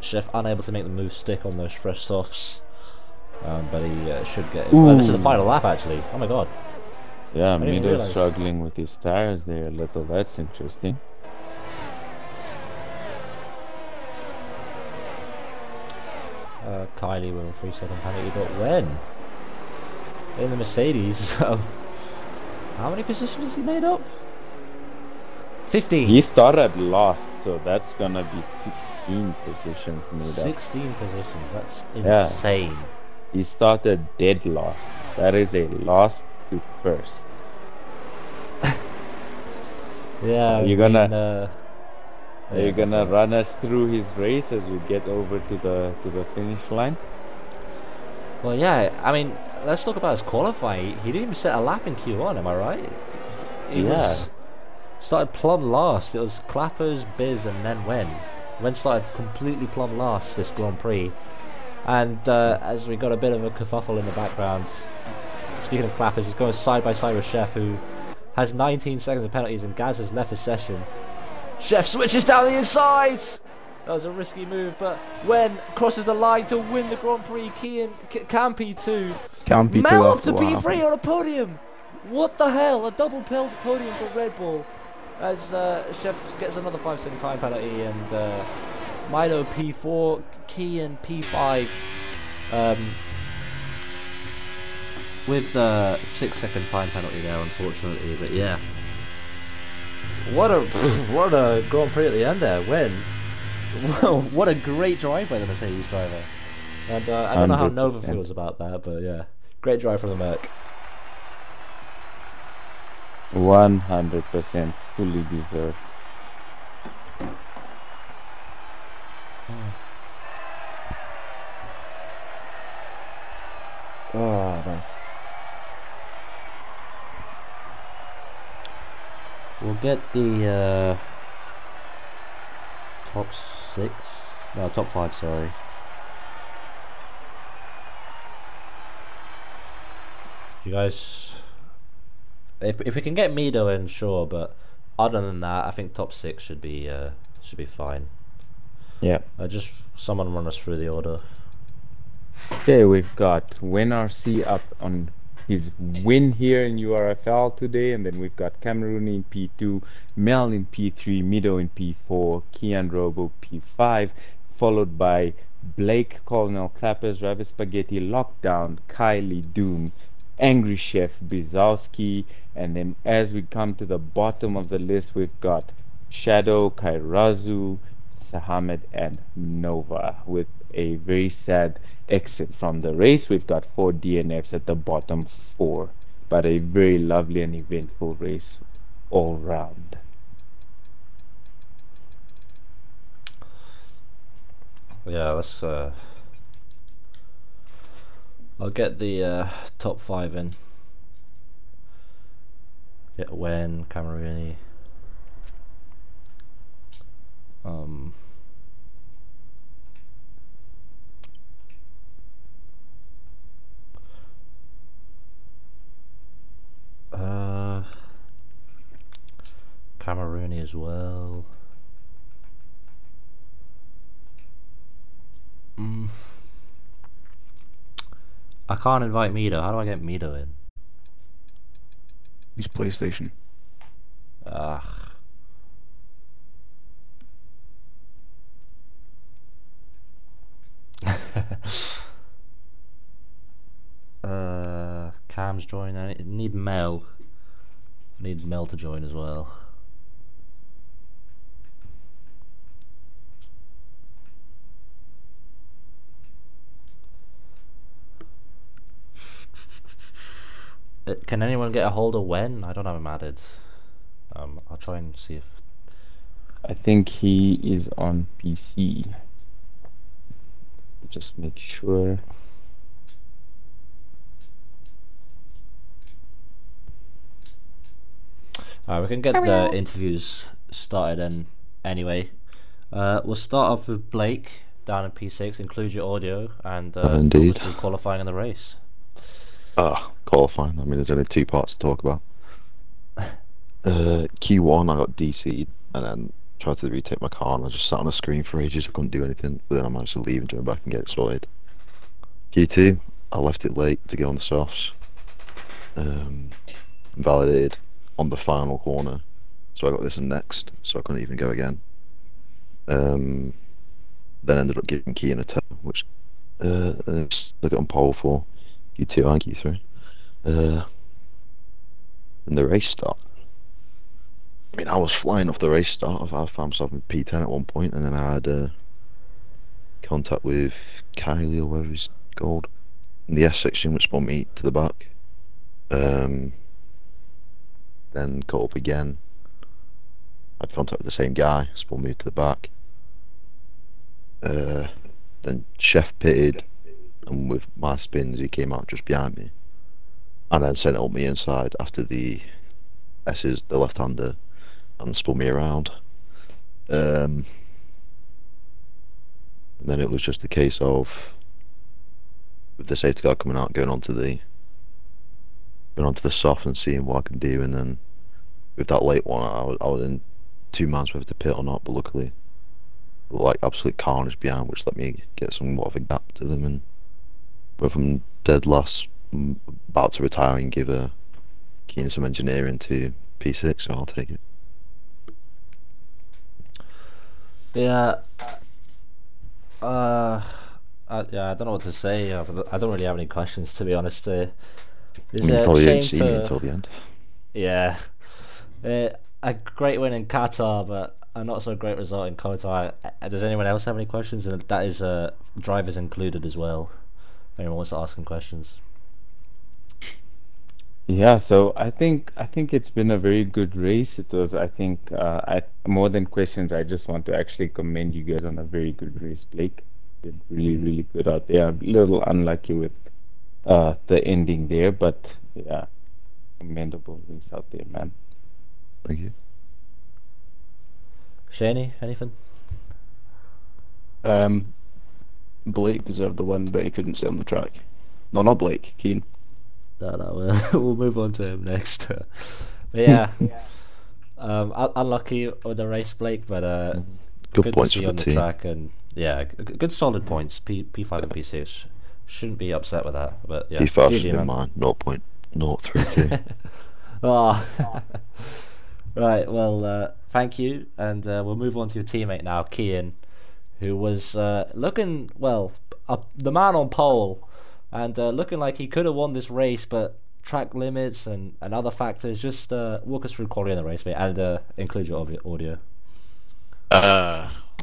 Chef unable to make the move stick on those fresh softs, but he should get it. This is the final lap actually. Oh my god. Yeah, Mido struggling with his tires there a little. That's interesting. Kylie with a 3-second penalty, but when? In the Mercedes. How many positions has he made up? 15. He started last, so that's gonna be 16 positions made 16 positions, that's insane. Yeah. He started dead last. That is a last to first. Yeah, Are you gonna run us through his race as we get over to the finish line? Well, yeah. I mean, let's talk about his qualifying. He didn't even set a lap in Q1. Am I right? He was started plumb last. It was Clappers, Biz, and then Wen. Wen started completely plumb last this Grand Prix, and as we got a bit of a kerfuffle in the background. Speaking of Clappers, he's going side by side with Chef, who has 19 seconds of penalties, and Gaz has left the session. Chef switches down the inside! That was a risky move, but Wen crosses the line to win the Grand Prix. Cam P2. Mel up to P3 on a podium! What the hell? A double podium for Red Bull. As Chef gets another 5-second time penalty, and Mido P4, Kian P5. With the 6-second time penalty there, unfortunately, but yeah. What a Grand Prix at the end there. Win. What a great drive by the Mercedes driver. And I don't know how Nova feels about that, but yeah. Great drive from the Merc. 100% fully deserved. Oh man. We'll get the top 6, no, top 5, sorry. You guys, if we can get Mido in, sure, but other than that, I think top 6 should be fine. Yeah. Just someone run us through the order. Okay, we've got WinRC up on his win here in Urfl today, and then we've got Cameroon in P2, Mel in P3, Mido in P4, Kian Robo P5, followed by Blake, Colonel Clappers, Ravis Spaghetti, Lockdown, Kylie, Doom, Angry Chef, Bizowski, and then as we come to the bottom of the list, we've got Shadow, Kairazu, Sahamed, and Nova, with a very sad exit from the race. We've got 4 DNFs at the bottom 4, but a very lovely and eventful race all round. Yeah, let's I'll get the top 5 in. Get Wen, Camerooni. Camerooni as well. I can't invite Mido. How do I get Mido in? Use PlayStation. Ugh. Cam's join. I need Mel. I need Mel to join as well. Can anyone get a hold of Wen? I don't have him added. I'll try and see if. I think he is on PC. Just make sure. Alright, we can get the interviews started then anyway. We'll start off with Blake down in P6, include your audio, and talk Indeed. us through qualifying in the race. Qualifying. I mean, there's only 2 parts to talk about. Q1, I got DC'd, and then tried to retake my car, and I just sat on a screen for ages. I couldn't do anything, but then I managed to leave and join back and get it sorted. Q2, I left it late to go on the softs. Validated on the final corner, so I got this next, so I couldn't even go again. Then ended up giving Key in a toe, which I got on pole for Q2 and Q3. And the race start. I mean, I was flying off the race start. I found myself in P10 at one point, and then I had contact with Kylie or whatever he's called in the S section, which spun me to the back. Then caught up again. Had contact with the same guy, spun me to the back. Then Chef pitted, and with my spins he came out just behind me, and then sent it up me inside after the S's, the left-hander, and spun me around. And then it was just a case of, with the safety car coming out, going onto the soft and seeing what I can do. And then with that late one, I was in 2 miles whether to pit or not, but luckily like absolute carnage behind, which let me get somewhat of a gap to them, and went from dead last, about to retire, and give a key in some engineering to P6, so I'll take it. Yeah. I don't know what to say. I don't really have any questions, to be honest. It's You a probably shame didn't see me until the end. Yeah. A great win in Qatar, but a not so great result in Cota. Does anyone else have any questions? And that is drivers included as well. If anyone wants to ask some questions. Yeah, so I think it's been a very good race. It was, I think, more than questions, I just want to actually commend you guys on a very good race, Blake. Did really, really good out there. A little unlucky with the ending there, but yeah, commendable race out there, man. Thank you. Shaney, anything? Blake deserved the win, but he couldn't stay on the track. No, not Blake. Keane. No, we'll move on to him next. But yeah, unlucky with the race, Blake, but Good good to points see for you on the the team. track, and yeah, good solid points. P5 and P6 shouldn't be upset with that, but yeah, P5 GG, should be man. mine, 0.032. Oh. Right, well, thank you, and we'll move on to your teammate now, Kian, who was looking, well, the man on pole, and looking like he could have won this race, but track limits and other factors. Just walk us through quality in the race, mate, and include your audio.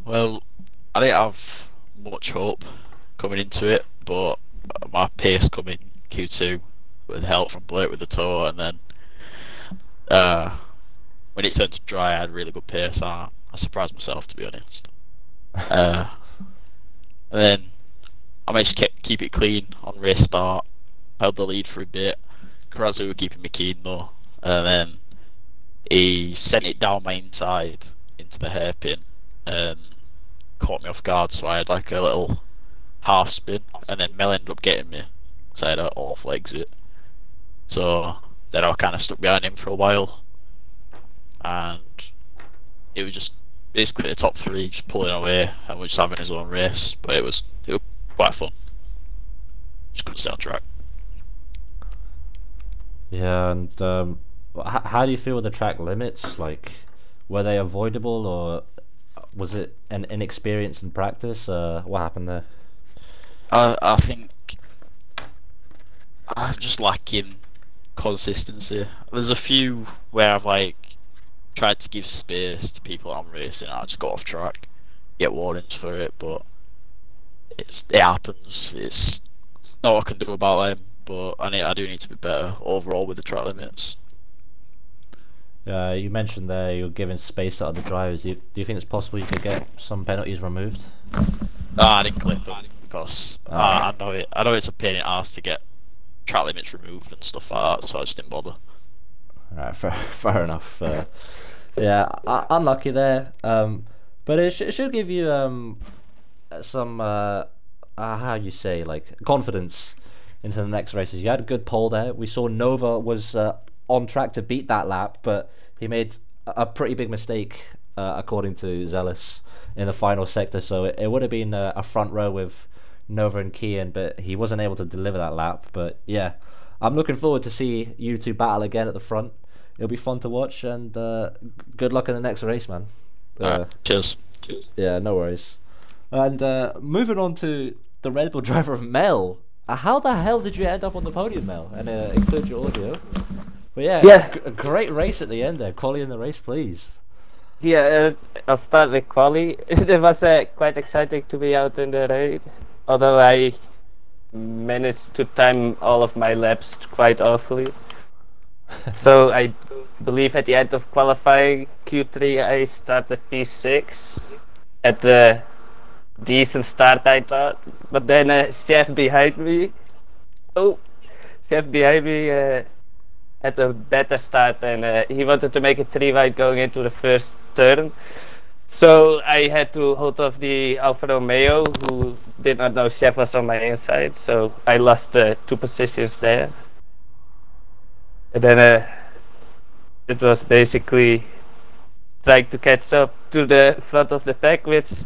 Well, I didn't have much hope coming into it, but my pace coming Q2 with help from Blake with the tow, and then when it turned to dry, I had really good pace. I surprised myself, to be honest. And then I managed to keep it clean on race start. Held the lead for a bit. Karazu were keeping me keen though, and then he sent it down my inside into the hairpin and caught me off guard. So I had like a little half spin, and then Mel ended up getting me, so I had an awful exit. So then I kind of stuck behind him for a while, and it was just basically the top three just pulling away and we're just having his own race. But it was quite fun. Just couldn't stay on track. Yeah, and how do you feel with the track limits? Like, were they avoidable, or was it an inexperience in practice? What happened there? I think I'm just lacking consistency. There's a few where I've like tried to give space to people I'm racing. I just got off track, get warnings for it, but it happens. It's not what I can do about them. But I do need to be better overall with the track limits. You mentioned there you're giving space to other drivers. Do you think it's possible you could get some penalties removed? No, I didn't clip them because I know it. I know it's a pain in the ass to get track limits removed and stuff like that, so I just didn't bother. Alright, fair enough. Yeah, unlucky there. But it should give you some how you say, like, confidence into the next races. You had a good pole there. We saw Nova was on track to beat that lap, but he made a pretty big mistake, according to Zealous, in the final sector. So it would have been a front row with Nova and Kian, but he wasn't able to deliver that lap. But yeah, I'm looking forward to see you two battle again at the front. It'll be fun to watch, and good luck in the next race, man. Cheers. Yeah, no worries. And moving on to the Red Bull driver, Mel. How the hell did you end up on the podium, Mel? And include your audio. But yeah. A great race at the end there. Quali in the race, please. Yeah, I'll start with Quali. It was quite exciting to be out in the rain, although I managed to time all of my laps quite awfully. So I believe at the end of qualifying Q3 I started P6 at a decent start, I thought, but then chef behind me had a better start, and he wanted to make a 3 wide going into the first turn. So I had to hold off the Alfa Romeo, who did not know chef was on my inside, so I lost 2 positions there. And then it was basically trying to catch up to the front of the pack, which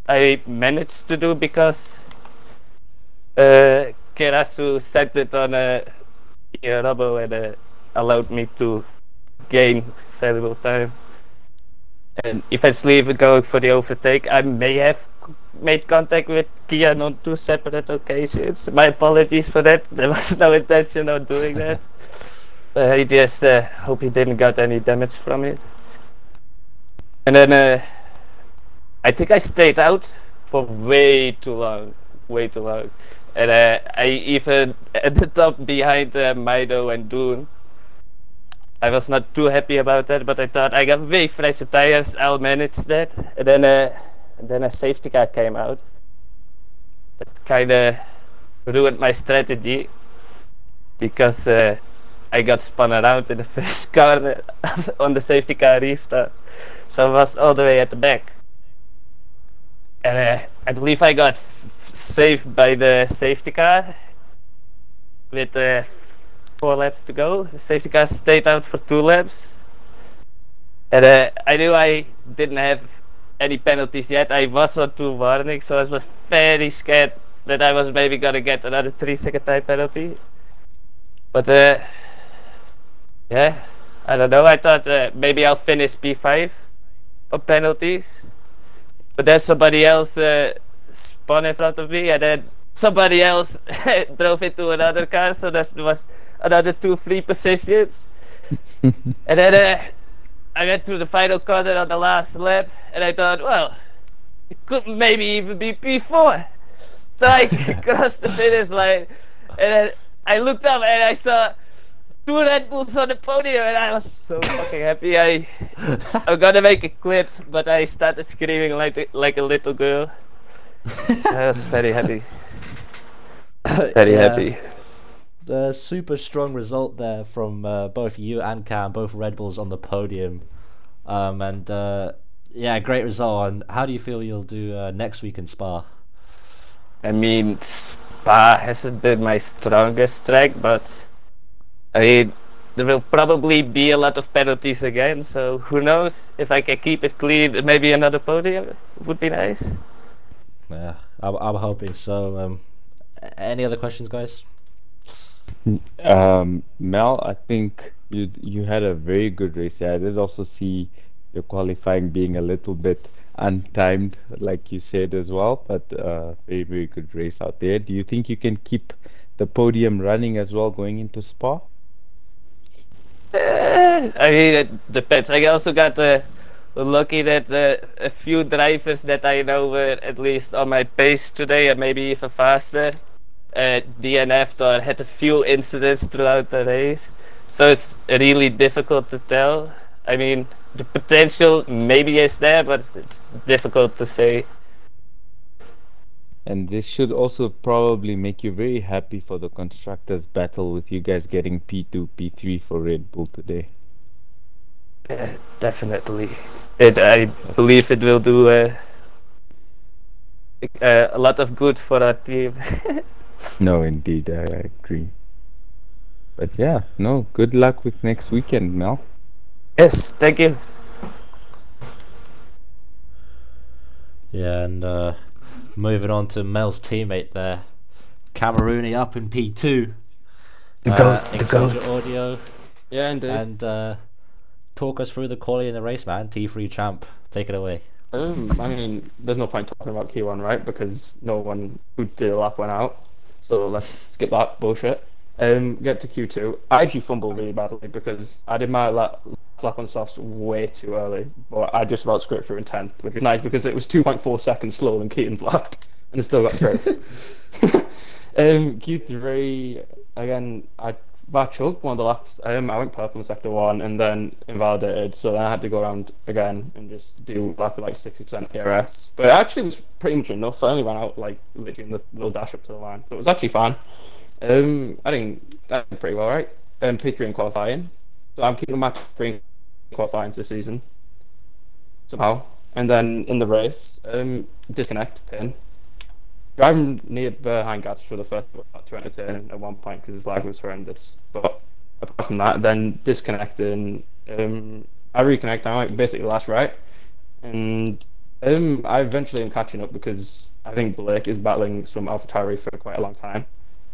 I managed to do because Kerasu set it on a Robo and allowed me to gain valuable time. And eventually, even going for the overtake, I may have made contact with Kian on 2 separate occasions. My apologies for that. There was no intention of doing that. I just hope he didn't got any damage from it. And then I think I stayed out for way too long. And I even ended up behind Maido and Doon. I was not too happy about that, but I thought I got way fresher tires, I'll manage that. And then a safety car came out. That kind of ruined my strategy because I got spun around in the first corner on the safety car restart. So I was all the way at the back. And I believe I got saved by the safety car with 4 laps to go. The safety car stayed out for 2 laps. And I knew I didn't have any penalties yet. I was on 2 warnings, so I was very scared that I was maybe gonna get another 3-second time penalty. But yeah, I don't know. I thought maybe I'll finish P5 on penalties. But then somebody else spun in front of me, and then somebody else drove into another car, so there was another 2 free positions. And then I went through the final corner on the last lap, and I thought, well, it could maybe even be P4. So I crossed the finish line, and then I looked up and I saw 2 Red Bulls on the podium, and I was so fucking happy. I'm gonna make a clip, but I started screaming like a little girl. I was very happy. Very happy. The super strong result there from both you and Cam, both Red Bulls on the podium. And yeah, great result. And how do you feel you'll do next week in Spa? I mean, Spa hasn't been my strongest track, but I mean, there will probably be a lot of penalties again, so who knows? If I can keep it clean, maybe another podium would be nice. Yeah, I'm hoping so. Any other questions, guys? Mel, I think you had a very good race there. I did also see your qualifying being a little bit untimed, like you said as well, but very, very good race out there. Do you think you can keep the podium running as well going into Spa? I mean, it depends. I also got lucky that a few drivers that I know were at least on my pace today, and maybe even faster, DNF'd or had a few incidents throughout the race. So it's really difficult to tell. I mean, the potential maybe is there, but it's difficult to say. And this should also probably make you very happy for the constructors battle with you guys getting P2, P3 for Red Bull today. Definitely. I believe it will do a lot of good for our team. No, indeed, I agree. But yeah, no, good luck with next weekend, Mel. Yes, thank you. Yeah, and moving on to Mel's teammate there, Camerooni up in P2. The Enclosure goat. audio. Yeah, indeed. And talk us through the quali in the race, man. T3 champ, take it away. I mean, there's no point talking about Q1, right? Because no one who did a lap went out. So let's skip that bullshit. Get to Q2. I actually fumbled really badly because I did my lap on softs way too early, but I just about scraped through in 10th, which is nice because it was 2.4 seconds slower than Keaton's lap, and it still got through. Q3, again, I chugged one of the laps. I went purple in sector 1 and then invalidated, so then I had to go around again and just do lap with like 60% ERS. But it actually was pretty much enough. I only ran out like literally in the little dash up to the line, so it was actually fine. I think that did pretty well, right? P3 in qualifying. So I'm keeping my P3 qualifying this season somehow. And then in the race, disconnect pin. Driving near behind Gats for the first to entertain at one point because his lag was horrendous. But apart from that, then disconnecting, I reconnect. I went basically last right, and I eventually am catching up because I think Blake is battling some AlphaTauri for quite a long time.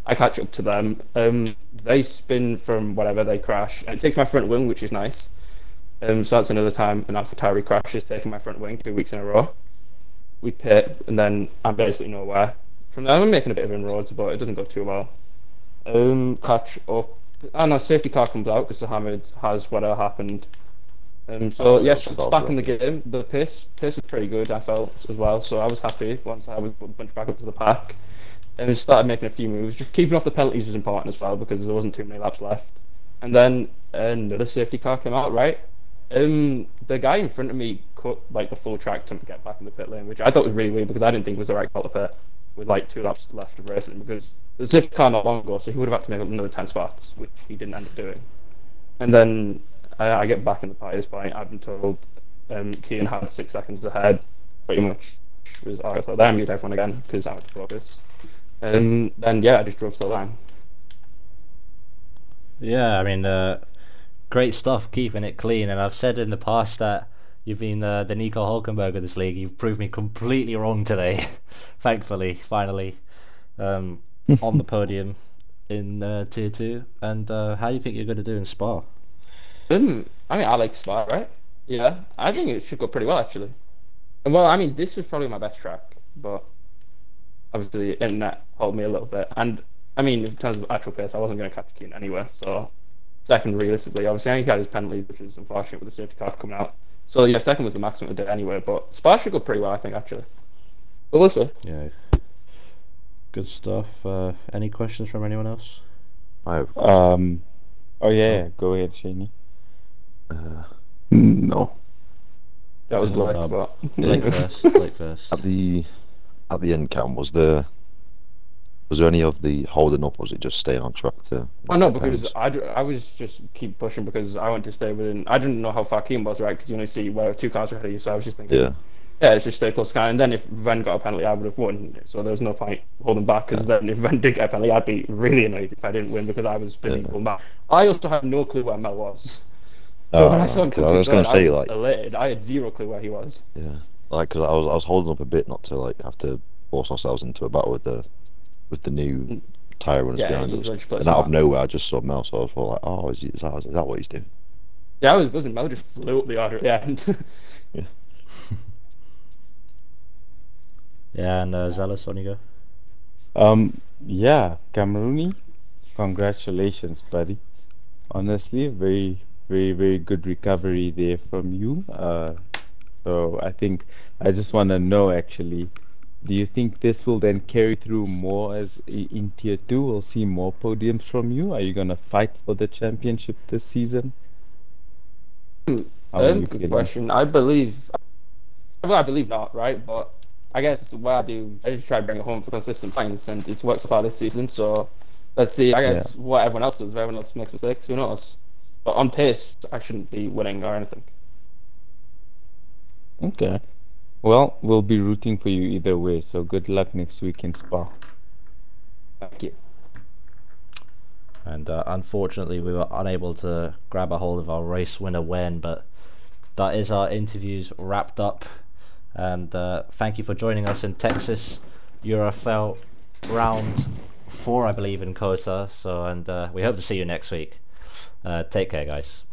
I catch up to them. They spin from whatever, they crash, and it takes my front wing, which is nice. So that's another time an AlphaTauri crash is taking my front wing 2 weeks in a row. We pit, and then I'm basically nowhere. From there, I'm making a bit of inroads, but it doesn't go too well. Catch up. No, safety car comes out because Hamid has whatever happened. So yes, it's back in the game. The pace was pretty good, I felt as well. So I was happy once I was bunched back up to the pack, and started making a few moves. Just keeping off the penalties was important as well because there wasn't too many laps left. And then another safety car came out, right? The guy in front of me cut like the full track to get back in the pit lane, which I thought was really weird because I didn't think it was the right call to pit with like 2 laps left of racing because the safety car not long ago, so he would have had to make up another 10 spots, which he didn't end up doing. And then I get back in the pie at this point. I've been told Kean had 6 seconds ahead, pretty much. Was alright, so then I muted everyone again because I had to focus. And then yeah, I just drove to the line. Yeah, I mean, great stuff, keeping it clean. And I've said in the past that you've been the Nico Hulkenberg of this league. You've proved me completely wrong today. Thankfully, finally, on the podium in Tier 2. And how do you think you're going to do in Spa? I mean, I like Spa, right? Yeah, I think it should go pretty well, actually. Well, I mean, this was probably my best track, but obviously the internet held me a little bit. And, I mean, in terms of actual pace, I wasn't going to catch Keane anywhere, so second, realistically. Obviously, I only had his penalties, which is unfortunate with the safety car coming out. So, yeah, second was the maximum I did anyway, but Spa should go pretty well, I think, actually. But we'll see. Yeah. Good stuff. Any questions from anyone else? I have. Oh yeah, go ahead, Shaney. No. That was Blake, no, but... Blake first. Blake first. At the end cam, was there any of the holding up, or was it just staying on track to... Oh no, because I was just keep pushing because I want to stay within... I didn't know how far Keane was, right? Because you only see where 2 cars were ahead of you, so I was just thinking... Yeah, it's just stay close to Sky, and then if Ven got a penalty, I would have won. So there was no point holding back, because then if Ven did get a penalty, I'd be really annoyed if I didn't win because I was busy holding back. I also had no clue where Mel was. So when I saw him I was going to say, I was elated. I had 0 clue where he was. Yeah, like, because I was holding up a bit not to like have to force ourselves into a battle with the new tyre runners Yeah, behind he us. usually just plays And out of smart. nowhere, I just saw Mel, so I was like, oh, is that what he's doing? Yeah, I was buzzing. Mel just flew up the order at the end. Yeah, and Zealous, on you go. Yeah, Camerooni, congratulations, buddy. Honestly, very good recovery there from you. So I think I just want to know actually, do you think this will then carry through more as in tier two? We'll see more podiums from you. Are you gonna fight for the championship this season? How are you Good feeling? question. I believe, well, I believe not, right? But I guess what I do, I just try to bring it home for consistent points, and it's worked so far this season. So let's see. I guess what everyone else does, if everyone else makes mistakes, who knows? But on pace, I shouldn't be winning or anything. Okay. Well, we'll be rooting for you either way. So good luck next week in Spa. Thank you. And unfortunately, we were unable to grab a hold of our race winner when, but that is our interviews wrapped up. And thank you for joining us in Texas Urfl round 4, I believe, in Cota. So, and we hope to see you next week. Take care, guys.